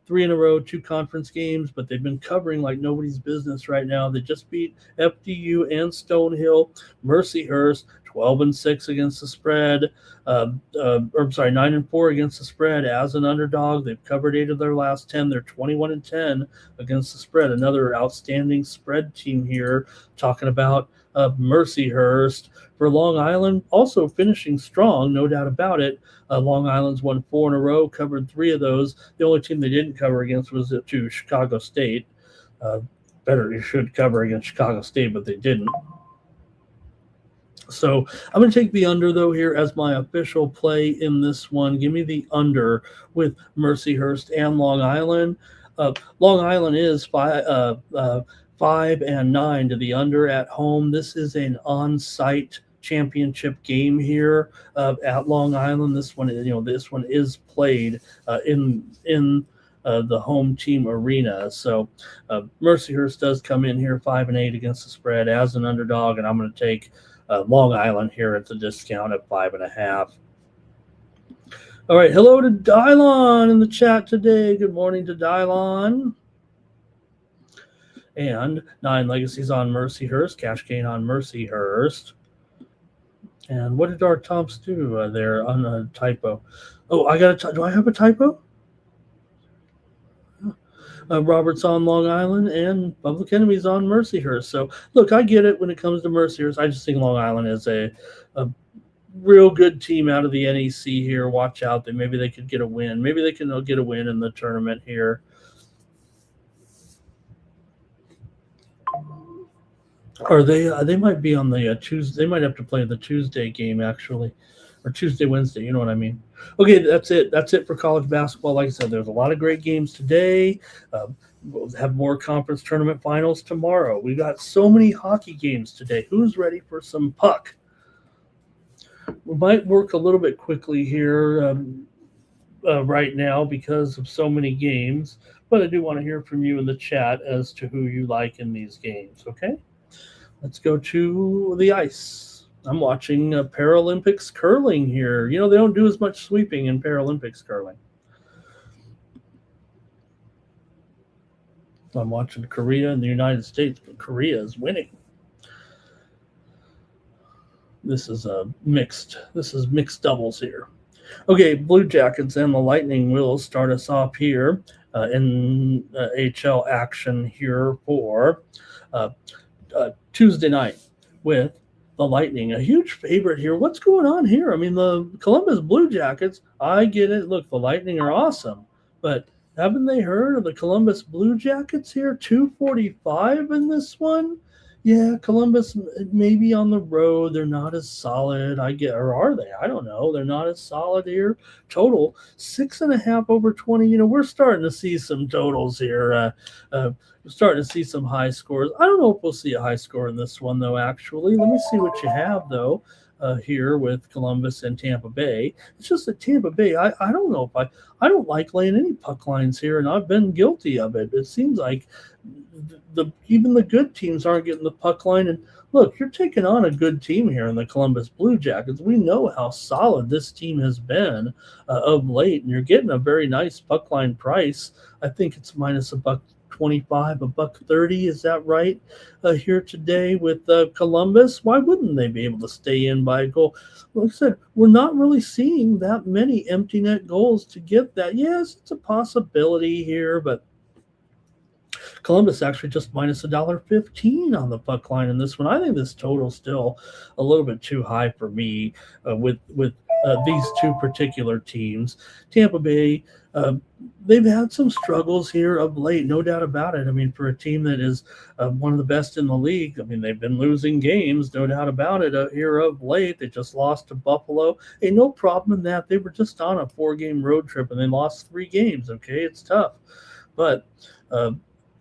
3 in a row, 2 conference games, but they've been covering like nobody's business right now. They just beat FDU and Stonehill. Mercyhurst 12-6 against the spread, 9-4 against the spread as an underdog. They've covered 8 of their last 10. They're 21-10 against the spread. Another outstanding spread team here. Talking about Mercyhurst. For Long Island, also finishing strong, no doubt about it. Long Island's won 4 in a row, covered 3 of those. The only team they didn't cover against was to Chicago State. You should cover against Chicago State, but they didn't. So I'm going to take the under, though, here as my official play in this one. Give me the under with Mercyhurst and Long Island. Long Island is 5-9 to the under at home. This is an on-site championship game here at Long Island. This one is played in the home team arena. So Mercyhurst does come in here 5-8 against the spread as an underdog, and I'm going to take Long Island here at the discount at 5.5. All right, hello to Dylon in the chat today. Good morning to Dylon. And 9 Legacies on Mercyhurst, cash gain on Mercyhurst. And what did our Tomps do there on a typo? Oh, do I have a typo? Robert's on Long Island and Public Enemy's on Mercyhurst. So, look, I get it when it comes to Mercyhurst. I just think Long Island is a real good team out of the NEC here. Watch out that maybe they could get a win. Maybe they can get a win in the tournament here. Or they might be on the Tuesday. They might have to play the Tuesday game actually, or Tuesday, Wednesday. You know what I mean? Okay, that's it. That's it for college basketball. Like I said, there's a lot of great games today. We'll have more conference tournament finals tomorrow. We got so many hockey games today. Who's ready for some puck? We might work a little bit quickly here right now because of so many games, but I do want to hear from you in the chat as to who you like in these games. Okay. Let's go to the ice. I'm watching Paralympics curling here. You know, they don't do as much sweeping in Paralympics curling. I'm watching Korea and the United States, but Korea is winning. This is mixed doubles here. Okay, Blue Jackets and the Lightning will start us off here in HL action here for Tuesday night with the Lightning, a huge favorite here. What's going on here? I mean, the Columbus Blue Jackets, I get it. Look, the Lightning are awesome, but haven't they heard of the Columbus Blue Jackets here? 245 in this one. Yeah, Columbus maybe on the road. They're not as solid. Or are they? I don't know. They're not as solid here. Total 6.5 over 20. You know, we're starting to see some totals here. We're starting to see some high scores. I don't know if we'll see a high score in this one, though, actually. Let me see what you have, though, here with Columbus and Tampa Bay. It's just that Tampa Bay, I don't know if I don't like laying any puck lines here, and I've been guilty of it. It seems like even the good teams aren't getting the puck line. And look, you're taking on a good team here in the Columbus Blue Jackets. We know how solid this team has been of late, and you're getting a very nice puck line price. I think it's minus $1.25, $1.30. Is that right? Here today with Columbus, why wouldn't they be able to stay in by a goal? Like I said, we're not really seeing that many empty net goals to get that. Yes, it's a possibility here, but Columbus actually just minus $1.15 on the puck line in this one. I think this total still a little bit too high for me with these two particular teams. Tampa Bay, they've had some struggles here of late, no doubt about it. I mean, for a team that is one of the best in the league, I mean, they've been losing games, no doubt about it, here of late. They just lost to Buffalo. Hey, no problem in that. They were just on a 4-game road trip, and they lost 3 games, okay? It's tough. But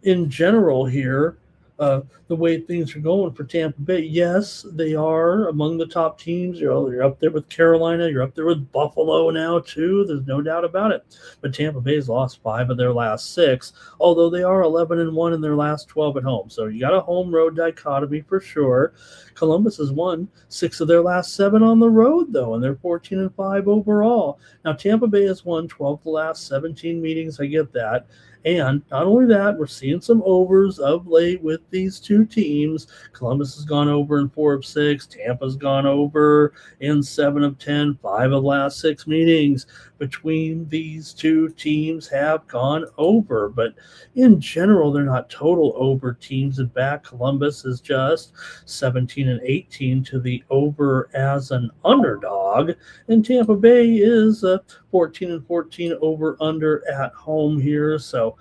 in general here, the way things are going for Tampa Bay, yes, they are among the top teams. You're up there with Carolina. You're up there with Buffalo now, too. There's no doubt about it. But Tampa Bay's lost 5 of their last 6, although they are 11-1 in their last 12 at home. So you got a home-road dichotomy for sure. Columbus has won 6 of their last 7 on the road, though, and they're 14-5 overall. Now, Tampa Bay has won 12 of the last 17 meetings. I get that. And not only that, we're seeing some overs of late with these two teams. Columbus has gone over in 4 of 6. Tampa's gone over in 7 of 10. 5 of the last 6 meetings between these two teams have gone over. But in general, they're not total over teams. In fact, Columbus is just 17-18 to the over as an underdog. And Tampa Bay is 14-14 over under at home here. So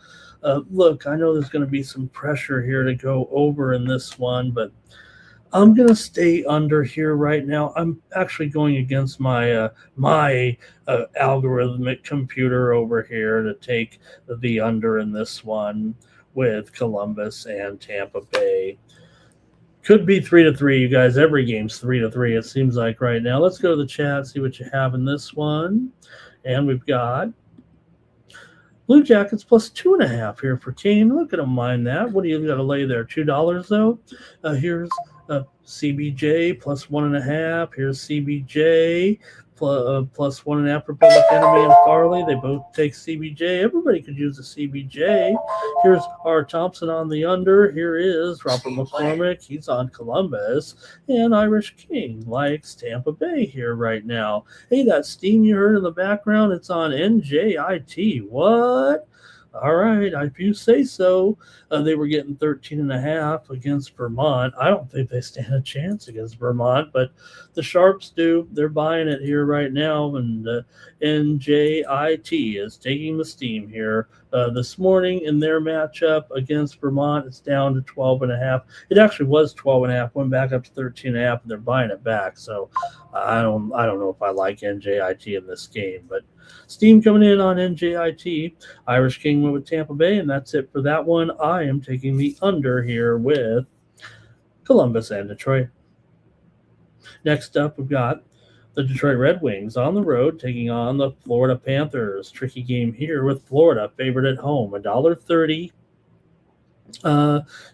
look, I know there's going to be some pressure here to go over in this one, but I'm going to stay under here right now. I'm actually going against my algorithmic computer over here to take the under in this one with Columbus and Tampa Bay. Could be 3-3, you guys. Every game's 3-3, it seems like right now. Let's go to the chat, see what you have in this one. And we've got Blue Jackets plus 2.5 here for Kane. Look at them, mind that. What do you got to lay there? $2 though. Here's CBJ plus 1.5. Here's CBJ plus 1.5 for Public Enemy and Farley. They both take CBJ. Everybody could use a CBJ. Here's R. Thompson on the under. Here is Robert McCormick. He's on Columbus. And Irish King likes Tampa Bay here right now. Hey, that steam you heard in the background, it's on NJIT. What? All right, if you say so. They were getting 13.5 against Vermont. I don't think they stand a chance against Vermont, but the Sharps do. They're buying it here right now, and NJIT is taking the steam here. This morning in their matchup against Vermont, it's down to 12.5. It actually was 12.5, went back up to 13.5, and they're buying it back. So I don't know if I like NJIT in this game, but steam coming in on NJIT. Irish King went with Tampa Bay, and that's it for that one. I am taking the under here with Columbus and Detroit. Next up, we've got the Detroit Red Wings on the road taking on the Florida Panthers. Tricky game here with Florida favored at home, $1.30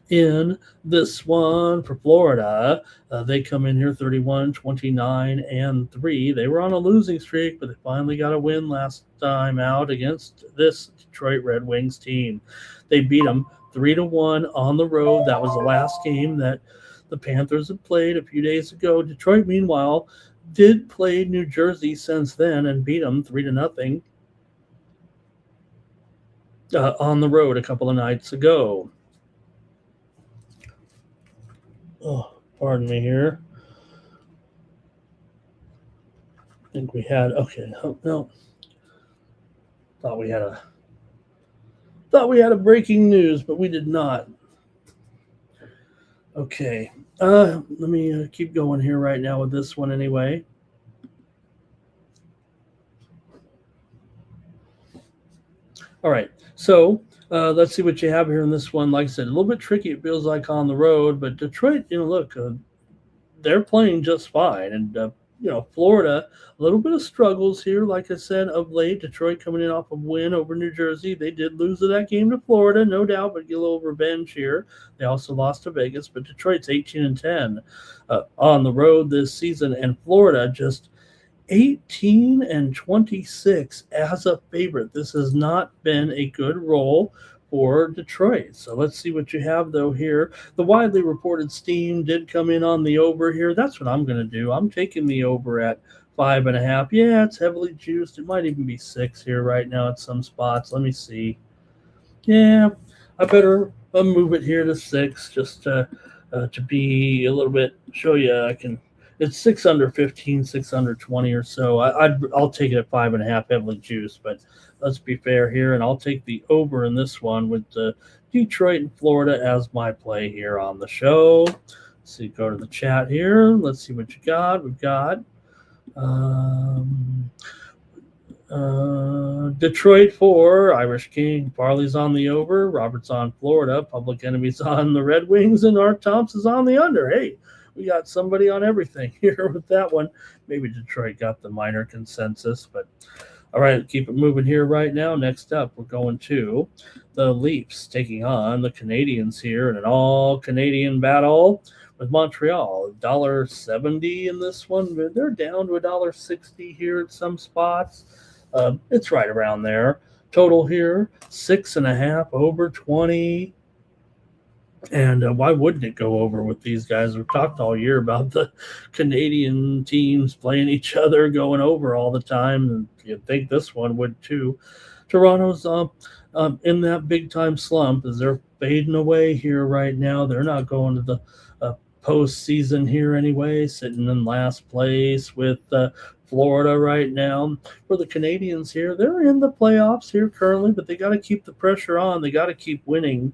in this one for Florida. They come in here 31, 29, and 3. They were on a losing streak, but they finally got a win last time out against this Detroit Red Wings team. They beat them 3-1 on the road. That was the last game that the Panthers had played a few days ago. Detroit, meanwhile, did play New Jersey since then and beat them 3-0 on the road a couple of nights ago. Oh, pardon me here. I think we had, okay, oh, no. Thought we had a breaking news, but we did not. Okay, let me keep going here right now with this one anyway. All right, so let's see what you have here in this one. Like I said, a little bit tricky, it feels like, on the road, but Detroit, look, they're playing just fine. And, Florida, a little bit of struggles here, like I said, of late. Detroit coming in off a win over New Jersey. They did lose that game to Florida, no doubt, but get a little revenge here. They also lost to Vegas, but Detroit's 18-10 on the road this season, and Florida just 18-26 as a favorite. This has not been a good roll for Detroit. So let's see what you have, though, here. The widely reported steam did come in on the over here. That's what I'm going to do. I'm taking the over at 5.5. Yeah, it's heavily juiced. It might even be 6 here right now at some spots. Let me see. Yeah, I better move it here to 6 just to be a little bit, show you I can. It's 6 under 15, 6 under 20 or so. I'll take it at 5.5, heavily juiced, but let's be fair here, and I'll take the over in this one with Detroit and Florida as my play here on the show. Let's see, go to the chat here. Let's see what you got. We've got Detroit for Irish King. Farley's on the over. Robert's on Florida. Public Enemy's on the Red Wings, and Art Thompson's on the under. Hey, we got somebody on everything here with that one. Maybe Detroit got the minor consensus, but all right, keep it moving here right now. Next up, we're going to the Leafs taking on the Canadians here in an all-Canadian battle with Montreal. $1.70 in this one. They're down to $1.60 here at some spots. It's right around there. Total here, 6.5 over 20. And why wouldn't it go over with these guys? We've talked all year about the Canadian teams playing each other, going over all the time, and you'd think this one would too. Toronto's in that big-time slump as they're fading away here right now. They're not going to the postseason here anyway, sitting in last place with Florida right now. For the Canadians here, they're in the playoffs here currently, but they got to keep the pressure on. They got to keep winning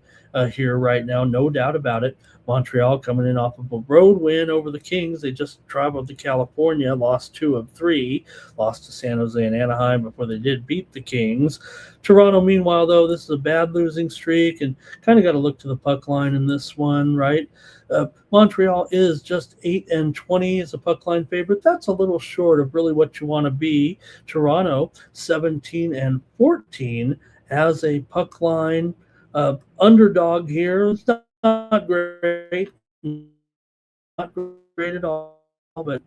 here right now, no doubt about it. Montreal coming in off of a road win over the Kings. They just traveled to California, lost 2 of 3, lost to San Jose and Anaheim before they did beat the Kings. Toronto, meanwhile, though, this is a bad losing streak, and kind of got to look to the puck line in this one, right? Montreal is just 8-20 as a puck line favorite. That's a little short of really what you want to be. Toronto, 17-14 as a puck line underdog here. It's not great. great at all, but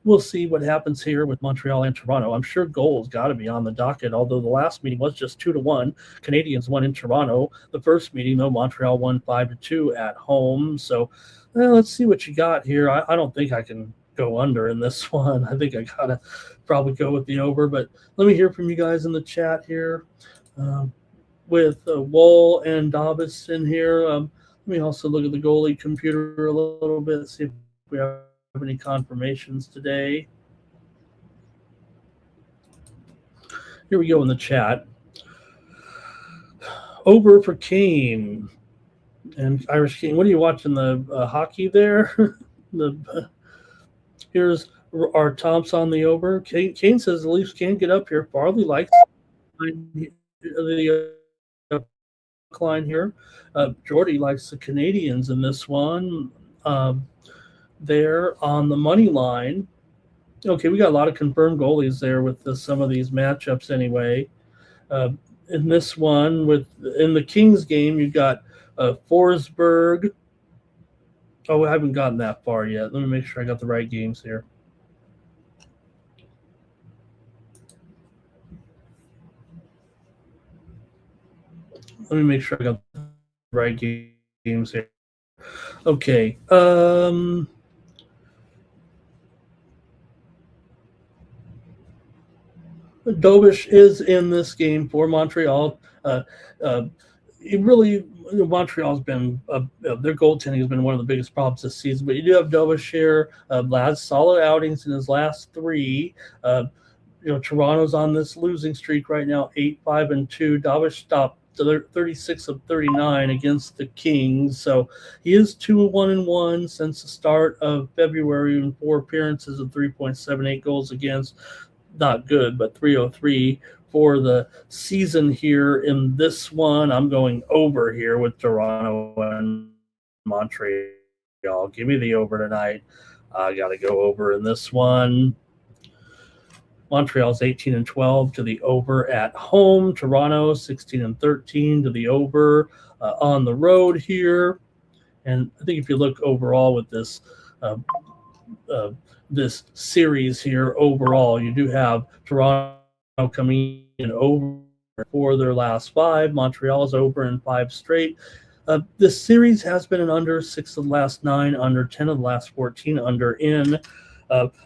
we'll see what happens here with Montreal and Toronto. I'm sure goals got to be on the docket, although the last meeting was just 2-1. Canadians won in Toronto. The first meeting, though, Montreal won 5-2 at home. So let's see what you got here. I don't think I can go under in this one. I think I got to probably go with the over, but let me hear from you guys in the chat here. With Wool and Davis in here. Let me also look at the goalie computer a little bit, see if we have any confirmations today. Here we go in the chat. Over for Kane and Irish King. What are you watching, the hockey there? Here's our Tomps on the over. Kane says the Leafs can't get up here. Farley likes the line here. Jordy likes the Canadians in this one. There on the money line. Okay, we got a lot of confirmed goalies there with some of these matchups anyway. In this one, in the Kings game, you got Forsberg. Oh, I haven't gotten that far yet. Let me make sure I got the right games here. Let me make sure I got the right games here. Okay. Dobish is in this game for Montreal. Montreal's been their goaltending has been one of the biggest problems this season. But you do have Dobish here. Has solid outings in his last three. Toronto's on this losing streak right now, 8-5-2. Dobish stopped 36 of 39 against the Kings. So he is 2-1-1 since the start of February in 4 appearances of 3.78 goals against. Not good, but 303 for the season here in this one. I'm going over here with Toronto and Montreal. Give me the over tonight. I got to go over in this one. Montreal's 18-12 to the over at home. Toronto 16-13 to the over on the road here. And I think if you look overall with this this series here overall, you do have Toronto coming in over for their last 5. Montreal's over in 5 straight. This series has been an under 6 of the last 9, under 10 of the last 14, under in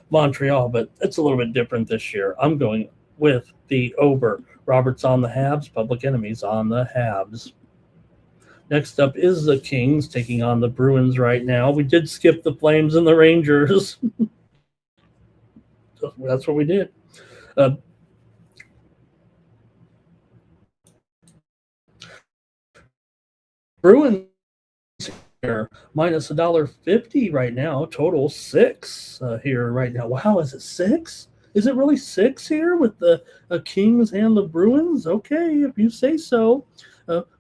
Montreal, but it's a little bit different this year. I'm going with the over. Roberts on the Habs, Public Enemies on the Habs. Next up is the Kings taking on the Bruins right now. We did skip the Flames and the Rangers. So that's what we did. Bruins here, minus $1.50 right now. Total 6 here right now. Wow, is it 6? Is it really 6 here with the Kings and the Bruins? Okay, if you say so.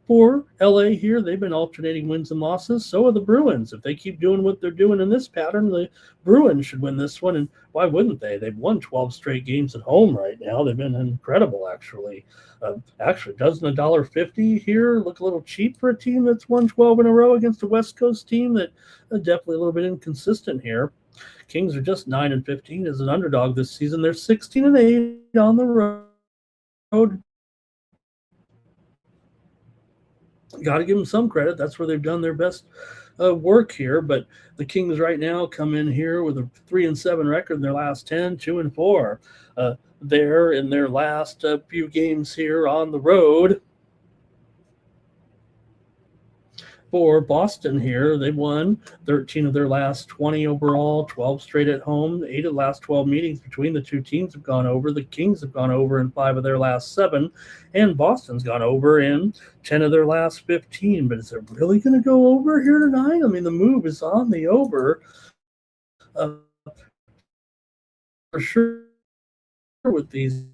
For LA here, they've been alternating wins and losses. So are the Bruins. If they keep doing what they're doing in this pattern, the Bruins should win this one. And why wouldn't they? They've won 12 straight games at home right now. They've been incredible, actually. Doesn't $1.50 here look a little cheap for a team that's won 12 in a row against a West Coast team that definitely a little bit inconsistent here. Kings are just 9-15 as an underdog this season. They're 16-8 on the road. Got to give them some credit. That's where they've done their best work here. But the Kings right now come in here with a 3-7 record in their last 10, 2-4. They're in their last few games here on the road. For Boston here, they've won 13 of their last 20 overall, 12 straight at home. 8 of the last 12 meetings between the two teams have gone over. The Kings have gone over in 5 of their last 7, and Boston's gone over in 10 of their last 15. But is it really going to go over here tonight? I mean, the move is on the over for sure with these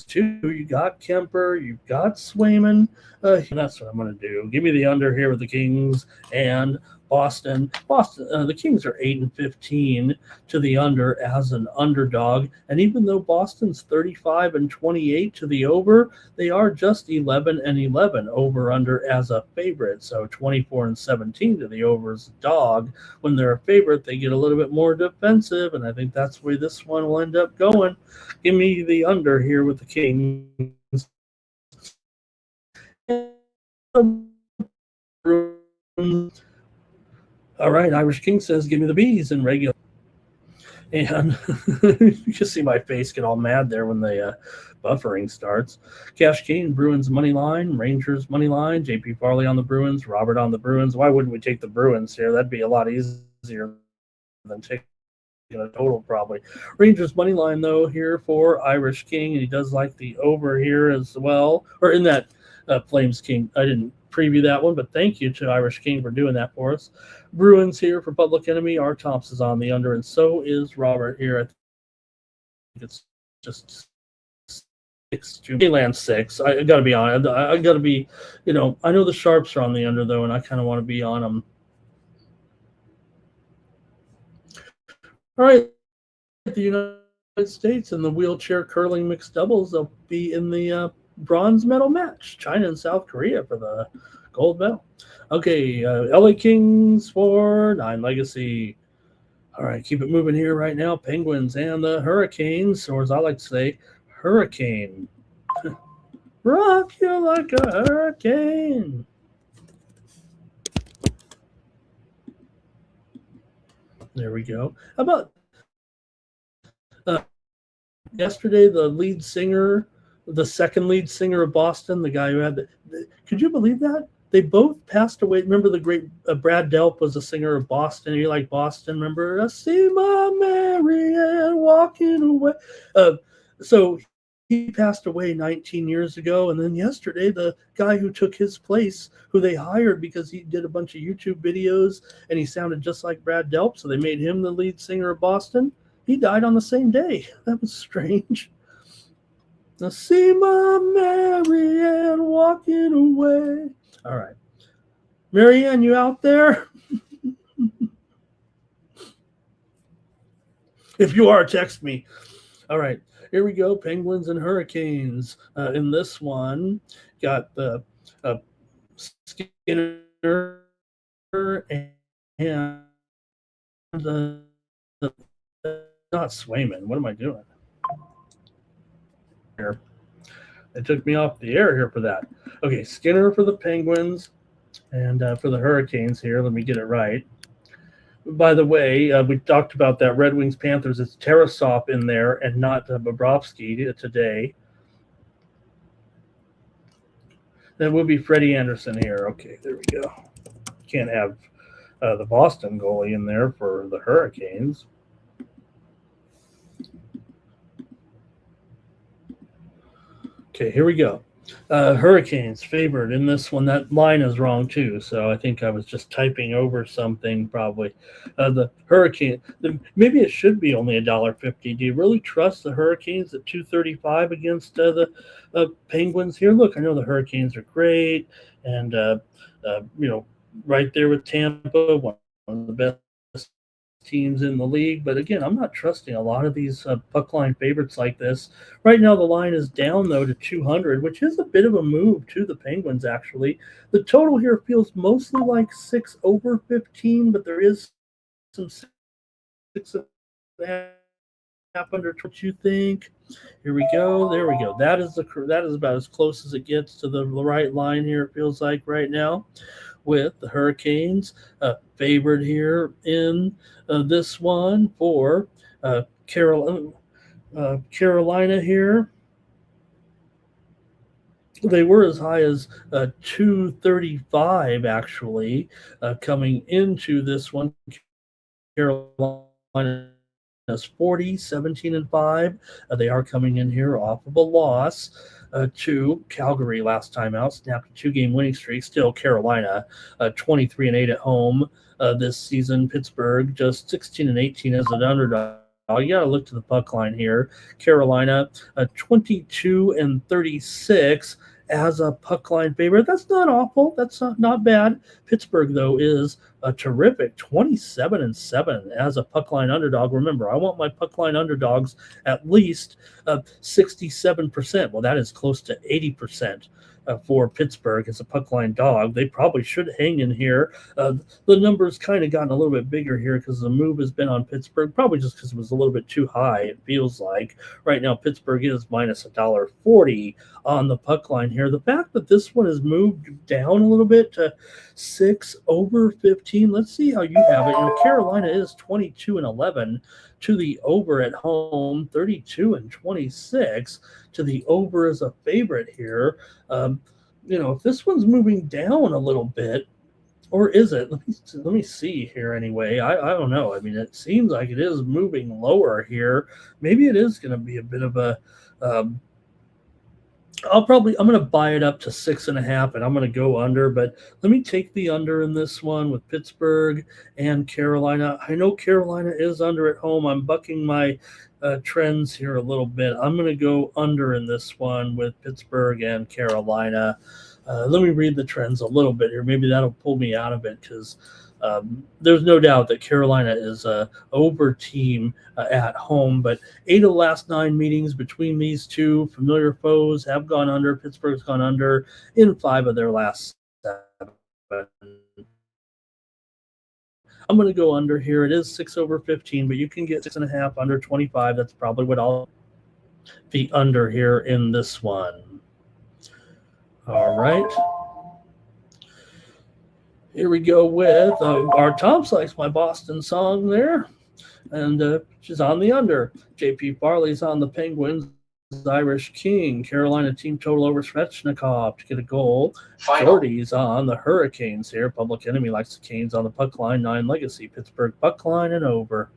two. You got Kemper, you've got Swayman. That's what I'm going to do. Give me the under here with the Kings and Boston. The Kings are 8-15 to the under as an underdog, and even though Boston's 35-28 to the over, they are just 11-11 over under as a favorite. So 24-17 to the over as a dog. When they're a favorite, they get a little bit more defensive, and I think that's where this one will end up going. Give me the under here with the Kings. All right, Irish King says, give me the bees in regular. And you just see my face get all mad there when the buffering starts. Cash King, Bruins money line, Rangers money line, JP Farley on the Bruins, Robert on the Bruins. Why wouldn't we take the Bruins here? That'd be a lot easier than taking a total probably. Rangers money line, though, here for Irish King, and he does like the over here as well, or in that Flames King. I didn't preview that one, but thank you to Irish King for doing that for us. Bruins here for Public Enemy. R. Thompson is on the under, and so is Robert here. I think it's just 6. Land 6. I got to be on it. I got to be, I know the Sharps are on the under, though, and I kind of want to be on them. All right. The United States and the wheelchair curling mixed doubles, they'll be in the bronze medal match. China and South Korea for the gold medal. Okay, LA Kings for 9 Legacy. All right, keep it moving here right now. Penguins and the Hurricanes, or as I like to say, Hurricane. Rock you like a hurricane. There we go. How about yesterday, the second lead singer of Boston, the guy who had could you believe that? They both passed away. Remember the great Brad Delp was a singer of Boston. You like Boston? Remember? I see my Marianne walking away. So he passed away 19 years ago. And then yesterday, the guy who took his place, who they hired because he did a bunch of YouTube videos and he sounded just like Brad Delp, so they made him the lead singer of Boston. He died on the same day. That was strange. I see my Marianne walking away. All right. Marianne, you out there? If you are, text me. All right. Here we go. Penguins and Hurricanes. In this one, got the Skinner and not Swayman. What am I doing? Here. It took me off the air here for that. Okay, Skinner for the Penguins and for the Hurricanes here. Let me get it right. By the way, we talked about that Red Wings Panthers. It's Tarasov in there and not Bobrovsky today. That will be Freddie Anderson here. Okay, there we go. Can't have the Boston goalie in there for the Hurricanes. Okay, here we go. Hurricanes favored in this one. That line is wrong too, so I think I was just typing over something probably. The Hurricane, maybe it should be only $1.50. Do you really trust the Hurricanes at $2.35 against the Penguins here? Look, I know the Hurricanes are great, and right there with Tampa, one of the best teams in the league, but again, I'm not trusting a lot of these puck line favorites like this. Right now, the line is down though to 200, which is a bit of a move to the Penguins. Actually, the total here feels mostly like 6 over 15, but there is some 6.5 under. What you think? Here we go. There we go. That is about as close as it gets to the right line here. It feels like right now, with the Hurricanes favored here in this one for Carolina here. They were as high as 235 actually coming into this one. Carolina is 40, 17-5. They are coming in here off of a loss to Calgary last time out, snapped a 2-game winning streak. Still Carolina 23-8 at home this season. Pittsburgh just 16-18 as an underdog. You got to look to the puck line here. Carolina 22-36 as a puck line favorite. That's not awful. That's not bad. Pittsburgh, though, is a terrific 27-7 as a puck line underdog. Remember, I want my puck line underdogs at least 67%. Well, that is close to 80%. For Pittsburgh as a puck line dog. They probably should hang in here. The number's kind of gotten a little bit bigger here because the move has been on Pittsburgh, probably just because it was a little bit too high, it feels like. Right now, Pittsburgh is minus $1.40 on the puck line here. The fact that this one has moved down a little bit to 6 over 15. Let's see how you have it. Carolina is 22-11 to the over at home, 32-26 to the over as a favorite here. If this one's moving down a little bit, or is it? Let me see here anyway. I don't know. I mean, it seems like it is moving lower here. Maybe it is going to be a bit of a I'm going to buy it up to 6.5, and I'm going to go under. But let me take the under in this one with Pittsburgh and Carolina. I know Carolina is under at home. I'm bucking my trends here a little bit. I'm going to go under in this one with Pittsburgh and Carolina. Let me read the trends a little bit here. Maybe that'll pull me out of it because there's no doubt that Carolina is a over team at home, but 8 of the last 9 meetings between these two familiar foes have gone under. Pittsburgh's gone under in 5 of their last 7. I'm going to go under here. It is 6 over 15, but you can get 6.5 under 25. That's probably what I'll be under here in this one. All right. Here we go with our Tom's likes my Boston song there, and she's on the under. J.P. Farley's on the Penguins. Irish King. Carolina team total over Svechnikov to get a goal. Jordy's on the Hurricanes here. Public Enemy likes the Canes on the puck line. 9 Legacy. Pittsburgh puck line and over.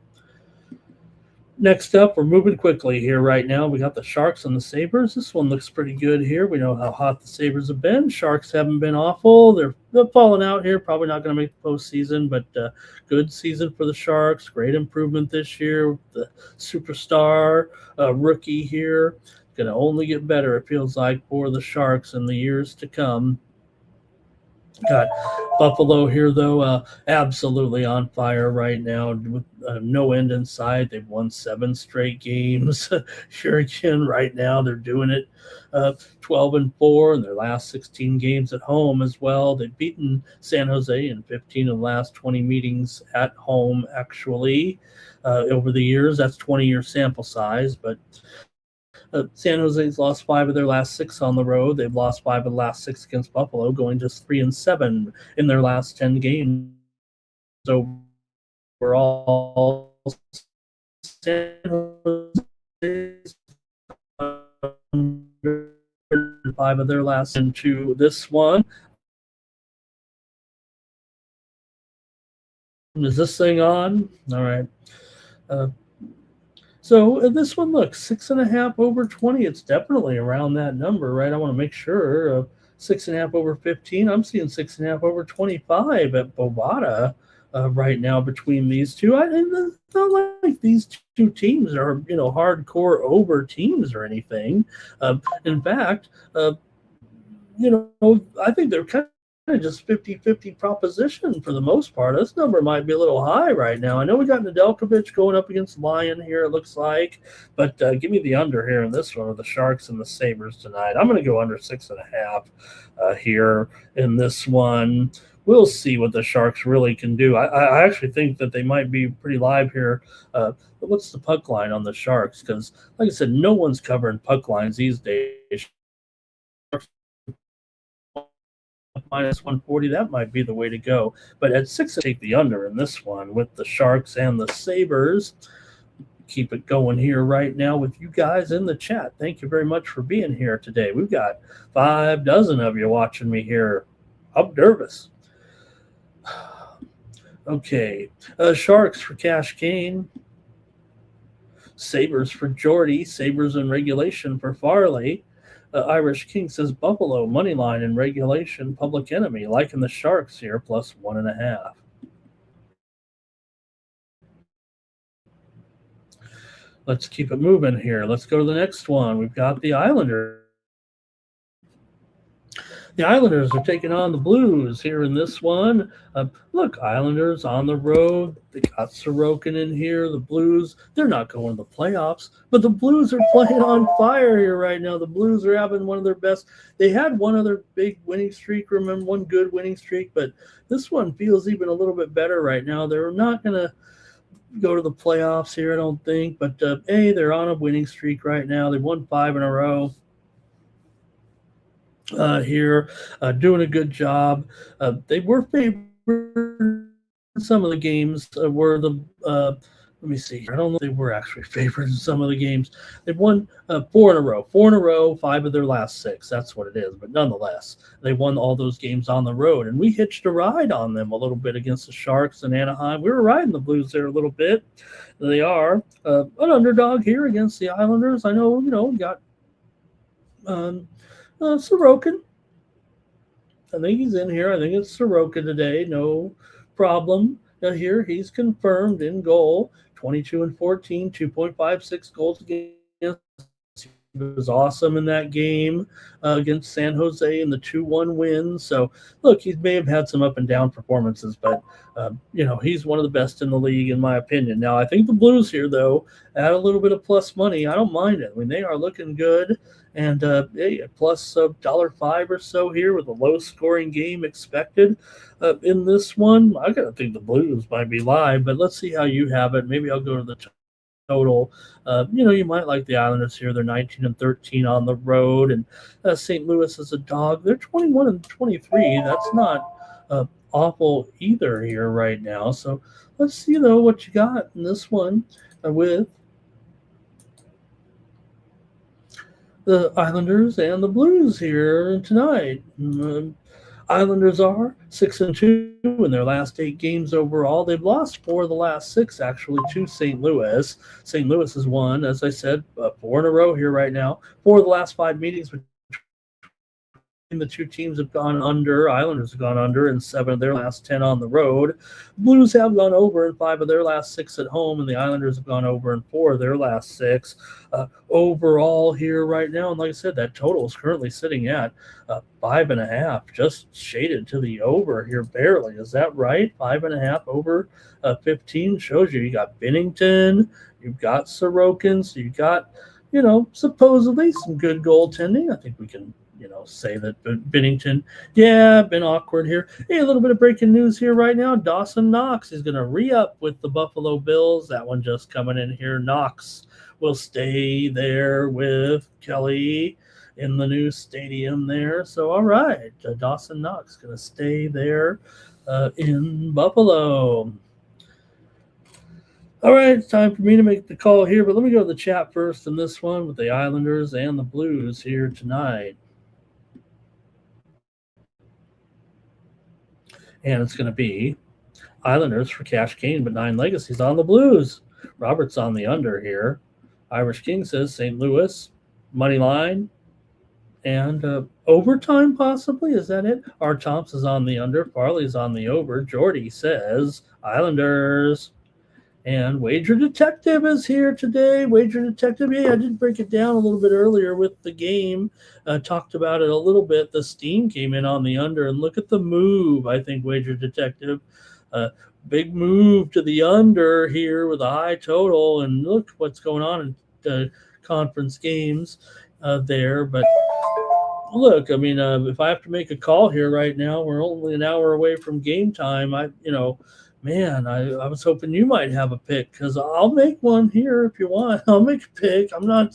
Next up, we're moving quickly here right now. We got the Sharks and the Sabres. This one looks pretty good here. We know how hot the Sabres have been. Sharks haven't been awful. They're falling out here. Probably not going to make the postseason, but good season for the Sharks. Great improvement this year. The superstar rookie here. Going to only get better, it feels like, for the Sharks in the years to come. Got Buffalo here, though, absolutely on fire right now with no end in sight. They've won 7 straight games. Here again, right now, they're doing it 12-4 in their last 16 games at home as well. They've beaten San Jose in 15 of the last 20 meetings at home, actually, over the years. That's 20-year sample size, but San Jose's lost 5 of their last 6 on the road. They've lost 5 of the last 6 against Buffalo, going just 3-7 in their last 10 games. Overall, San Jose's 5 of their last into this one. Is this thing on? All right. So this one, look, 6.5 over 20. It's definitely around that number, right? I want to make sure. 6.5 over 15. I'm seeing 6.5 over 25 at Bovada right now between these two. It's not like these two teams are, hardcore over teams or anything. In fact, I think they're kind of just 50-50 proposition for the most part. This number might be a little high right now. I know we got Nedeljkovic going up against Lyon here, it looks like, but give me the under here in this one with the Sharks and the Sabres tonight. I'm going to go under 6.5 here in this one. We'll see what the Sharks really can do. I actually think that they might be pretty live here. What's the puck line on the Sharks? Because, like I said, no one's covering puck lines these days. Minus 140, that might be the way to go. But at 6, take the under in this one with the Sharks and the Sabres. Keep it going here right now with you guys in the chat. Thank you very much for being here today. We've got 5 dozen of you watching me here. I'm nervous. Okay, Sharks for Cash Kane. Sabres for Jordy. Sabres in regulation for Farley. Irish King says Buffalo, money line in regulation, Public Enemy, liking the Sharks here, plus 1.5. Let's keep it moving here. Let's go to the next one. We've got the Islanders The Islanders are taking on the Blues here in this one. Look, Islanders on the road. They got Sorokin in here. The Blues, they're not going to the playoffs, but the Blues are playing on fire here right now. The Blues are having one of their best. They had one other big winning streak, remember, one good winning streak, but this one feels even a little bit better right now. They're not going to go to the playoffs here, I don't think, but hey, they're on a winning streak right now. They won 5 in a row. Here, doing a good job. They were favored in some of the games. Were the let me see. I don't know if they were actually favored in some of the games. They've won 4 in a row. 4 in a row, 5 of their last 6. That's what it is. But nonetheless, they won all those games on the road. And we hitched a ride on them a little bit against the Sharks and Anaheim. We were riding the Blues there a little bit. They are an underdog here against the Islanders. I know, we got Sorokin. I think he's in here. I think it's Sorokin today. No problem. Now here he's confirmed in goal. 22 and 14, 2.56 goals against. He was awesome in that game against San Jose in the 2-1 win. So, look, he may have had some up and down performances, but, he's one of the best in the league, in my opinion. Now, I think the Blues here, though, add a little bit of plus money. I don't mind it. I mean, they are looking good. And plus $1.05 or so here with a low-scoring game expected in this one. I got to think the Blues might be live, but let's see how you have it. Maybe I'll go to the total. You might like the Islanders here. They're 19 and 13 on the road, and St. Louis is a dog. They're 21 and 23. That's not awful either here right now. So let's see though what you got in this one with the Islanders and the Blues here tonight. Islanders are 6-2 in their last 8 games overall. They've lost 4 of the last 6, actually, to St. Louis. St. Louis has won, as I said, 4 in a row here right now. 4 of the last 5 meetings between the two teams have gone under. Islanders have gone under in 7 of their last 10 on the road. Blues have gone over in 5 of their last 6 at home, and the Islanders have gone over in 4 of their last 6 overall here right now. And like I said, that total is currently sitting at 5.5, just shaded to the over here barely. Is that right? 5.5 over 15 shows you got Binnington, you've got Sorokin, so you've got, supposedly some good goaltending. I think we can say that Binnington, been awkward here. Hey, a little bit of breaking news here right now. Dawson Knox is going to re-up with the Buffalo Bills. That one just coming in here. Knox will stay there with Kelly in the new stadium there. So, all right, Dawson Knox going to stay there in Buffalo. All right, it's time for me to make the call here, but let me go to the chat first in this one with the Islanders and the Blues here tonight. And it's going to be Islanders for Cash Kane, but 9 legacies on the Blues. Robert's on the under here. Irish King says St. Louis, money line, and overtime possibly. Is that it? R. Thompson's on the under. Farley's on the over. Jordy says Islanders. And Wager Detective is here today. Wager Detective, I did break it down a little bit earlier with the game. Talked about it a little bit. The steam came in on the under, and look at the move, I think, Wager Detective. Big move to the under here with a high total, and look what's going on in the conference games there. But look, I mean, if I have to make a call here right now, we're only an hour away from game time. Man, I was hoping you might have a pick because I'll make one here if you want. I'll make a pick. I'm not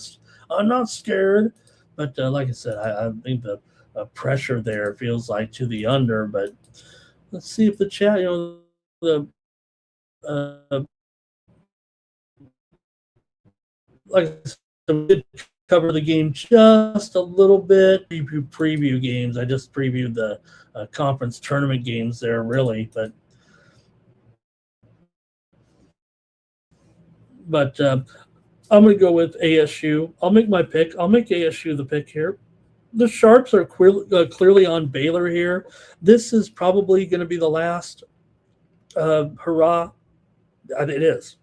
scared. But like I said, I think the pressure there feels like to the under. But let's see if the chat, like I said, we did cover the game just a little bit. Preview games. I just previewed the conference tournament games there, really, but. But I'm going to go with ASU. I'll make my pick. I'll make ASU the pick here. The Sharps are clearly on Baylor here. This is probably going to be the last hurrah. It is.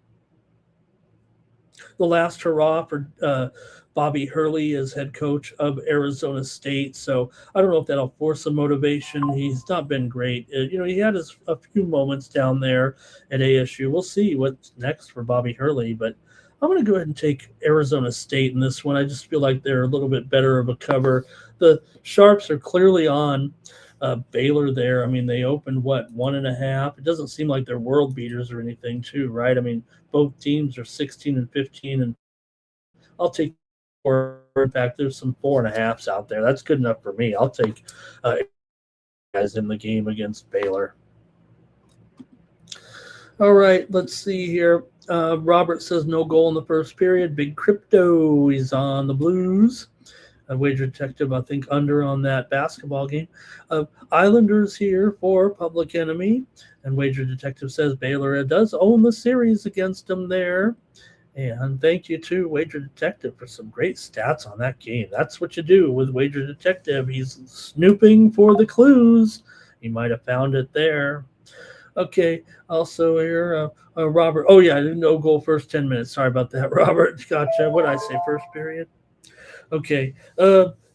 the last hurrah for Bobby Hurley as head coach of Arizona State. So I don't know if that'll force some motivation. He's not been great. He had a few moments down there at ASU. We'll see what's next for Bobby Hurley, but I'm going to go ahead and take Arizona State in this one. I just feel like they're a little bit better of a cover. The Sharps are clearly on Baylor there. I mean, they opened, 1.5? It doesn't seem like they're world beaters or anything, too, right? I mean, both teams are 16 and 15, and I'll take four. In fact, there's some 4.5s out there. That's good enough for me. I'll take guys in the game against Baylor. All right, let's see here. Robert says no goal in the first period. Big Crypto, he's on the Blues. Wager Detective, I think, under on that basketball game. Islanders here for Public Enemy. And Wager Detective says Baylor does own the series against them there. And thank you to Wager Detective for some great stats on that game. That's what you do with Wager Detective. He's snooping for the clues. He might have found it there. Okay, also here, Robert. Oh, yeah, no goal first 10 minutes. Sorry about that, Robert. Gotcha. What did I say, first period? Okay.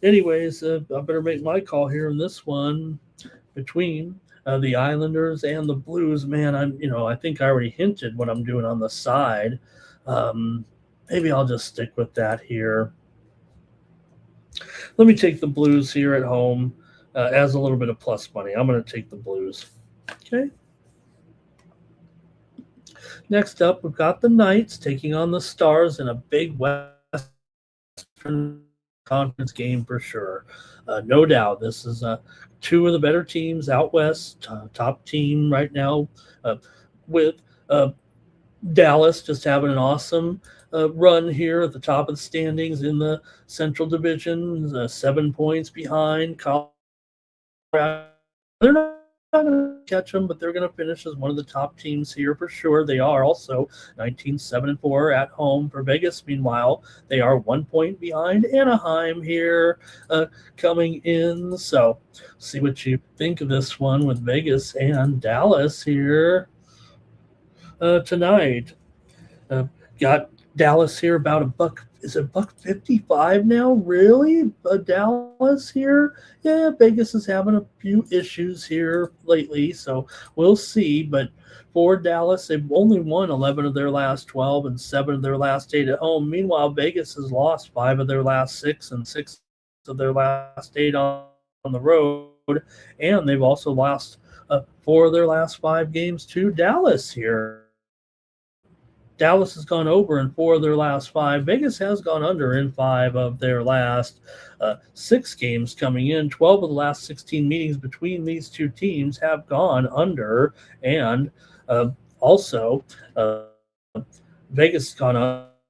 Anyways, I better make my call here in this one between the Islanders and the Blues. Man, I think I already hinted what I'm doing on the side. Maybe I'll just stick with that here. Let me take the Blues here at home as a little bit of plus money. I'm going to take the Blues. Okay. Next up, we've got the Knights taking on the Stars in a big Western Conference game for sure. No doubt. This is two of the better teams out west. Top team right now with Dallas just having an awesome run here at the top of the standings in the Central Division, 7 points behind Colorado. They're not going to catch them, but they're going to finish as one of the top teams here for sure. They are also 19-7-4 at home for Vegas. Meanwhile, they are 1 point behind Anaheim here coming in. So see what you think of this one with Vegas and Dallas here tonight. Got Dallas here about $1. Is it $1.55 now? Really? Dallas here? Yeah, Vegas is having a few issues here lately, so we'll see. But for Dallas, they've only won 11 of their last 12 and 7 of their last 8 at home. Meanwhile, Vegas has lost 5 of their last 6 and 6 of their last 8 on the road. And they've also lost 4 of their last 5 games to Dallas here. Dallas has gone over in 4 of their last 5. Vegas has gone under in 5 of their last 6 games coming in. 12 of the last 16 meetings between these two teams have gone under. And also, Vegas has gone up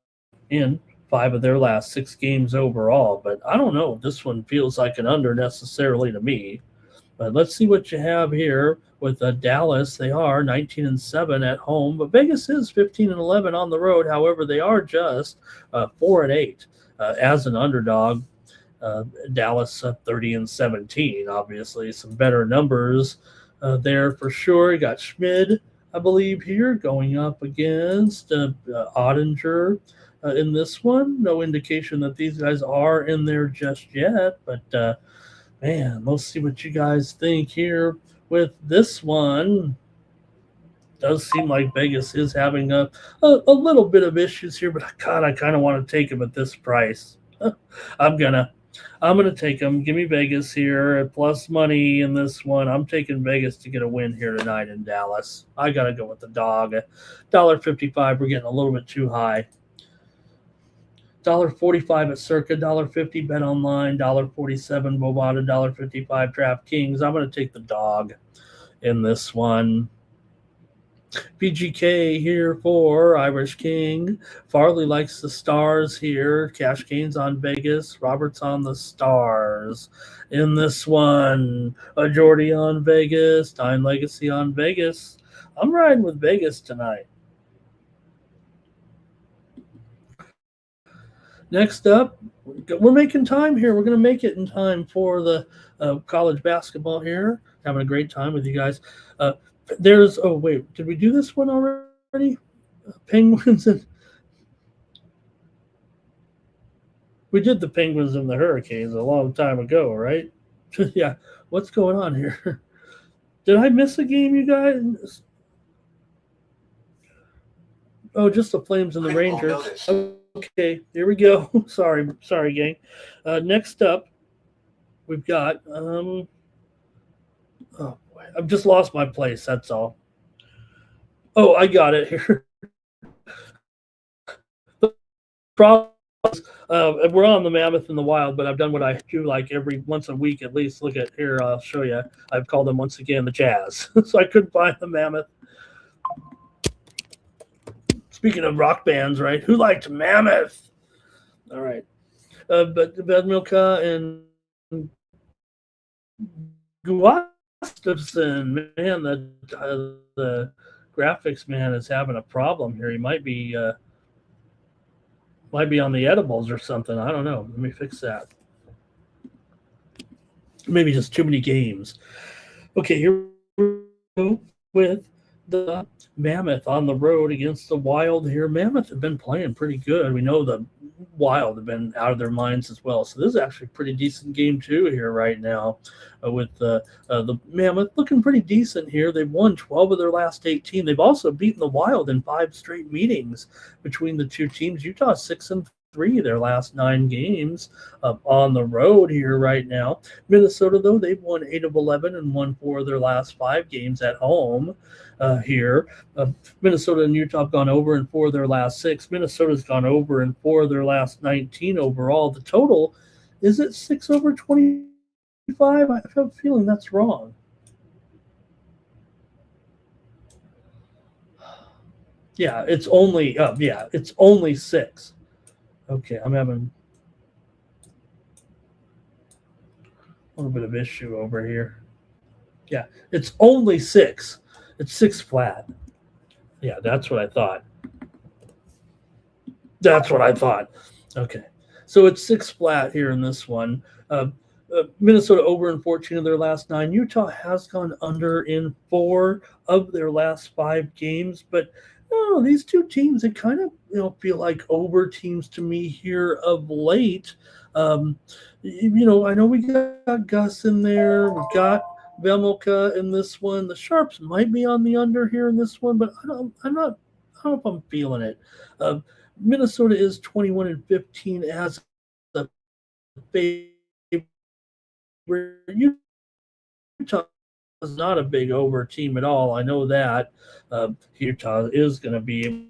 in 5 of their last 6 games overall. But I don't know. This one feels like an under necessarily to me. But let's see what you have here with Dallas. They are 19-7 at home, but Vegas is 15-11 on the road. However, they are just 4-8 as an underdog. Dallas 30-17. Obviously, some better numbers there for sure. You got Schmid, I believe, here going up against Ottinger in this one. No indication that these guys are in there just yet, but. Man, let's see what you guys think here with this one. Does seem like Vegas is having a little bit of issues here, but God, I kind of want to take them at this price. I'm gonna take them. Give me Vegas here at plus money in this one. I'm taking Vegas to get a win here tonight in Dallas. I gotta go with the dog. $1.55. We're getting a little bit too high. $1.45 at Circa, $1.50 Bet Online, $1.47 Bovada, $1.55 DraftKings. I'm going to take the dog in this one. PGK here for Irish King. Farley likes the Stars here. Cash gains on Vegas. Roberts on the Stars in this one. A Jordy on Vegas. Time Legacy on Vegas. I'm riding with Vegas tonight. Next up, we're making time here. We're going to make it in time for the college basketball here. Having a great time with you guys. Did we do this one already? Penguins and We did the Penguins and the Hurricanes a long time ago, right? Yeah. What's going on here? Did I miss a game, you guys? Oh, just the Flames and the Rangers. Okay, here we go. sorry, gang. Next up, we've got. Oh boy, I've just lost my place. That's all. Oh, I got it here. The problem is, we're on the Mammoth and the Wild, but I've done what I do like every once a week at least. Look at here, I'll show you. I've called them once again the Jazz, so I couldn't find the Mammoth. Speaking of rock bands, right? Who liked Mammoth? All right, but Vedmilka and Gustafson, man, the graphics man is having a problem here. He might be on the edibles or something. I don't know. Let me fix that. Maybe just too many games. Okay, here we go with the Mammoth on the road against the Wild here. Mammoth have been playing pretty good. We know the Wild have been out of their minds as well. So this is actually a pretty decent game too here right now with the Mammoth looking pretty decent here. They've won 12 of their last 18. They've also beaten the Wild in 5 straight meetings between the two teams. Utah 6-3 their last 9 games on the road here right now. Minnesota, though, they've won 8 of 11 and won 4 of their last 5 games at home here. Minnesota and Utah have gone over in 4 of their last 6. Minnesota's gone over in 4 of their last 19 overall. The total is at 6 over 25. I have a feeling that's wrong. Yeah, it's only it's only 6. Okay, I'm having a little bit of issue over here. Yeah, it's only 6. It's 6 flat. Yeah, that's what I thought. Okay, so it's 6 flat here in this one. Minnesota over in 14 of their last 9. Utah has gone under in 4 of their last 5 games, but these two teams, they kind of feel like over teams to me here of late. I know we got Gus in there, we got Vemilka in this one. The Sharps might be on the under here in this one, but I don't know if I'm feeling it. Minnesota is 21-15 as the favorite. Utah is not a big over team at all. I know that. Utah is going to be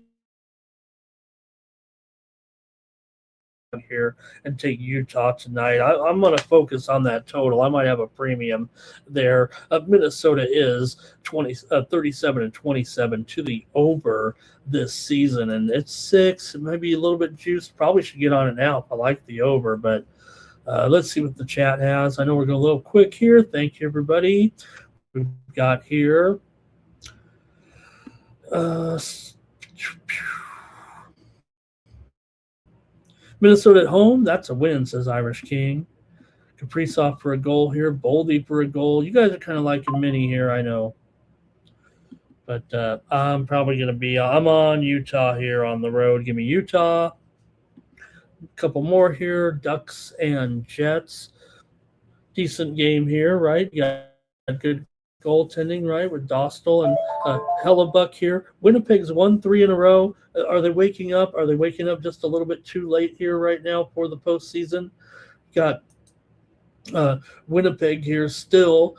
here and take Utah tonight. I'm going to focus on that total. I might have a premium there. Minnesota is 37-27 to the over this season, and it's 6. It might be a little bit juiced. Probably should get on it now if I like the over, but let's see what the chat has. I know we're going a little quick here. Thank you, everybody. We've got here. Minnesota at home, that's a win, says Irish King. Kaprizov for a goal here. Boldy for a goal. You guys are kind of liking Mini here, I know. But I'm probably going to be – I'm on Utah here on the road. Give me Utah. A couple more here. Ducks and Jets. Decent game here, right? You got good goaltending, right, with Dostal and Hellebuck here. Winnipeg's won 3 in a row. Are they waking up? Are they waking up just a little bit too late here right now for the postseason? Got Winnipeg here still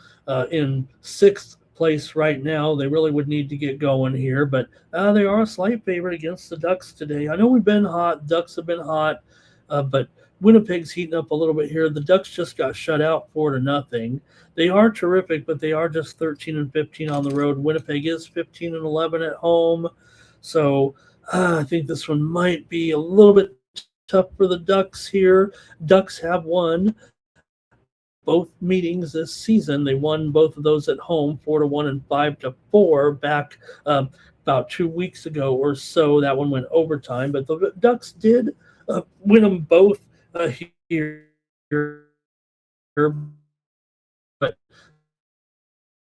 in 6th place right now. They really would need to get going here, but they are a slight favorite against the Ducks today. I know we've been hot. Ducks have been hot, but Winnipeg's heating up a little bit here. The Ducks just got shut out 4-0. They are terrific, but they are just 13-15 on the road. Winnipeg is 15-11 at home. So I think this one might be a little bit tough for the Ducks here. Ducks have won both meetings this season. They won both of those at home, 4-1 and 5-4 back about 2 weeks ago or so. That one went overtime, but the Ducks did win them both here. But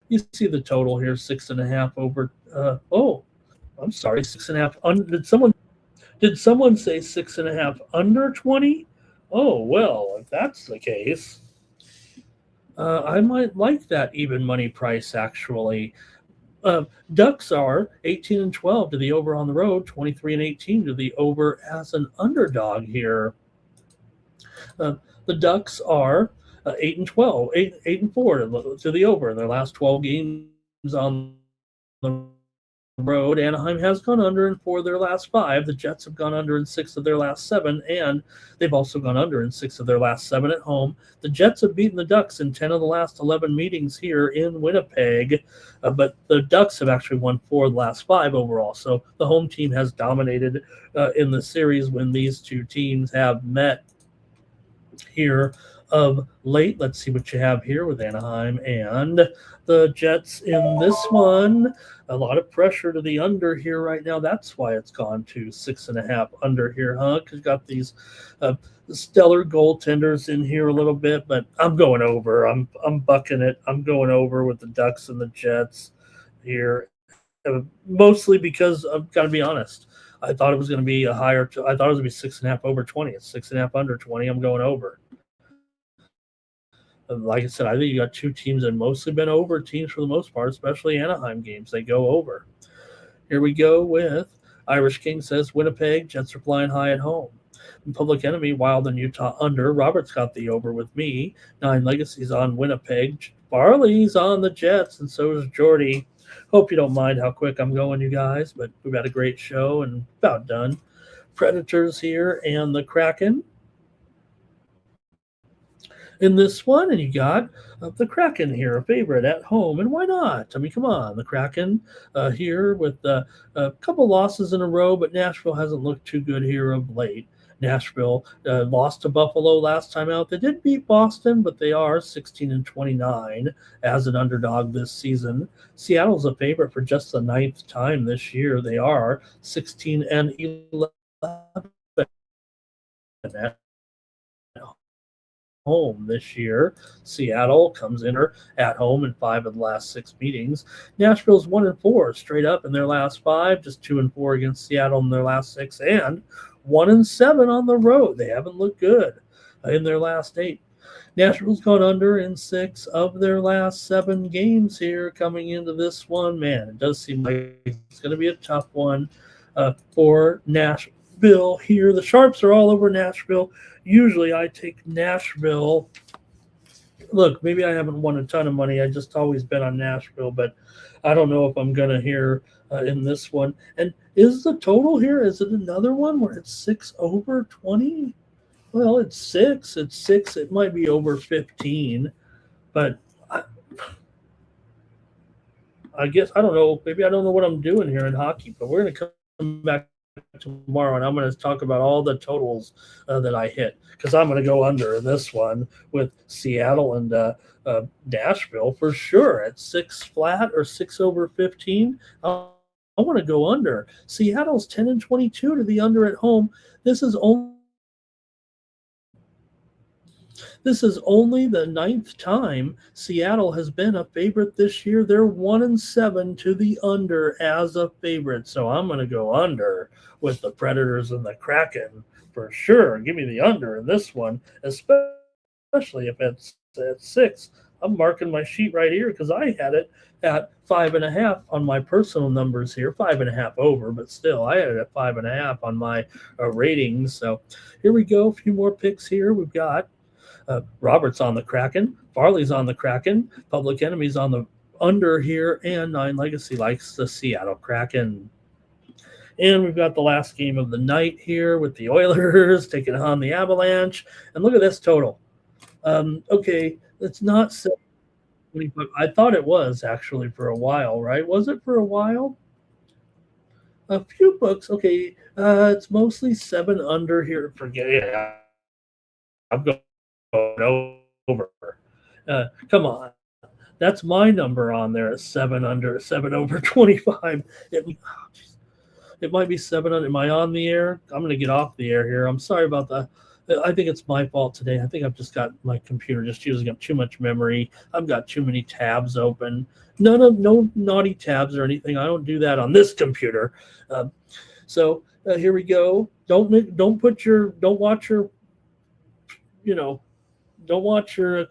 you see the total here, 6.5 over. I'm sorry, 6.5. Did someone say 6.5 under 20? Oh, well, if that's the case, I might like that even money price actually. Uh, Ducks are 18 and 12 to the over on the road, 23 and 18 to the over as an underdog here. Uh, the Ducks are 8 and 12, 8 and 4 to the over in their last 12 games on the road. Anaheim has gone under in 4 of their last 5. The Jets have gone under in 6 of their last 7, and they've also gone under in 6 of their last 7 at home. The Jets have beaten the Ducks in 10 of the last 11 meetings here in Winnipeg, but the Ducks have actually won 4 of the last 5 overall. So the home team has dominated in the series when these two teams have met here of late. Let's see what you have here with Anaheim and the Jets in this one. A lot of pressure to the under here right now. That's why it's gone to 6.5 under here, huh? Because you got these uh, stellar goaltenders in here a little bit, but I'm going over. I'm bucking it. I'm going over with the Ducks and the Jets here, mostly because I've got to be honest. I thought it was going to be a higher. I thought it was going to be 6.5 over 20. It's 6.5 under 20. I'm going over. Like I said, I think you got two teams that mostly been over teams for the most part, especially Anaheim games. They go over. Here we go with Irish King says Winnipeg, Jets are flying high at home. Public Enemy, Wild and Utah under. Robert's got the over with me. Nine Legacies on Winnipeg. Barley's on the Jets, and so is Jordy. Hope you don't mind how quick I'm going, you guys, but we've got a great show and about done. Predators here and the Kraken in this one, and you got the Kraken here, a favorite at home, and why not? I mean, come on, the Kraken here with a couple losses in a row, but Nashville hasn't looked too good here of late. Nashville lost to Buffalo last time out. They did beat Boston, but they are 16 and 29 as an underdog this season. Seattle's a favorite for just the 9th time this year. They are 16 and 11 home this year. Seattle comes in at home in 5 of the last 6 meetings. Nashville's 1-4 straight up in their last 5, just 2-4 against Seattle in their last 6, and 1-7 on the road. They haven't looked good in their last 8. Nashville's gone under in 6 of their last 7 games here coming into this one. Man, it does seem like it's going to be a tough one for Nashville here. The Sharps are all over Nashville. Usually I take Nashville. Look, maybe I haven't won a ton of money. I just always bet on Nashville, but I don't know if I'm going to hear in this one. And is the total here, is it another one where it's 6 over 20? Well, it's 6. It's 6. It might be over 15, but I guess, I don't know. Maybe I don't know what I'm doing here in hockey, but we're going to come back tomorrow, and I'm going to talk about all the totals that I hit, because I'm going to go under in this one with Seattle and Nashville for sure at 6 flat or 6 over 15. I want to go under. Seattle's 10 and 22 to the under at home. This is only the 9th time Seattle has been a favorite this year. They're 1-7 to the under as a favorite. So I'm going to go under with the Predators and the Kraken for sure. Give me the under in this one, especially if it's at 6. I'm marking my sheet right here because I had it at 5.5 on my personal numbers here, 5.5 over, but still I had it at 5.5 on my ratings. So here we go. A few more picks here. We've got Robert's on the Kraken. Farley's on the Kraken. Public Enemy's on the under here. And Nine Legacy likes the Seattle Kraken. And we've got the last game of the night here with the Oilers taking on the Avalanche. And look at this total. Okay, it's not 70, but I thought it was actually for a while, right? Was it for a while? A few books. Okay, it's mostly 7 under here. Forget it. I'm going over. Come on. That's my number on there at 7 under, 7 over 25. It might be 7 under. Am I on the air? I'm going to get off the air here. I'm sorry about that. I think it's my fault today. I think I've just got my computer just using up too much memory. I've got too many tabs open. No naughty tabs or anything. I don't do that on this computer. So here we go. Don't watch your don't watch your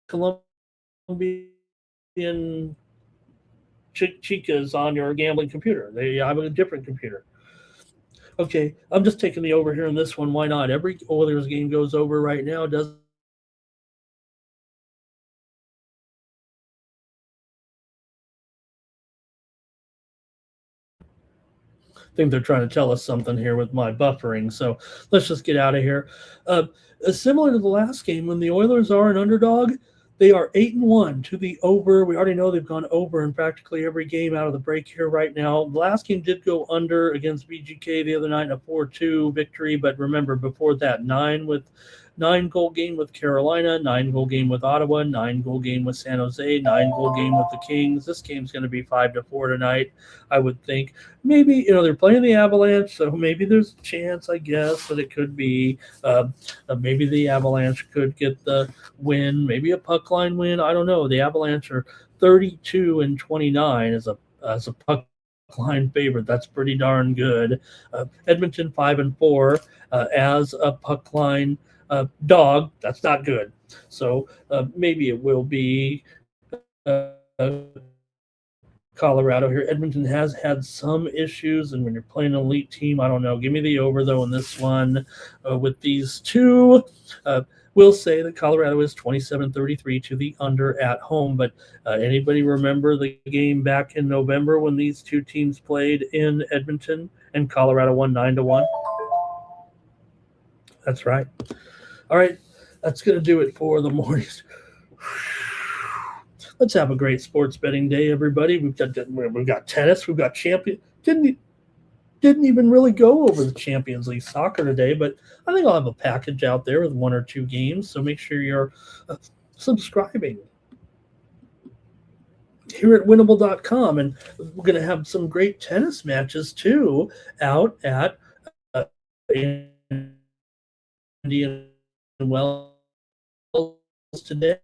Colombian chicas on your gambling computer. They have a different computer. Okay, I'm just taking the over here in this one. Why not? Every Oilers game goes over right now. Doesn't think they're trying to tell us something here with my buffering. So let's just get out of here. Similar to the last game, when the Oilers are an underdog, they are 8-1 to the over. We already know they've gone over in practically every game out of the break here right now. The last game did go under against VGK the other night in a 4-2 victory, but remember before that, 9-goal game with Carolina, 9-goal game with Ottawa, 9-goal game with San Jose, 9-goal game with the Kings. This game's going to be 5-4 tonight, I would think. Maybe, they're playing the Avalanche, so maybe there's a chance, I guess, that it could be. Maybe the Avalanche could get the win, maybe a puck line win. I don't know. The Avalanche are 32-29 as a puck line favorite. That's pretty darn good. Edmonton 5-4 as a puck line dog. That's not good. So maybe it will be Colorado here. Edmonton has had some issues, and when you're playing an elite team, I don't know. Give me the over, though, in this one with these two. We'll say that Colorado is 27-33 to the under at home, but anybody remember the game back in November when these two teams played in Edmonton and Colorado won 9-1? That's right. All right, that's going to do it for the mornings. Let's have a great sports betting day, everybody. We've got tennis. We've got champion. Didn't even really go over the Champions League soccer today, but I think I'll have a package out there with 1 or 2 games. So make sure you're subscribing here at winnable.com, and we're going to have some great tennis matches too out at Indian Wells today.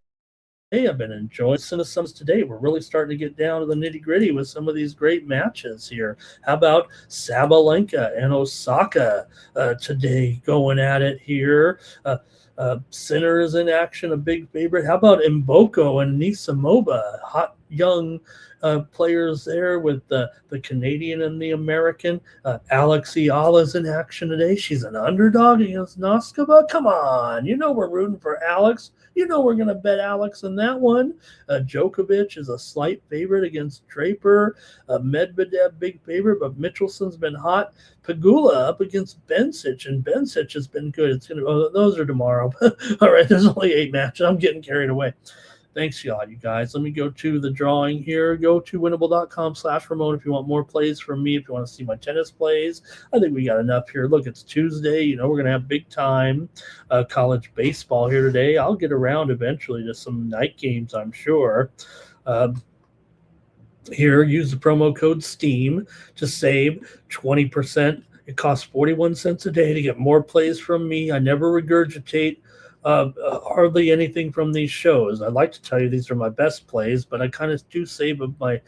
I've been enjoying some today. We're really starting to get down to the nitty-gritty with some of these great matches here. How about Sabalenka and Osaka today going at it here? Sinner is in action, a big favorite. How about Mboko and Nisimova, hot young players there with the Canadian and the American. Alex Eala's in action today. She's an underdog against Noskova. Come on, we're rooting for Alex. We're going to bet Alex in that one. Djokovic is a slight favorite against Draper. Medvedev, big favorite, but Michelson's been hot. Pegula up against Bencic, and Bencic has been good. Those are tomorrow. All right, there's only 8 matches. I'm getting carried away. Thanks, y'all, you guys. Let me go to the drawing here. Go to winnable.com/Ramon if you want more plays from me, if you want to see my tennis plays. I think we got enough here. Look, it's Tuesday. We're going to have big time college baseball here today. I'll get around eventually to some night games, I'm sure. Here, use the promo code STEAM to save 20%. It costs 41 cents a day to get more plays from me. I never regurgitate hardly anything from these shows. I'd like to tell you these are my best plays, but I kind of do save my,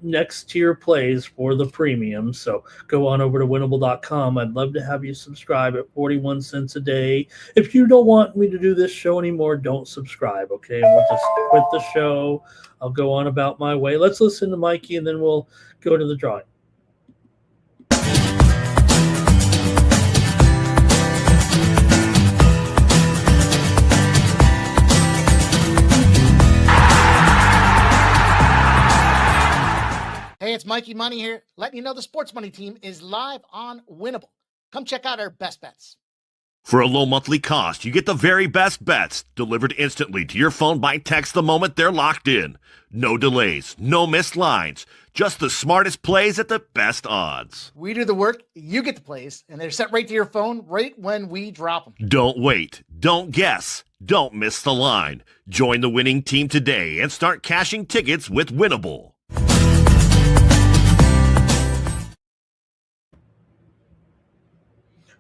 next tier plays for the premium. So go on over to winnable.com. I'd love to have you subscribe at 41 cents a day. If you don't want me to do this show anymore, don't subscribe, okay? We'll just quit the show. I'll go on about my way. Let's listen to Mikey, and then we'll go to the drawing. Hey, it's Mikey Money here, letting you know the Sports Money team is live on Winnable. Come check out our best bets. For a low monthly cost, you get the very best bets delivered instantly to your phone by text the moment they're locked in. No delays, no missed lines, just the smartest plays at the best odds. We do the work, you get the plays, and they're sent right to your phone right when we drop them. Don't wait, don't guess, don't miss the line. Join the winning team today and start cashing tickets with Winnable.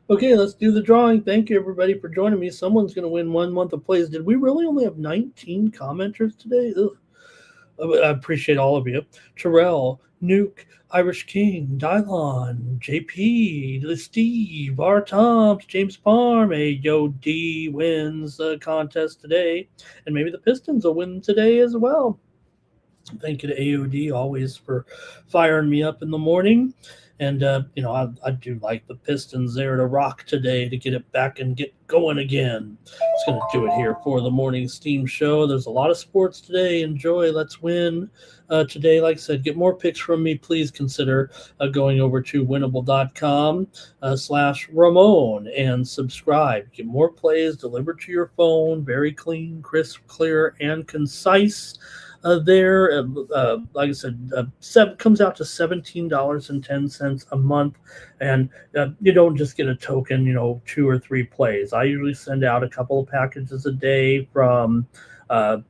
Okay, let's do the drawing. Thank you, everybody, for joining me. Someone's going to win 1 month of plays. Did we really only have 19 commenters today? Ugh. I appreciate all of you. Terrell, Nuke, Irish King, Dylon, JP, the Steve, R. Toms, James Parm, Yo D wins the contest today, and maybe the Pistons will win today as well. Thank you to AOD always for firing me up in the morning. And, I do like the Pistons there to rock today to get it back and get going again. It's going to do it here for the morning steam show. There's a lot of sports today. Enjoy. Let's win today. Like I said, get more picks from me. Please consider going over to winnable.com /Ramon and subscribe. Get more plays delivered to your phone. Very clean, crisp, clear, and concise. Like I said, comes out to $17.10 a month, and you don't just get a token, 2 or 3 plays. I usually send out a couple of packages a day from NBA,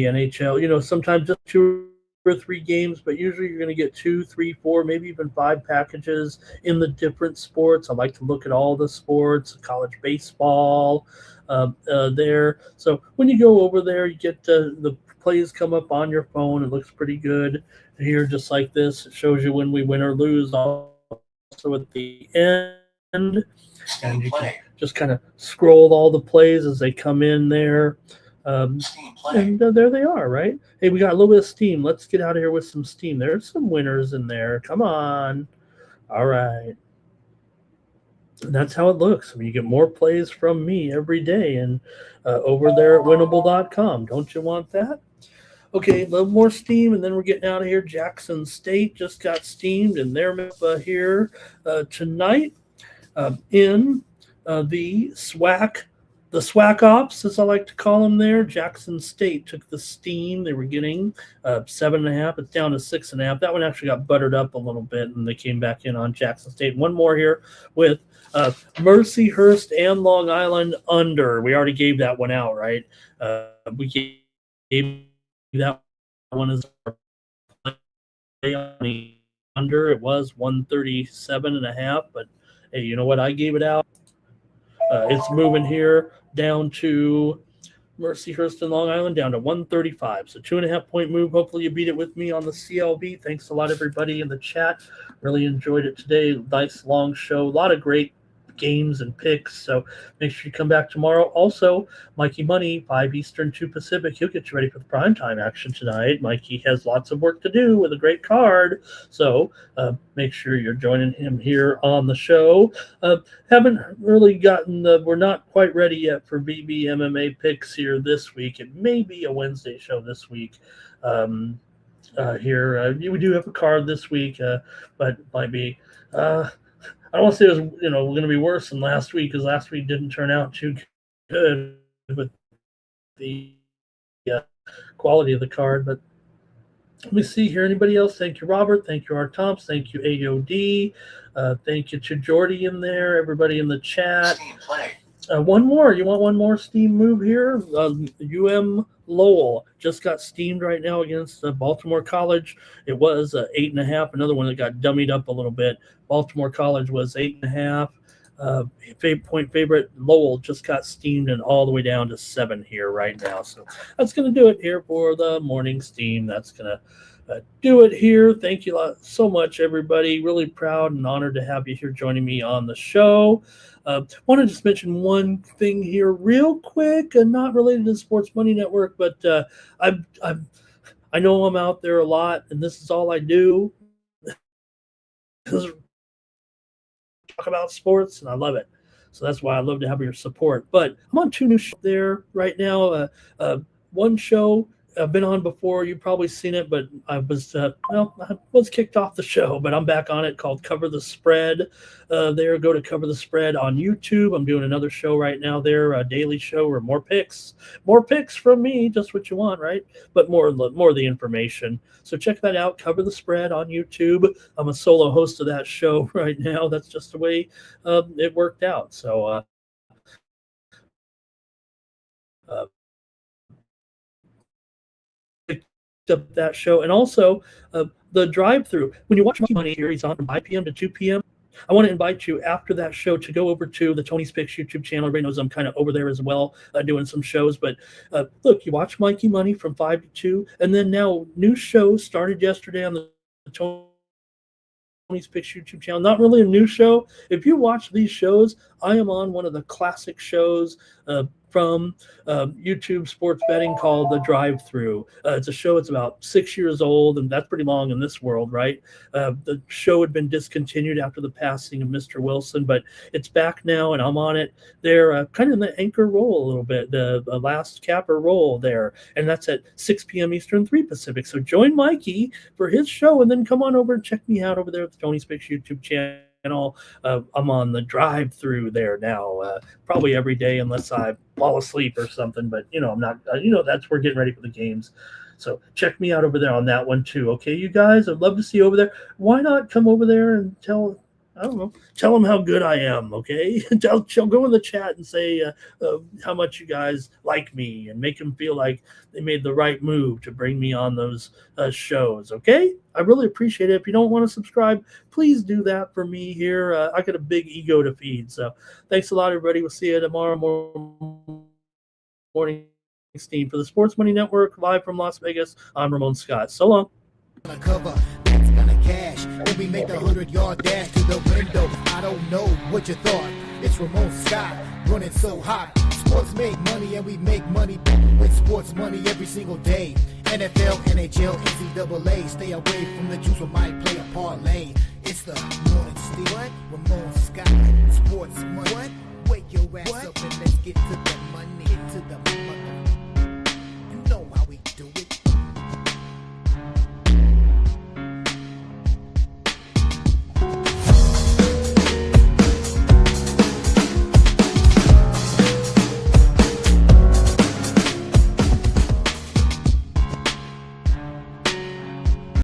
NHL, sometimes just 2 or 3 games, but usually you're going to get 2, 3, 4, maybe even 5 packages in the different sports. I like to look at all the sports, college baseball, there. So when you go over there, you get the plays come up on your phone. It looks pretty good here, just like this. It shows you when we win or lose also at the end. And you can just kind of scroll all the plays as they come in there. And there they are, right? Hey, we got a little bit of steam. Let's get out of here with some steam. There's some winners in there. Come on. All right. And that's how it looks. I mean, you get more plays from me every day and over there at winnable.com. Don't you want that? Okay, a little more steam, and then we're getting out of here. Jackson State just got steamed, and they're here tonight in the SWAC. The SWAC ops, as I like to call them there, Jackson State took the steam. They were getting 7.5. It's down to 6.5. That one actually got buttered up a little bit, and they came back in on Jackson State. One more here with Mercyhurst and Long Island under. We already gave that one out, right? We gave that one as our play on the under. It was 137.5, but hey, you know what? I gave it out. It's moving here down to Mercyhurst and Long Island down to 135. So 2.5 point move. Hopefully you beat it with me on the CLB. Thanks a lot, everybody in the chat. Really enjoyed it today. Nice long show. A lot of great games and picks. So make sure you come back tomorrow. Also, Mikey Money, 5 Eastern, 2 Pacific. He'll get you ready for the primetime action tonight. Mikey has lots of work to do with a great card. So make sure you're joining him here on the show. Haven't really we're not quite ready yet for BB MMA picks here this week. It may be a Wednesday show this week. Here, we do have a card this week, but it might be I don't want to say it was, going to be worse than last week, because last week didn't turn out too good with the quality of the card. But let me see here. Anybody else? Thank you, Robert. Thank you, Art Thompson. Thank you, AOD. Thank you to Jordy in there. Everybody in the chat. One more. You want one more steam move here? UM Lowell just got steamed right now against Baltimore College. It was 8.5. Another one that got dummied up a little bit. Baltimore College was 8.5. Point favorite Lowell just got steamed and all the way down to 7 here right now. So that's going to do it here for the morning steam. That's going to do it here. Thank you so much, everybody. Really proud and honored to have you here joining me on the show. Want to just mention one thing here real quick, and not related to the Sports Money Network, but I know I'm out there a lot, and this is all I do. Talk about sports, and I love it. So that's why I love to have your support. But I'm on 2 new shows there right now. One show I've been on before. You've probably seen it, but I was kicked off the show, but I'm back on it, called Cover the Spread. Go to Cover the Spread on YouTube. I'm doing another show right now there, a daily show, or more picks from me, just what you want, right? But more of the information. So check that out, Cover the Spread on YouTube. I'm a solo host of that show right now. That's just the way it worked out. So up that show. And also the drive-through. When you watch Money here, he's on from 5 p.m. to 2 p.m. I want to invite you after that show to go over to the Tony's Picks YouTube channel. Everybody knows I'm kind of over there as well, doing some shows. But look, you watch Mikey Money from 5 to 2. And then now new show started yesterday on the Tony's Picks YouTube channel. Not really a new show. If you watch these shows, I am on one of the classic shows from YouTube sports betting called The Drive-Thru. It's a show. It's about 6 years old, and that's pretty long in this world, right? The show had been discontinued after the passing of Mr. Wilson, but it's back now, and I'm on it. They're kind of in the anchor role a little bit, the last capper role there, and that's at 6 p.m. Eastern, 3 Pacific. So join Mikey for his show, and then come on over and check me out over there at the Tony's Picks YouTube channel. I'm on the Drive-Thru there now, probably every day unless I fall asleep or something. But I'm not. We're getting ready for the games, so check me out over there on that one too. Okay, you guys, I'd love to see you over there. Why not come over there and tell them how good I am, okay? Go in the chat and say how much you guys like me and make them feel like they made the right move to bring me on those shows, okay? I really appreciate it. If you don't want to subscribe, please do that for me here. I got a big ego to feed, so thanks a lot, everybody. We'll see you tomorrow morning. Steam for the Sports Money Network, live from Las Vegas. I'm Ramon Scott. So long. Cover that's gonna cash. Then we make the 100-yard dash to the window. I don't know what you thought. It's Ramon Scott running so hot. Sports make money and we make money with sports money every single day. NFL, NHL, NCAA. Stay away from the juice, we might play a parlay. It's the morning steam. What? Ramon Scott. Sports money. What? Wake your ass up and let's get to the money. Get to the money.